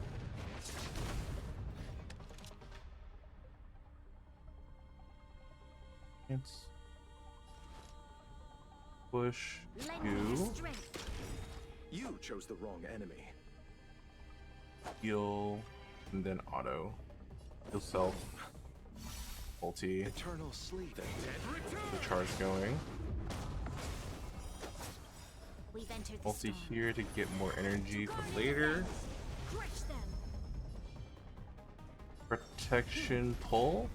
It's push Lend me your you. strength. You chose the wrong enemy. Heal, and then auto. Heal self. Ulti. Eternal sleeve and dead return. The charge going. We've entered the Ulti storm. here to get more energy for later. Crush them. Protection pull.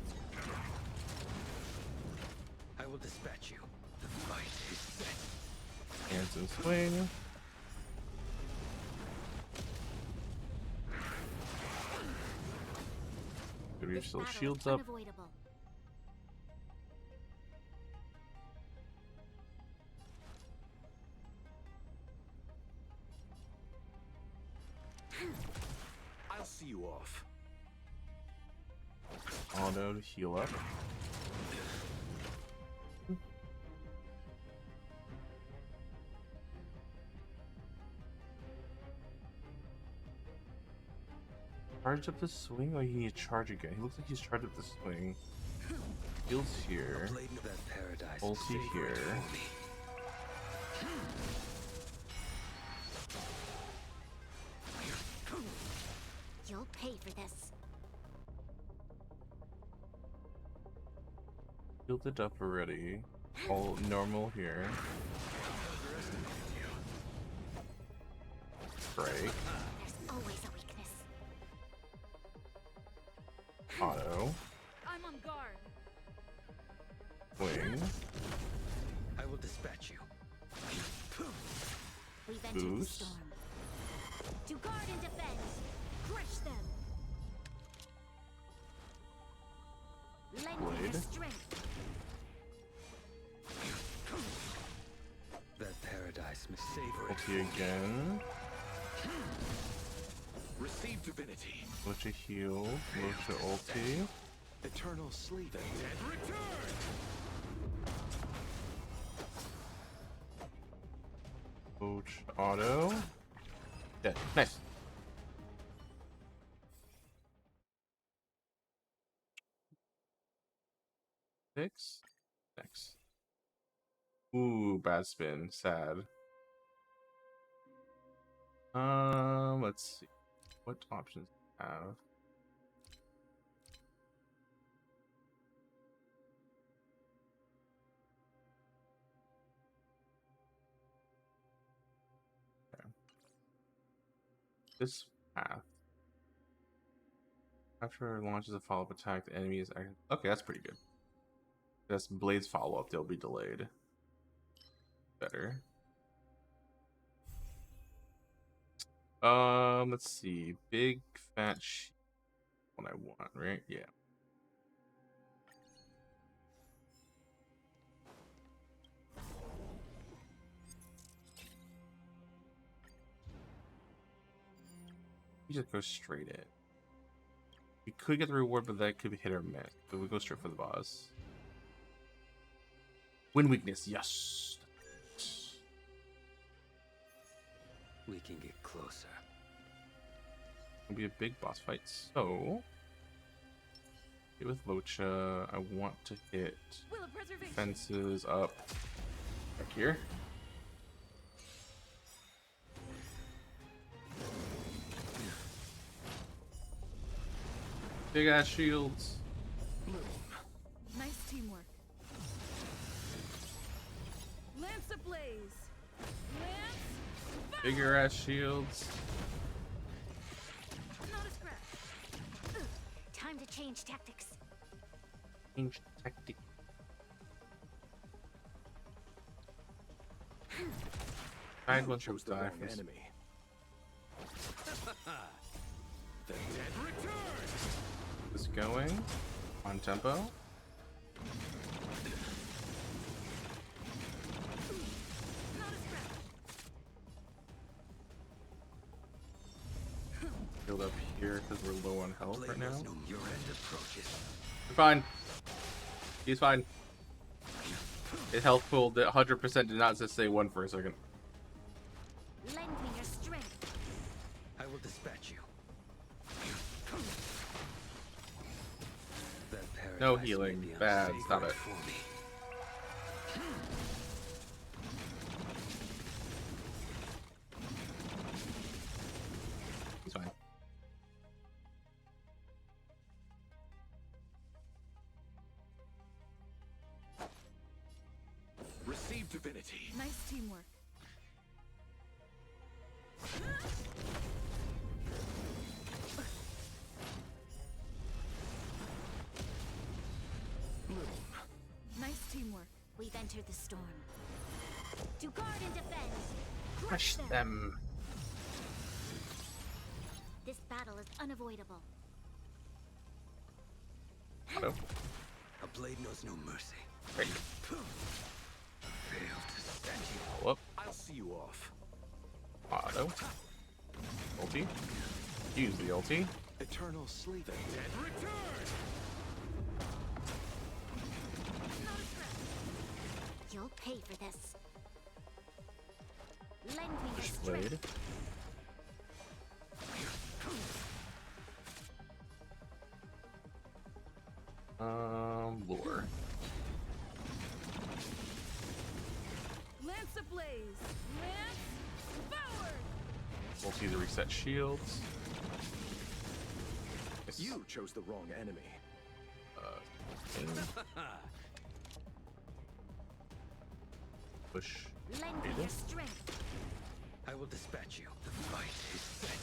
I will dispatch you. The fight is set. Hands and swing. Good, we have This still battle is shields up. unavoidable. I'll see you off. Auto to heal up. Charge up the swing, or you need to charge again? He looks like he's charged up the swing. Heals here. Blade of that paradise. Ulti Savor it here. for me. You'll pay for this. Healed it up already. All normal here. Break. There's always a weakness. Auto. I'm on guard. Wing. I will dispatch you. We've entered the Boost. storm. To guard and defend. Crush them. Lend me your Blade. strength. That paradise may savor it. Ulti again. Receive divinity. Move to heal. Move to ulti. Eternal sleeve and dead return. Coach auto. Dead. Nice. 6. Next. Ooh, bad spin. Sad. Let's see. What options do we have? Okay. This path. After it launches a follow-up attack, the enemy is active. Okay, that's pretty good. That's Blade's follow-up. They'll be delayed. Better. Let's see. Big fat sheep. What I want, right? Yeah. We just go straight in. We could get the reward, but that could be hit or miss. But we go straight for the boss. Win weakness, yes. We can get closer. It'll be a big boss fight. So, hit with Locha. I want to hit fences up back here. Big ass shields. Nice teamwork. Lance ablaze. Lance. Bigger ass shields. Not a scratch. Time to change tactics. Change tactic. I'd want to die for this. enemy. The dead return. This going on tempo. Build up here because we're low on health right now. Your end approaches. We're fine. He's fine. His health pool 100% did not just say 1 for a second. Lend me your strength. I will dispatch you. No healing. Bad. Stop it. He's fine. Receive divinity. Nice teamwork. Nice teamwork. We've entered the storm. To guard and defend. Crush them. This battle is unavoidable. Auto. A blade knows no mercy. Great. Failed to stand you. Whoop. I'll see you off. Auto. Ulti. Use the ulti. Eternal sleep. The dead return. You'll pay for this. Lend me your Blade. strength. Lure. Lance ablaze. Lance forward. Ulti to reset shields. Nice. You chose the wrong enemy. Push. Lend me your strength. I will dispatch you. The fight is set.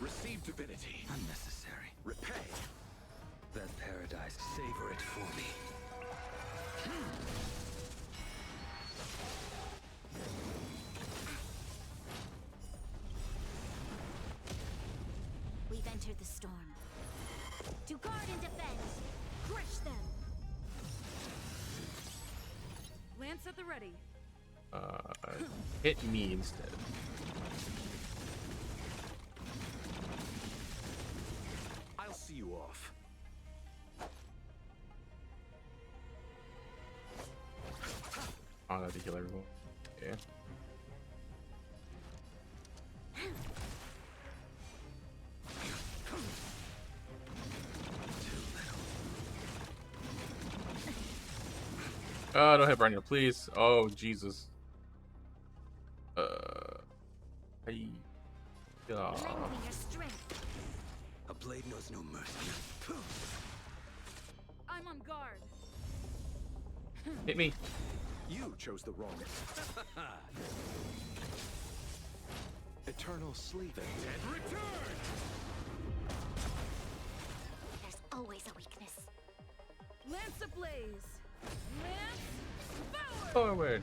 Receive divinity. Unnecessary. Repay. That paradise, savor it for me. We've entered the storm. To guard and defend. Crush them. Lance at the ready. Hit me instead. I'll see you off. I don't have to heal everyone. Yeah. Oh, don't hit Branya, please. Oh, Jesus. Hey. Lend me your strength. A blade knows no mercy. I'm on guard. Hit me. You chose the wrong. Eternal sleep. The dead return! There's always a weakness. Lance ablaze. Lance forward. Forward.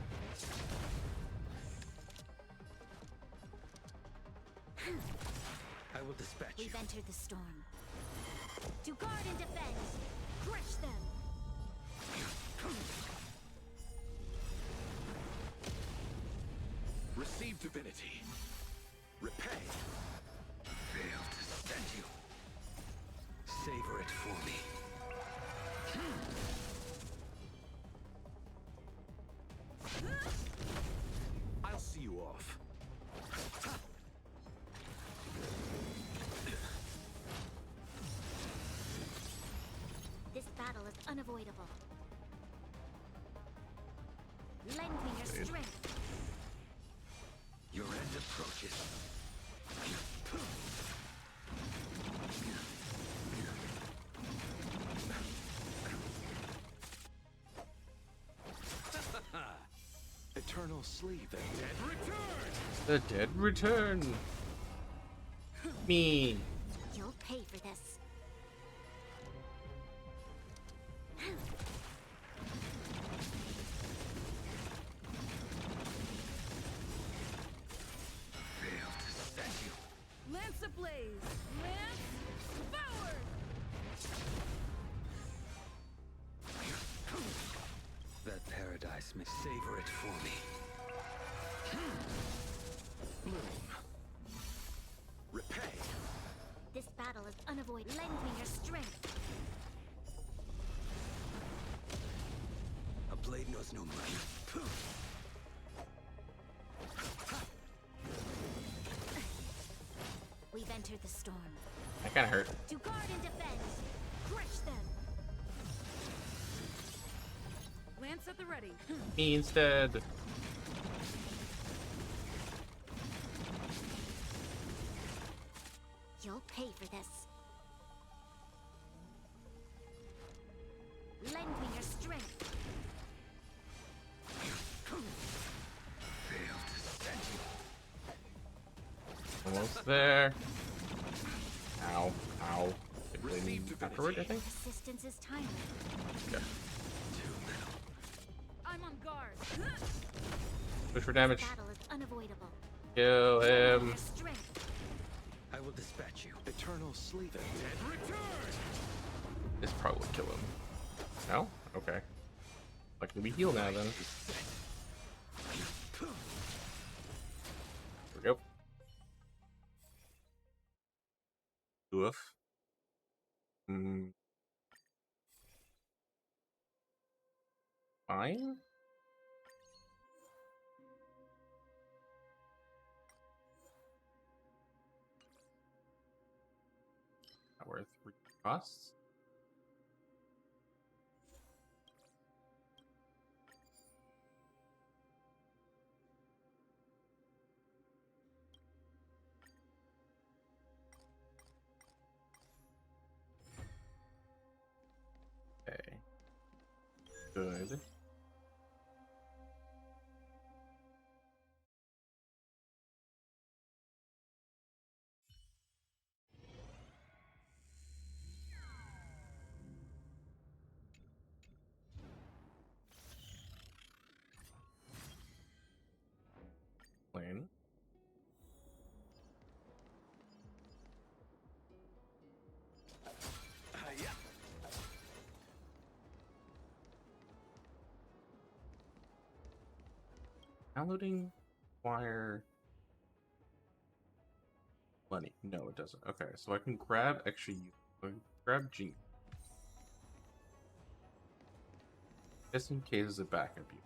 I will dispatch you. We've entered the storm. To guard and defend. Crush them. Receive divinity. Repay. Fail to send you. Savor it for me. I'll see you off. This battle is unavoidable. Lend me your strength. Your end approaches. Eternal sleep. The dead return! The dead return. Me. You'll pay for this. Fail to send you. Lance ablaze. Lance forward. That paradise may savor it for me. Bloom. Repay. This battle is unavoidable. Lend me your strength. A blade knows no mercy. We've entered the storm. That kind of hurt. To guard and defend. Crush them. Lance at the ready. Me instead. You'll pay for this. Lend me your strength. Fail to send you. Almost there. Ow. Ow. Receive divinity. Afterward, I think? Assistance is timely. Yeah. I'm on guard. Push for damage. Battle is unavoidable. Kill him. Your strength. I will dispatch you. Eternal sleep. The dead return! This probably would kill him. No? Okay. Luckily we heal now then. There we go. Oof. Fine. Not worth 3 costs. Okay. Good. Plane. Yeah. Downloading wire money. No, it doesn't. Okay, so I can grab extra units. I can grab Gene. Just in case as a backup unit.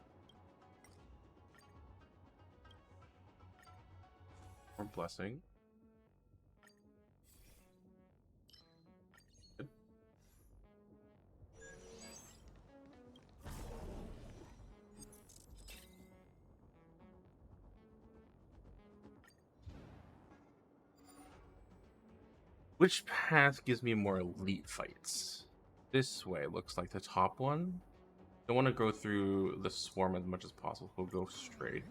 Or blessing. Good. Which path gives me more elite fights? This way looks like the top one. Don't want to go through the swarm as much as possible. We'll go straight.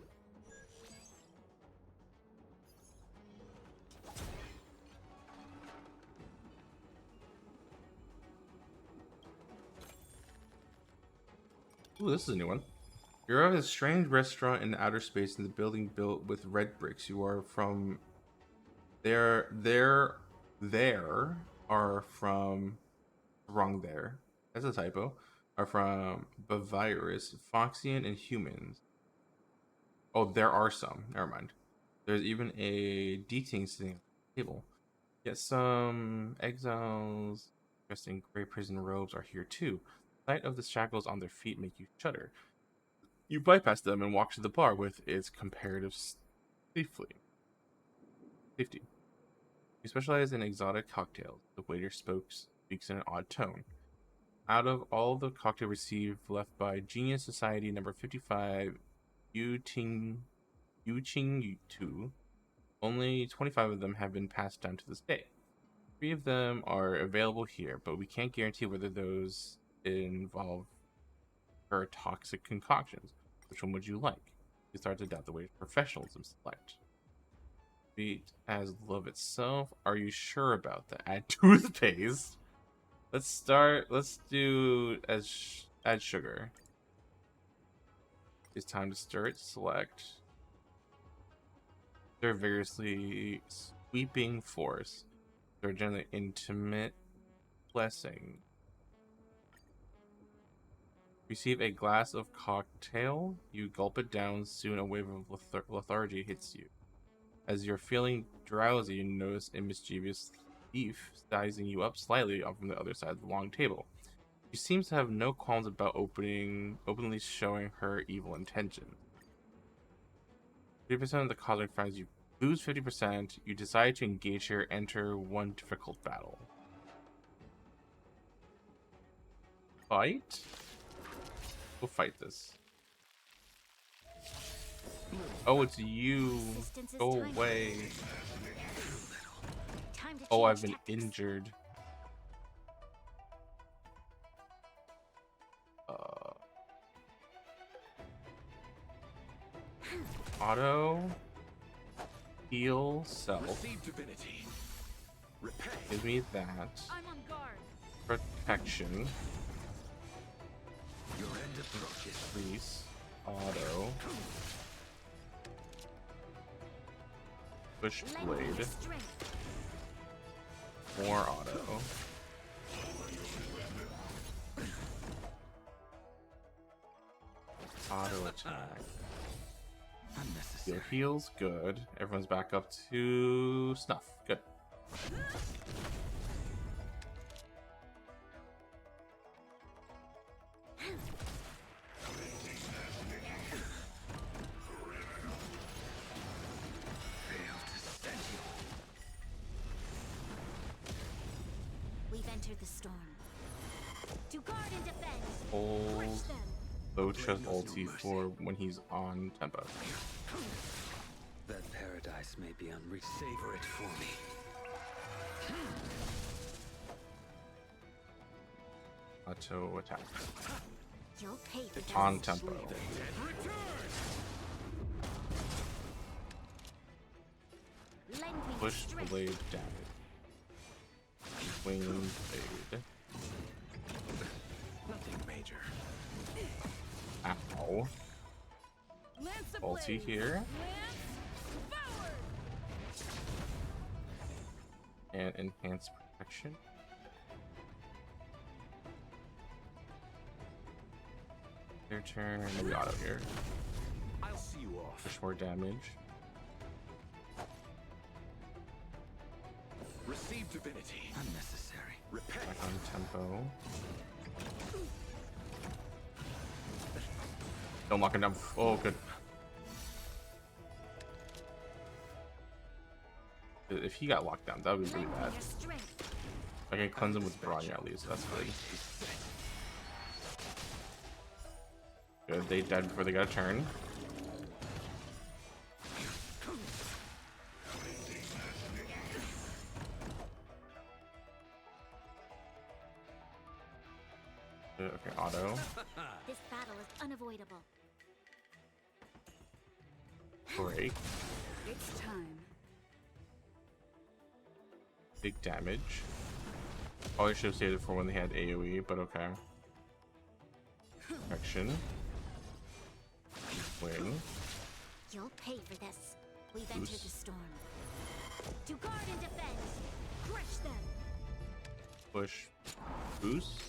Ooh, this is a new one. You're at a strange restaurant in outer space in the building built with red bricks. You are from there are from wrong there. That's a typo. Are from Bavirus, Foxian, and humans. Oh, there are some. Never mind. There's even a D-Ting sitting at the table. Yet some exiles dressed in gray prison robes are here too. The sight of the shackles on their feet make you shudder. You bypass them and walk to the bar with its comparative safety. You specialize in exotic cocktails. The waiter speaks in an odd tone. Out of all the cocktail received left by Genius Society number 55, Yu Qing 2, only 25 of them have been passed down to this day. 3 of them are available here, but we can't guarantee whether those involve her toxic concoctions. Which one would you like? You start to doubt the waiter's professionalism. Select. Sweet as love itself. Are you sure about that? Add toothpaste. Let's do add sugar. It's time to stir it. Select. They're vigorously sweeping force. They're generally intimate blessing. Receive a glass of cocktail. You gulp it down. Soon a wave of lethargy hits you. As you're feeling drowsy, you notice a mischievous thief sizing you up slightly from the other side of the long table. She seems to have no qualms about openly showing her evil intentions. 50% of the cosmic finds you lose 50%. You decide to engage her. Enter one difficult battle. Fight? We'll fight this. Oh, it's you. Go away. Oh, I've been injured. Auto. Heal self. Give me that. I'm on guard. Protection. Your end approaches. Increase. Auto. Push blade. More auto. Auto attack. Your heal's good. Everyone's back up to snuff. Good. We've entered the storm. To guard and defend. Hold Bocha's ulti for when he's on tempo. That paradise may be unreached. Savor it for me. Auto attack. You'll pay for that. On tempo. Push blade damage. Wing blade. Nothing major. Ow. Ulti here. And enhance protection. Their turn. Maybe auto here. I'll see you off. Push more damage. Receive divinity. Unnecessary. Repent. Back on tempo. Don't lock him down. Oh, good. If he got locked down, that would be really bad. I can cleanse him with Bronya at least. That's good. Good. They died before they got a turn. Okay, auto. This battle is unavoidable. Break. It's time. Big damage. Probably should have saved it for when they had AoE, but okay. Action. Win. You'll pay for this. We've entered Boost. the storm. To guard and defend. Crush them. Push. Boost.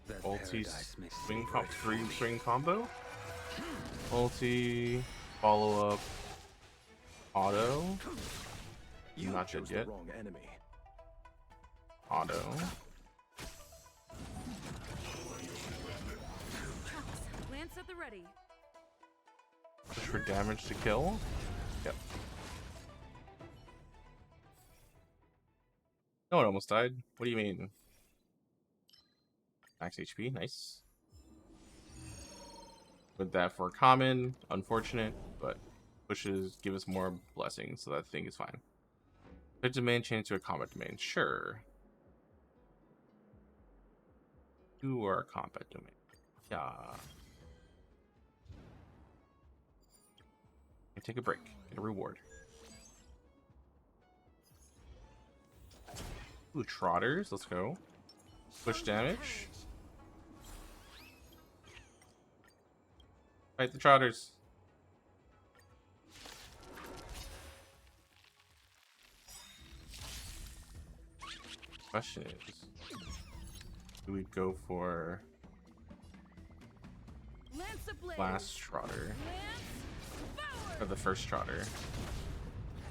That Ulti. paradise may Swing savor comp. it for Three me. swing combo. Ulti. Follow up. Auto. You Not chose dead yet. the wrong enemy. Auto. Lance at the ready. Push for damage to kill. Yep. No one almost died. What do you mean? Max HP, nice. With that for common, unfortunate, but pushes give us more blessings, so that thing is fine. Pit domain change to a combat domain, sure. You are a combat domain. Yeah. Take a break. Get a reward. Ooh, trotters. Let's go. Push damage. Fight the trotters. Question is, do we go for Lance ablaze. last trotter Lance or forward. the first trotter?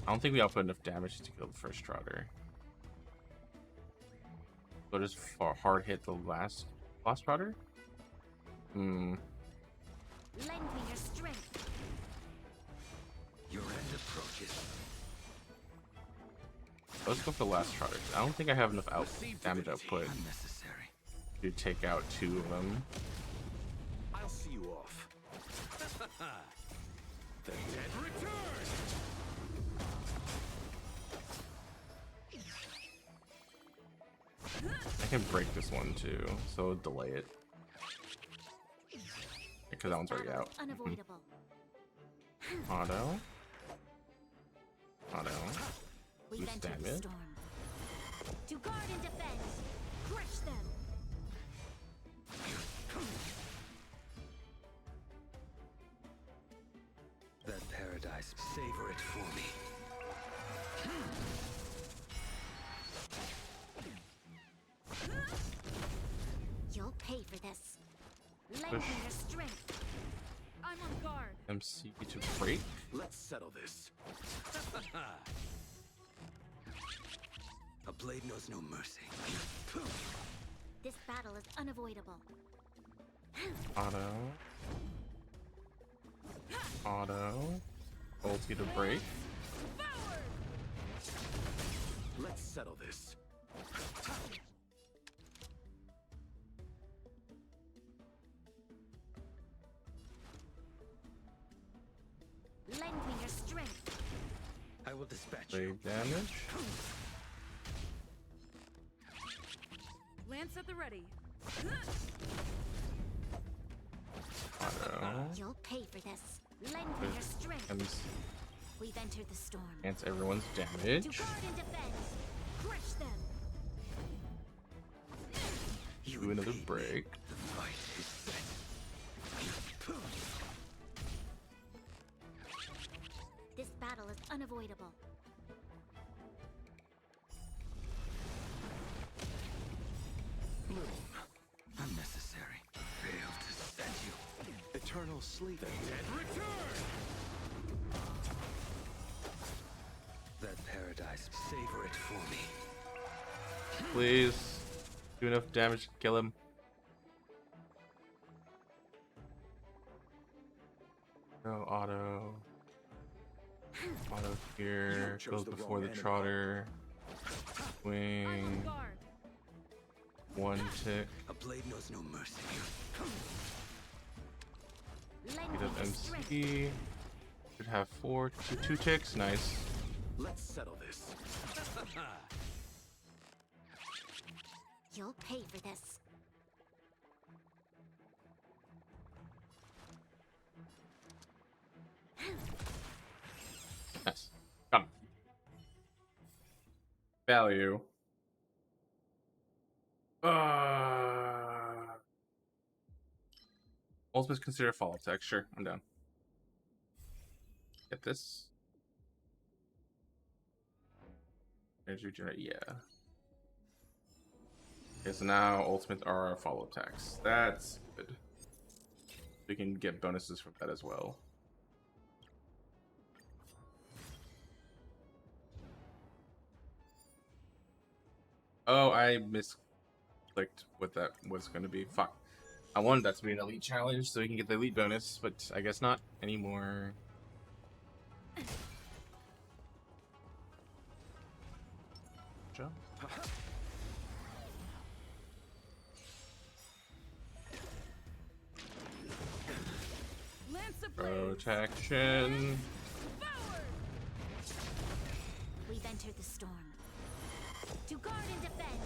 I don't think we output enough damage to kill the first trotter. So just hard hit the last trotter? Hmm. Lend me your strength. Your end approaches. Let's go for the last trotter. I don't think I have enough Receive damage divinity. output Unnecessary. to take out 2 of them. I'll see you off. The dead return! I can break this one too, so delay it. Because that one's already Battle out. is unavoidable. Auto. Auto. We've Boost entered the damage. storm. To guard and defend. Crush them. That paradise, savor it for me. You'll pay for this. Lend me Push. your strength. I'm on guard. MC to break. Let's settle this. A blade knows no mercy. This battle is unavoidable. Auto. Auto. Ulti to break. Forward. Let's settle this. Lend me your strength. I will dispatch you. Blade damage. Lance at the ready. Auto. You'll pay for this. Lend me your strength. MC We've entered the storm. cancels everyone's To damage. guard and defend. Crush them. You Do another invade me. break. The fight is set. This battle is unavoidable. Bloom. Unnecessary. Fail to set you. Eternal sleep. The dead return! That paradise, savor it for me. Please. Do enough damage to kill him. Go auto. Auto here. You chose Goes the before wrong the enemy. trotter. I'm on Swing. guard. One tick. A blade knows no mercy. Lend Get me up your strength. MC. Should have 2 ticks. Nice. Let's settle this. You'll pay for this. value. Ultimate's consider follow text. Sure, I'm down. Get this. Energy generate, yeah. Okay, so now ultimates are our follow text. That's good. We can get bonuses from that as well. Oh, I misclicked what that was going to be. Fuck. I wanted that to be an elite challenge so we can get the elite bonus, but I guess not anymore. Jump. Protection. We've entered the storm. To guard and defend.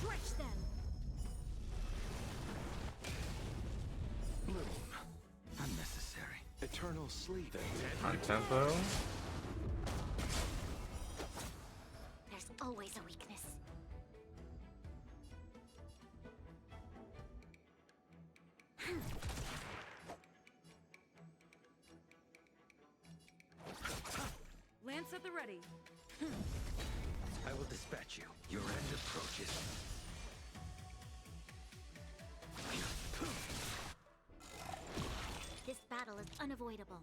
Crush them. Bloom. Unnecessary. Eternal sleep. On tempo. There's always a weakness. Lance at the ready. I will dispatch you. Your end approaches. This battle is unavoidable.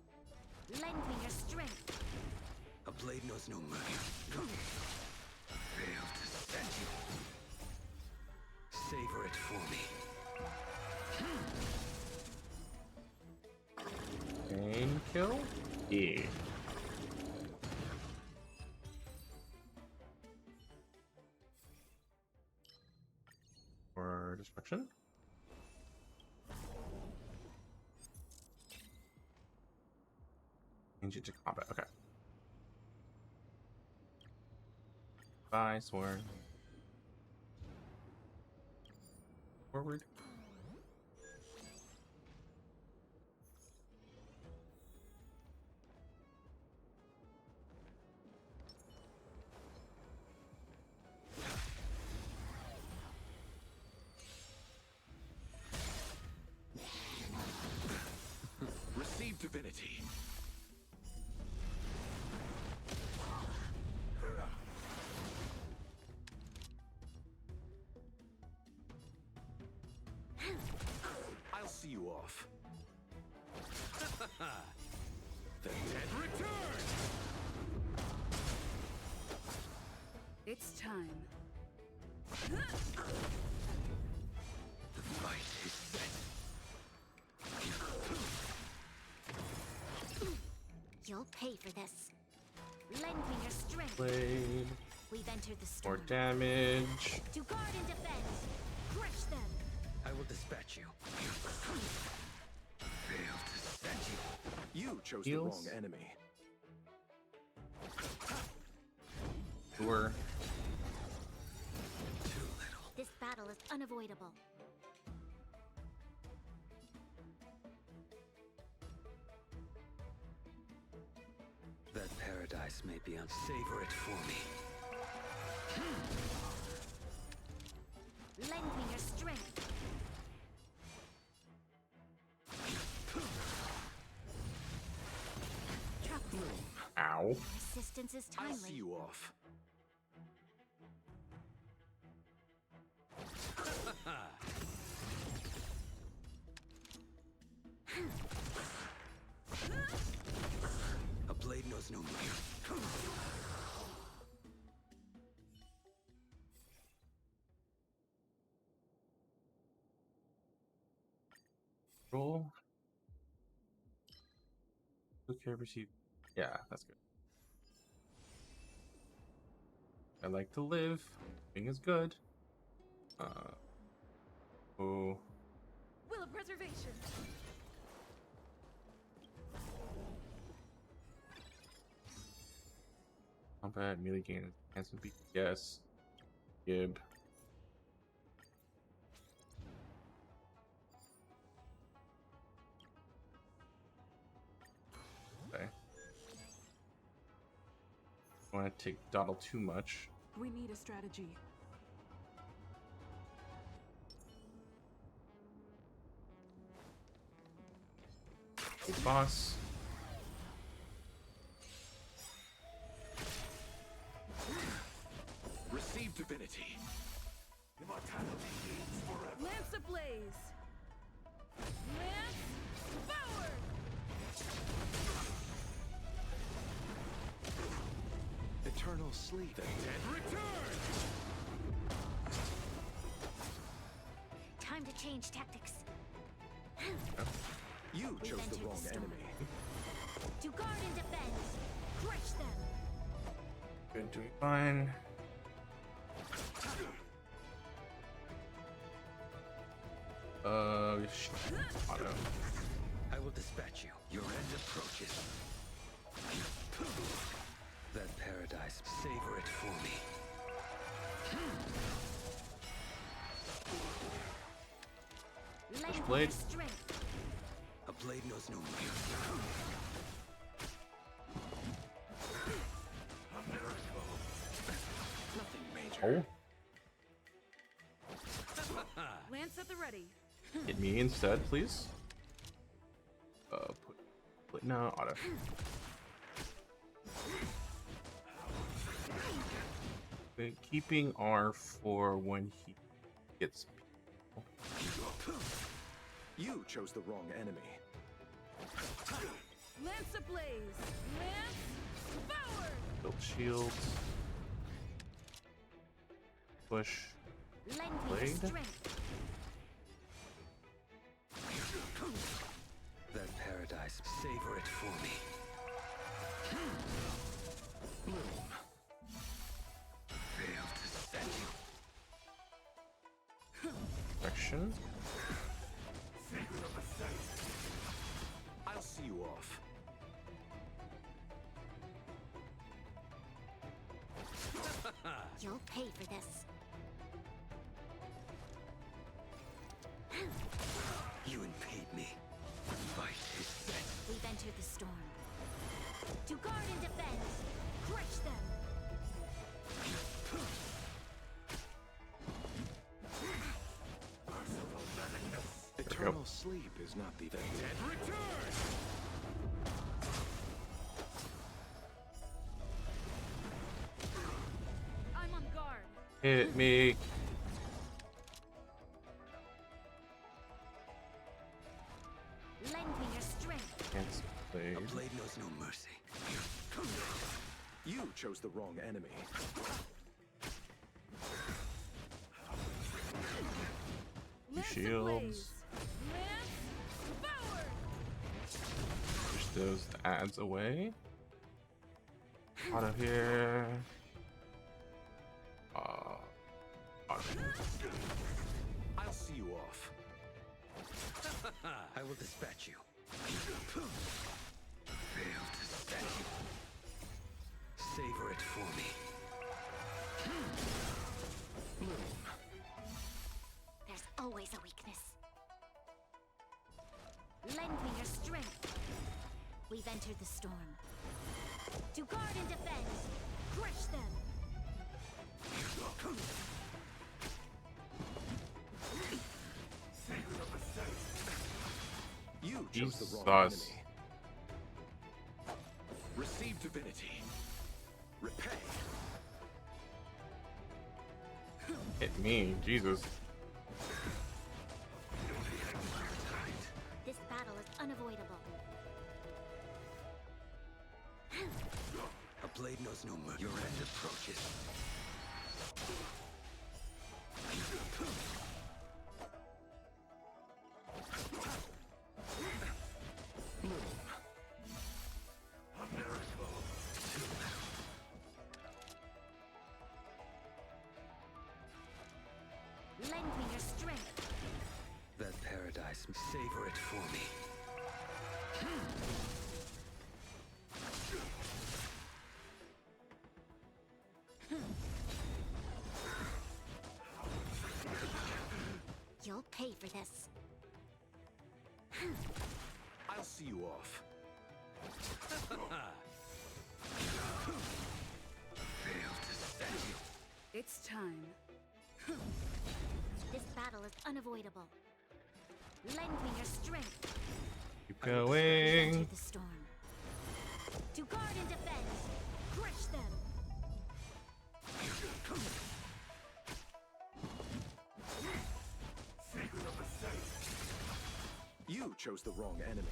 Lend me your strength. A blade knows no mercy. Fail to set you. Savor it for me. Pain kill? Yeah. Or destruction? Change it to combat. Okay. Bye, sword. Forward. Receive divinity. I'll see you off. The dead return! It's time. The fight is set. You'll pay for this. Lend me your strength. Blade. We've entered the More storm. damage. To guard and defend. Crush them. I will dispatch you. Fail to set you. You chose the Heals. wrong enemy. Sure. Too little. This battle is unavoidable. That paradise may be on. Savor it for me. Lend me your strength. Ow. Resistance is timely. I'll see you off. A blade knows no mercy. Roll. Okay, receive. Yeah, that's good. I like to live. Living is good. Oh. Will of preservation. Combat, melee gain, handsome beat. Yes. Gib. Okay. I want to take Dawdle too much. We need a strategy. Good boss. Receive divinity. Immortality is forever. Lance ablaze. Lance forward. Eternal sleep. The dead return. Time to change tactics. You chose the wrong enemy. To guard and defend. Crush them. Been doing fine. Auto. I will dispatch you. Your end approaches. That paradise, savor it for me. Lengthen blade. your strength. A blade knows no mercy. A miracle. Nothing major. Oh, Lance at the ready. hit me instead, please. Put no auto. Okay, keeping R for when he gets. You chose the wrong enemy. Lance ablaze. Lance forward. Build shields. Push. Lend me Blade. your strength. That paradise, savor it for me. Bloom. Fail to set you. Action. I'll see you off. You'll pay for this. You impede me. Fight is set. We've entered the storm. To guard and defend. Crush them. Eternal sleep is not the dead return. I'm on guard. Hit me. Lend me your strength. Against blade. A blade knows no mercy. You chose the wrong enemy. Lance Shields. ablaze. Lance forward. Push those ads away. Auto here. Auto. I'll see you off. I will dispatch you. Fail to set you. Savor it for me. Bloom. There's always a weakness. Lend me your strength. We've entered the storm. To guard and defend. Crush them. You chose the wrong Jesus. enemy. Receive divinity. Repay. Hit me. Jesus. This battle is unavoidable. A blade knows no mercy. Your end approaches. Bloom. A miracle. Lend me your strength. That paradise, savor it for me. You'll pay for this. I'll see you off. Fail to set you. It's time. This battle is unavoidable. Lend me your strength. Keep going. Enter the storm. To guard and defend. Crush them. You chose the wrong enemy.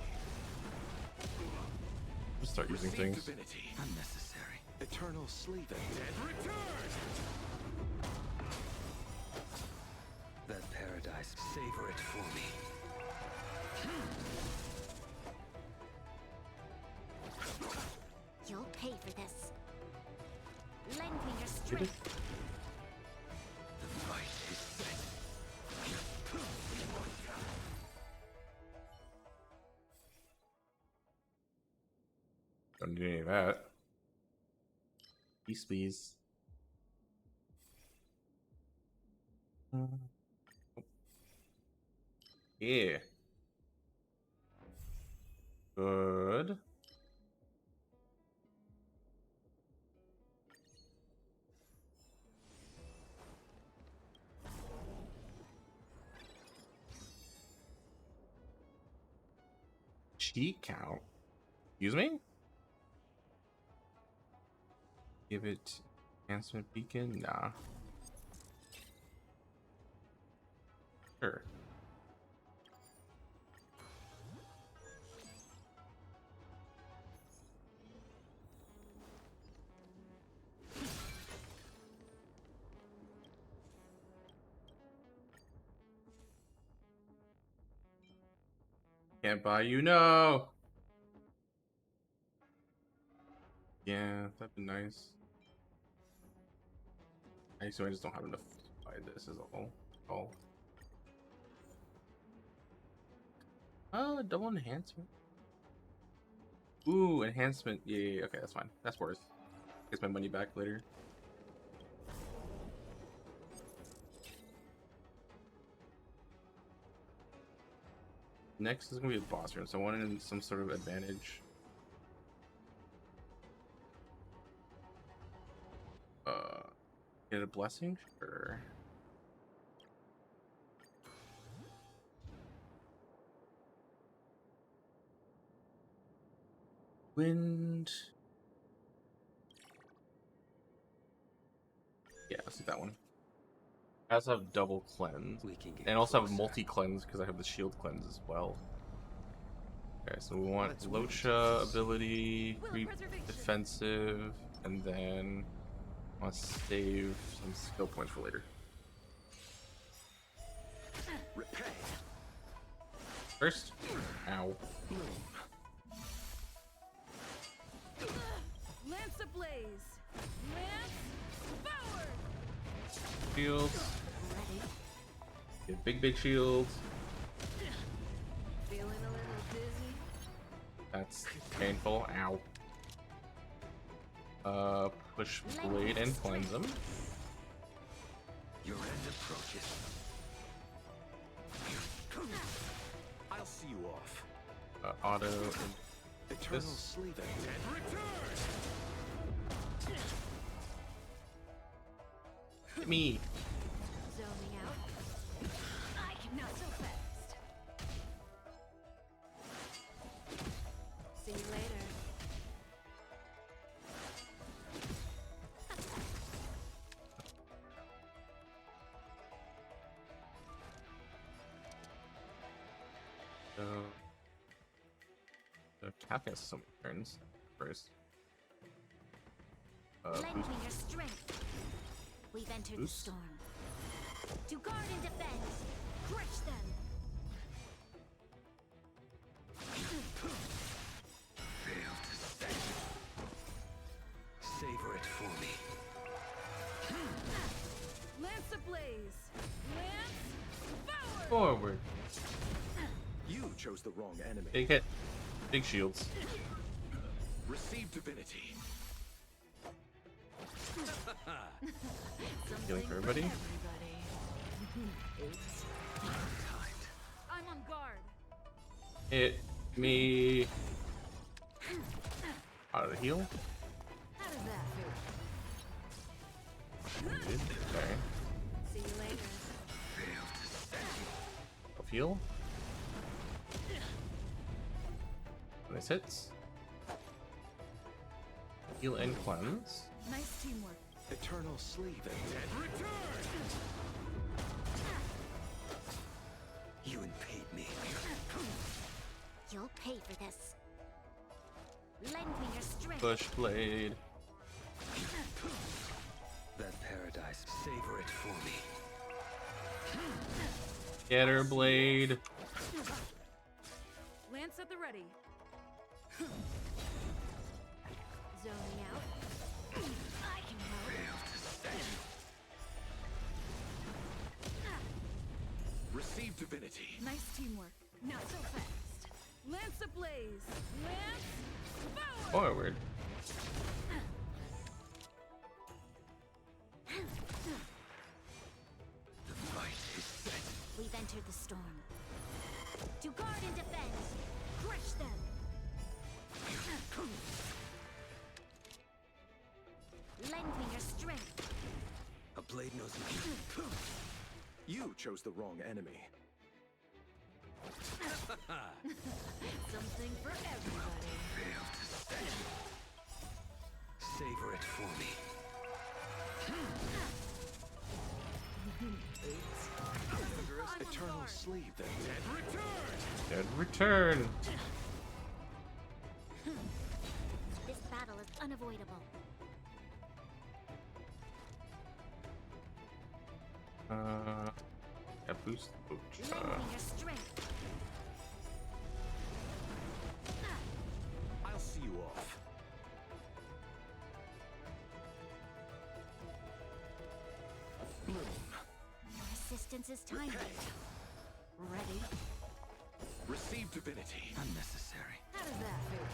Just start using Receive things. divinity. Unnecessary. Eternal sleep. The dead return. That paradise, savor it for me. You'll pay for this. Lend me your strength. The fight is set. Don't need any of that. Peace, please. Yeah. Good. Cheat count. Excuse me? Give it enhancement beacon? Nah. Sure. Can't buy you, no. Yeah, that'd be nice. I just don't have enough to buy this as a whole. Double enhancement. Ooh, enhancement. Yeah, okay, that's fine. That's worth. Gets my money back later. Next is gonna be a boss room, so I wanted some sort of advantage. Get a blessing? Sure. Wind. Yeah, let's do that one. I also have double cleanse. And also have multi cleanse because I have the shield cleanse as well. Okay, so we want Locha ability, defensive, and then I want to save some skill points for later. Repay. First, ow. Lance ablaze. Lance forward. Shields. Get big shields. Feeling a little dizzy. That's painful. Ow. Push blade and cleanse them. Your end approaches. I'll see you off. Auto. Eternal This. sleep. The dead return. Hit me. Zoning out. I cannot so fast. See you later. The cat has some turns first. Lend me your strength. We've entered the storm. To guard and defend. Crush them. Fail to stand. Savor it for me. Lance ablaze. Lance Forward. You chose the wrong enemy. Big hit. Big shields. Receive divinity. Healing for everybody. I'm on guard. Hit me. Out of the heal. How does that feel? Good. heal. Nice hits. Heal and cleanse. Nice teamwork. Eternal sleep. The dead return! You impede me. You'll pay for this. Lend me your strength. Bush blade. That paradise, savor it for me. Get her blade. Lance at the ready. Zoning out. I can help. Receive divinity. Nice teamwork. Not so fast. Lance ablaze. Lance forward. Forward. The fight is set. We've entered the storm. To guard and defend. Crush them. Lend me your strength. A blade knows me. You chose the wrong enemy. Something for everybody. Fail to stand. Savor it for me. Eternal sleep. The dead return! Dead return. This battle is unavoidable. Yeah, boost. Lend me your strength. I'll see you off. Bloom. Your assistance is timely. Ready? Receive divinity. Unnecessary. How does that feel?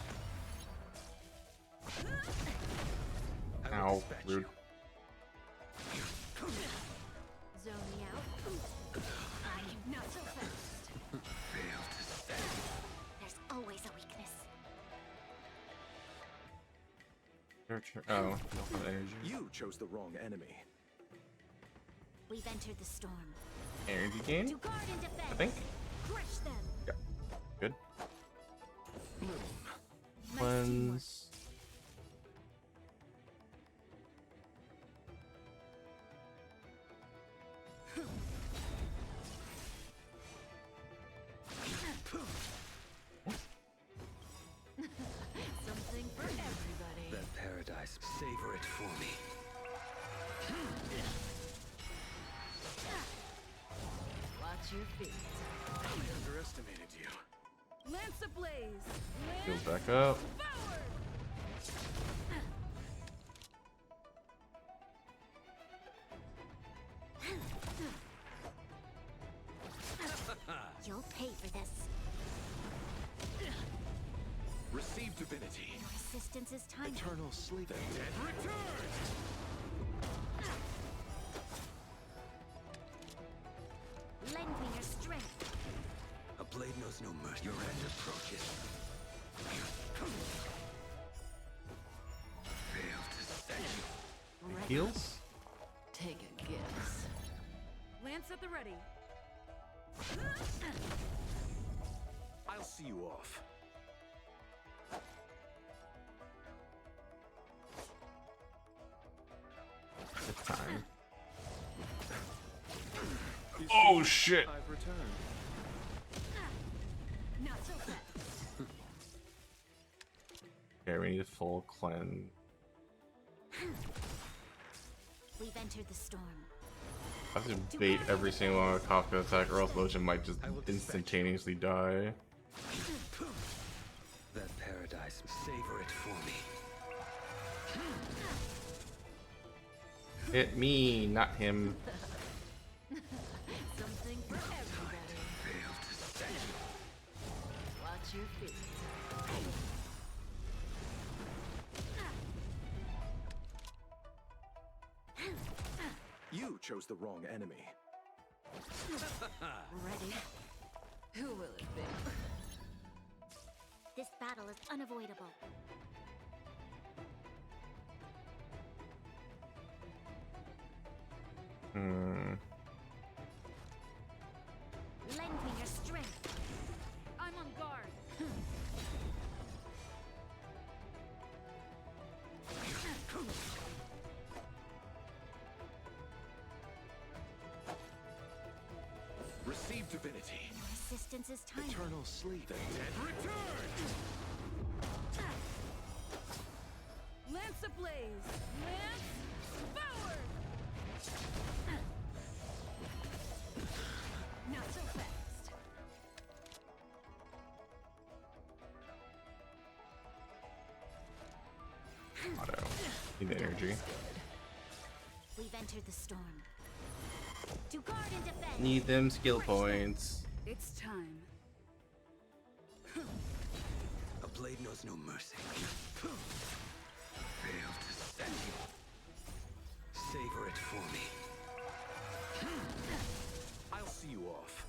I will Ow, dispatch rude. Zoning out. Not so fast. Fail to stand. There's always a weakness. Oh, don't have energy. You chose the wrong enemy. We've entered the storm. Energy gain, To guard and defend. I think. Crush them. Yep. Good. Bloom. Cleanse. Something for everybody. That paradise, savor it for me. Watch your feet. I underestimated you. Lance ablaze. Heal Lance back up. forward. You'll pay for this. Receive divinity. Your assistance is timely. Eternal sleep. The dead return! Lend me your strength. A blade knows no mercy. Your end approaches. Fail to stand. Heals. Take a guess. Lance at the ready. I'll see you off. It's time. You Oh see, shit! I've returned. Not so fast. Okay, we need a full cleanse. We've entered the storm. I have to bait every single one with Kafka attack, or else Lotion might just instantaneously die. That paradise, savor it for me. Hit me, not him. Something for everybody. Fail to stand. Watch your feet. You chose the wrong enemy. Ready? Who will it be? This battle is unavoidable. Hmm. Lend me your divinity. Resistance is tiny. Eternal sleep. The dead return! Lance ablaze! Lance forward! Not so fast. Auto. Need the energy. We've entered the storm. To guard and defend. Need them skill points. It's time. A blade knows no mercy. Fail to stand you. Savor it for me. I'll see you off.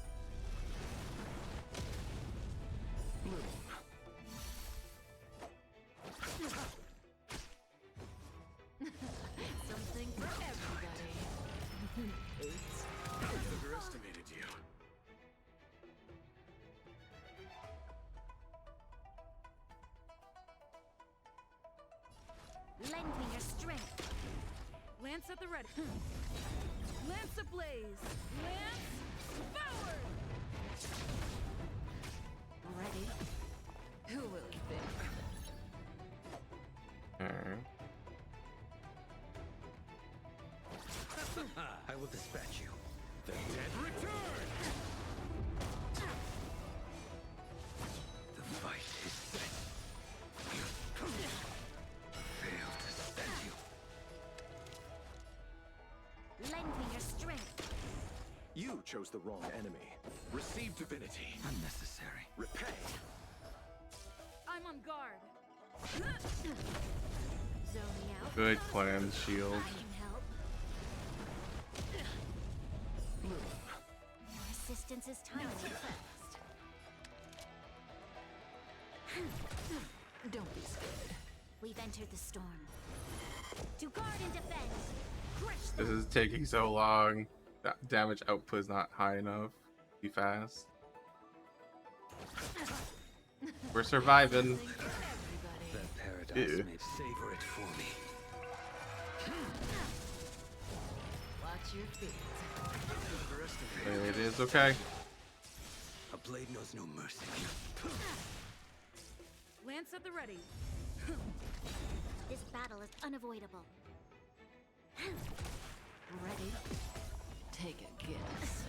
Bloom. Something for everybody. Oops. I underestimated you. Lend me your strength. Lance at the ready. Lance ablaze! Lance forward! Ready? Who will it be? Alright. I will dispatch you. The dead return! The fight is set. Fail to stand you. Lend me your strength. You chose the wrong enemy. Receive divinity. Unnecessary. Repay. I'm on guard. Zoning out. Good plan, shield. I can help. Bloom. Resistance is tiny. Not so fast. Don't be scared. We've entered the storm. To guard and defend. Crush This them. is taking so long. That damage output is not high enough. Be fast. We're surviving. Something for everybody. That paradise Ew. may savor it for me. Watch your feet. It is okay. A blade knows no mercy. Lance at the ready. This battle is unavoidable. Ready? Take a guess.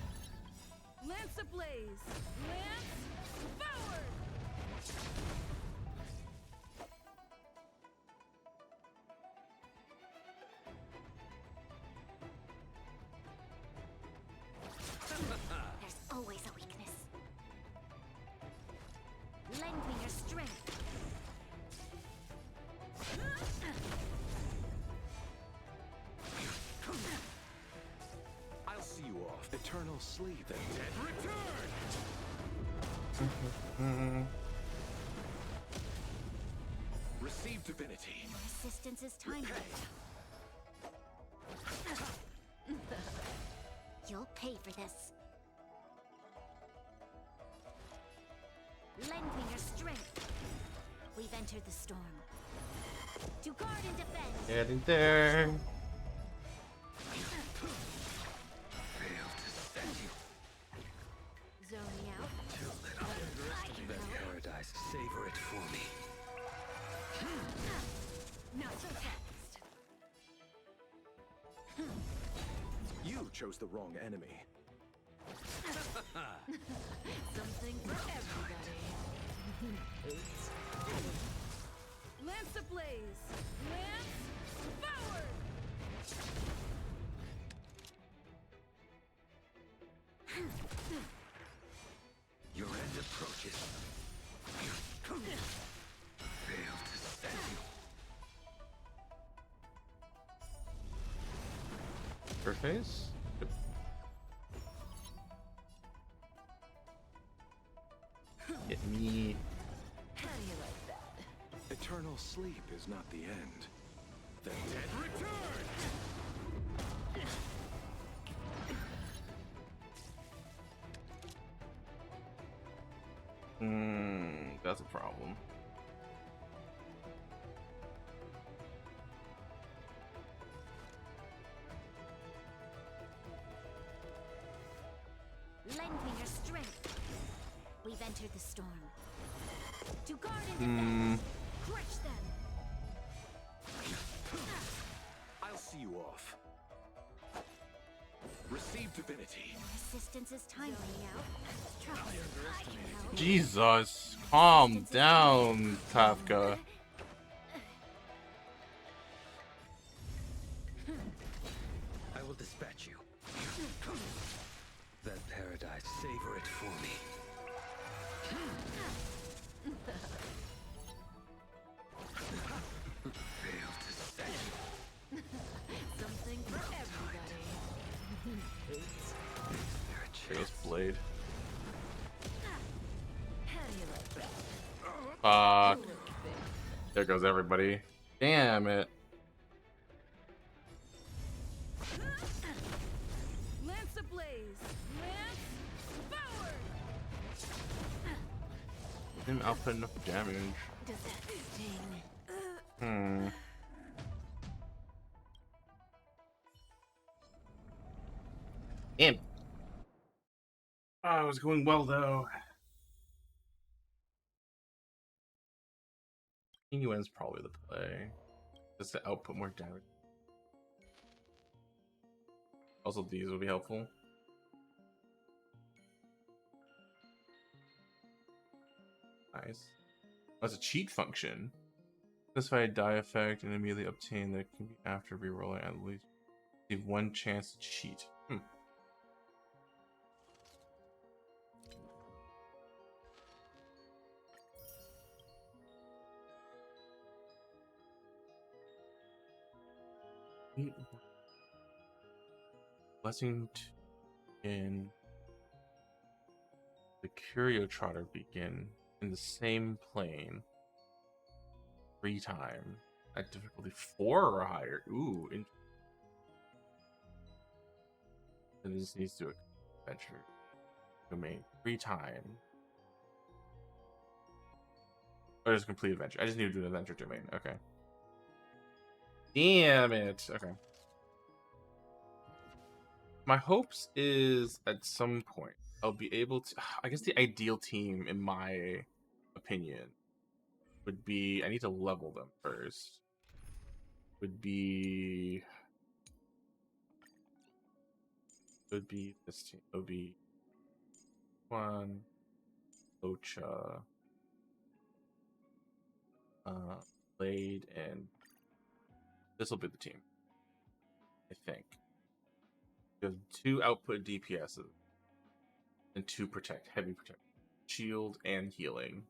Lance ablaze! Lance forward! There's always a weakness. Lend me your strength. I'll see you off. Eternal sleep. The dead return! Receive divinity. Resistance is tiny. You'll pay for this. Lend me your strength. We've entered the storm. To guard and defend. Getting there. Fail to stand you. Zoning out. Too little. That paradise, savor it for me. Not so fast. You chose the wrong enemy. Something for everybody. Oops. Lance ablaze! Lance forward! Your end approaches. Fail to stand you. Her face? Get me. How do you like that? Eternal sleep is not the end. The dead return! That's a problem. Lend me your strength. entered the storm. To guard and defend. Crush them. I'll see you off. Receive divinity. Resistance is timely out. Trouble. I can help. Jesus, calm down, Kafka. I will dispatch you. That paradise, savor it for me. Fail to set you. Something for everybody. There's Blade. How do you like that? Fuck. There goes everybody. Damn it. Lance ablaze! Lance forward! Didn't output enough damage. Does that sting? Damn. Oh, it was going well though. Penguin's probably the play. Just to output more damage. Also, these will be helpful. Nice. That's a cheat function. Specify a die effect and immediately obtain that can be after rerolling at least. Give one chance to cheat. Blessing in the Curio Trotter begin in the same plane 3 times at difficulty 4 or higher. Ooh, and this needs to adventure domain 3 times. Or just complete adventure. I just need to do an adventure domain. Okay. Damn it. Okay. My hopes is at some point I'll be able to. I guess the ideal team, in my opinion, would be. I need to level them first. Would be this team. It would be one, Ocha, Blade, and this will be the team. I think. You have 2 output DPSs and 2 heavy protect, shield and healing.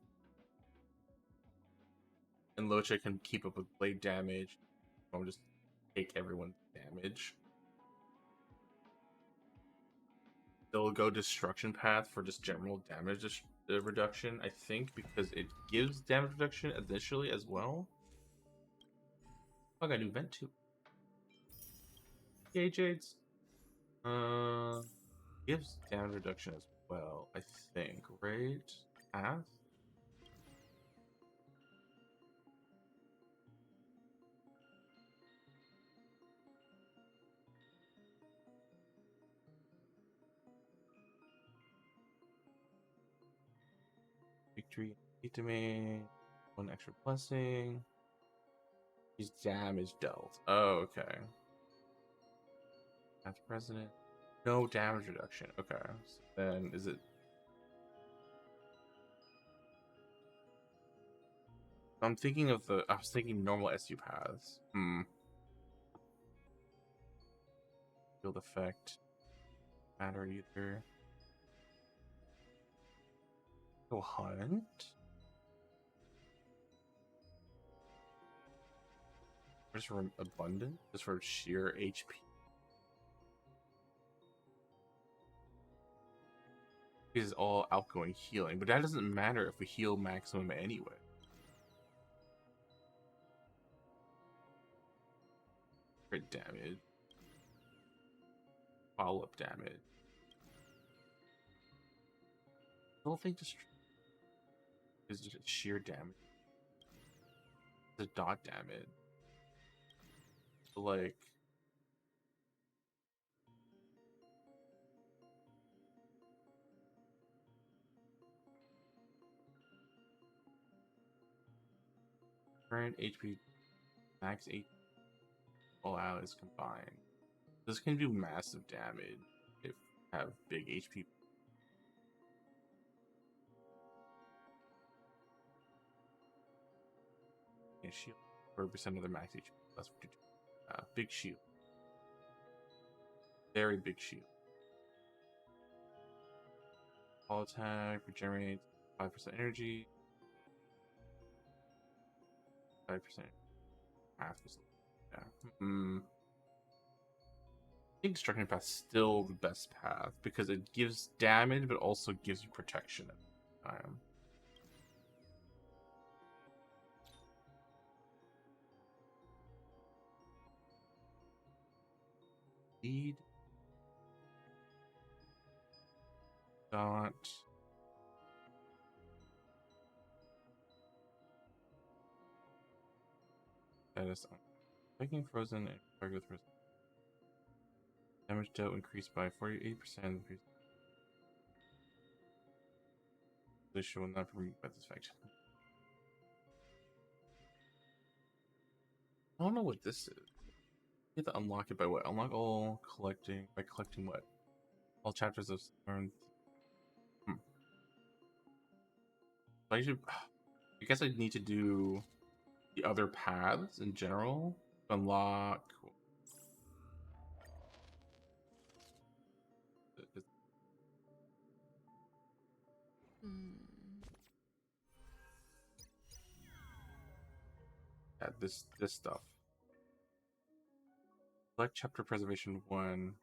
And Locha can keep up with blade damage. I'll just take everyone's damage. They'll go destruction path for just general damage reduction, I think, because it gives damage reduction initially as well. I got a new vent too. Yay, Jades. Gives damage reduction as well, I think, right? Path? Victory domain, 1 extra blessing. Use damage dealt. Oh, okay. That's president. No damage reduction. Okay. So then is it? I'm thinking of the. I was thinking normal SU paths. Field effect. Matter either. Go hunt. Just for abundant. Just for sheer HP. Is all outgoing healing, but that doesn't matter if we heal maximum anyway. Crit damage, follow-up damage. I don't think this is just sheer damage. The dot damage, so like. Current HP max 8 all out is combined. This can do massive damage if you have big HP. And shield 4% of their max HP plus big shield. Very big shield. All attack regenerates 5% energy. 5%. Half is yeah. I think Destruction Path is still the best path because it gives damage but also gives you protection at the time. Lead. Dot. Status on. Taking frozen and target with frozen. Damage dealt increased by 48%. This will not be by this effect. I don't know what this is. You have to unlock it by what? Unlock all collecting by collecting what? All chapters of learned. I should. I guess I need to do the other paths in general. Unlock. Yeah, this stuff. Select chapter preservation 1.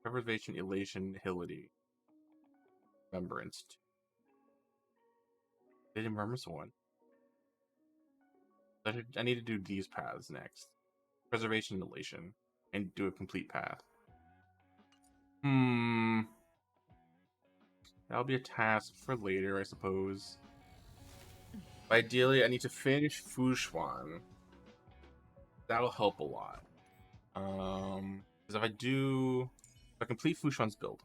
Preservation elation nihility. Remembrance 2. Did remembrance 1. I need to do these paths next. Preservation elation. And do a complete path. That'll be a task for later, I suppose. Ideally, I need to finish Fushuan. That'll help a lot. Because if I complete Fushuan's build,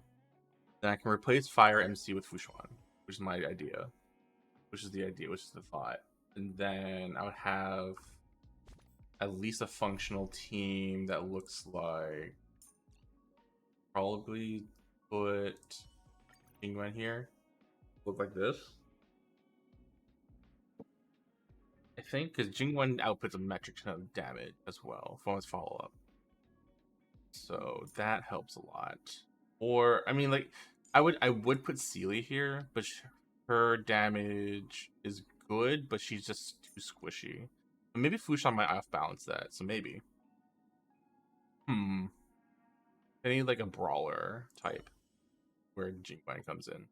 then I can replace Fire MC with Fushuan, which is my idea. Which is the thought. And then I would have at least a functional team that looks like probably put Penguin here. Look like this. I think because Jingwen outputs a metric ton of damage as well from its follow up. So that helps a lot. Or I mean, like I would put Sealy here, but her damage is good, but she's just too squishy. But maybe Fushan might off balance that, so maybe. I need like a brawler type where Jingwen comes in.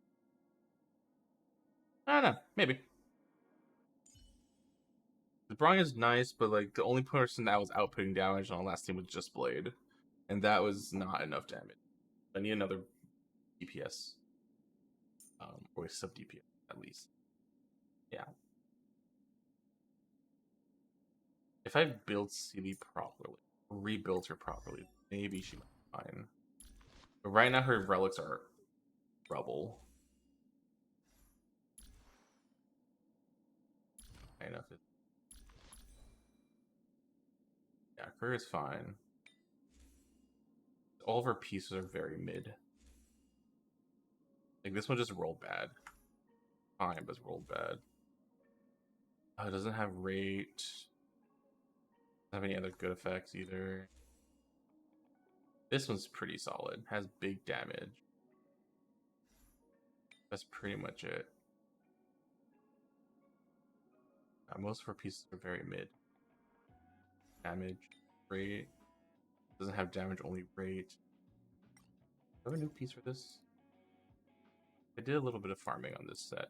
I don't know, maybe. The Brawling is nice, but like the only person that was outputting damage on the last team was just Blade. And that was not enough damage. I need another DPS. Or sub DPS at least. Yeah. If I built Sealy properly, rebuilt her properly, maybe she might be fine. But right now her relics are rubble. Enough. Yeah, her is fine. All of her pieces are very mid. Like this one just rolled bad. Fine, but it's rolled bad. Oh, it doesn't have rate. Doesn't have any other good effects either. This one's pretty solid. Has big damage. That's pretty much it. Most of her pieces are very mid. Damage, rate. Doesn't have damage, only rate. Do I have a new piece for this? I did a little bit of farming on this set.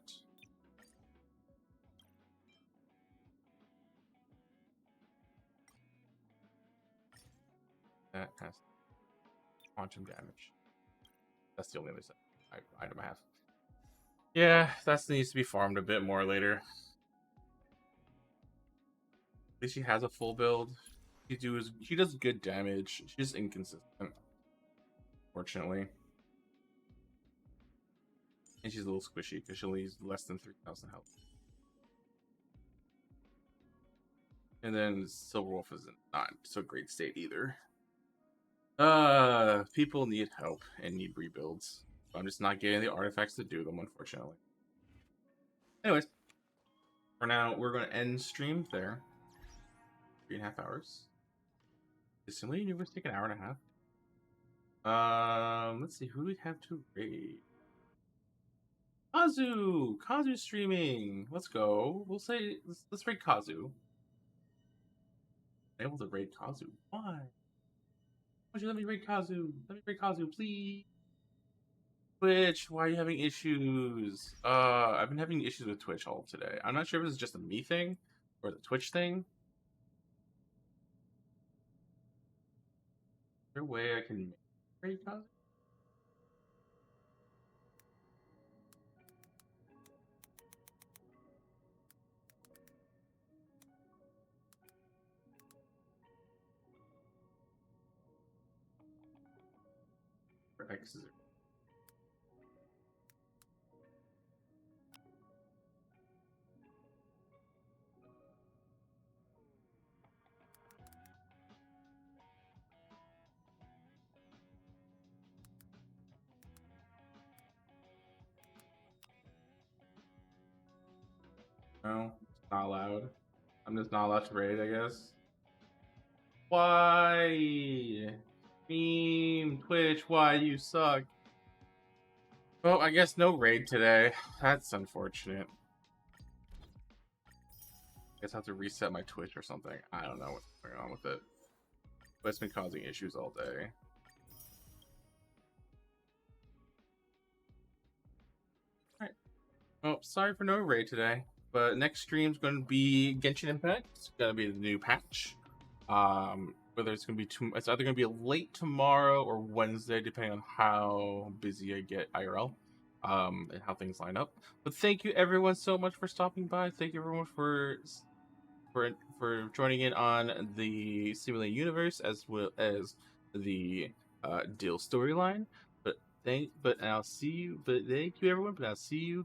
That has quantum damage. That's the only other set item I have. Yeah, that needs to be farmed a bit more later. At least she has a full build. She does good damage. She's just inconsistent. Fortunately. And she's a little squishy because she only has less than 3,000 health. And then Silverwolf is not so great state either. People need help and need rebuilds. I'm just not getting the artifacts to do them, unfortunately. Anyways, for now, we're going to end stream there. 3.5 hours. Does Simulated Universe take an hour and a half? Let's see, who do we have to raid? Kazu! Kazu streaming! Let's go. We'll say, let's raid Kazu. I'm able to raid Kazu. Why? Why'd you let me raid Kazu? Let me raid Kazu, please. Twitch, why are you having issues? I've been having issues with Twitch all today. I'm not sure if it's just a me thing or the Twitch thing. Is there a way I can raid Kazu? Or X is it? No, it's not allowed. I'm just not allowed to raid, I guess. Why? Stream, Twitch, why you suck? Well, I guess no raid today. That's unfortunate. I guess I have to reset my Twitch or something. I don't know what's going on with it. But it's been causing issues all day. Alright. Well, sorry for no raid today. But next stream's going to be Genshin Impact. It's going to be the new patch. Whether it's going to be it's either going to be late tomorrow or Wednesday, depending on how busy I get IRL. And how things line up. But thank you everyone so much for stopping by. Thank you everyone for joining in on the Simulated Universe as well as the Deal storyline. But thank you everyone. But I'll see you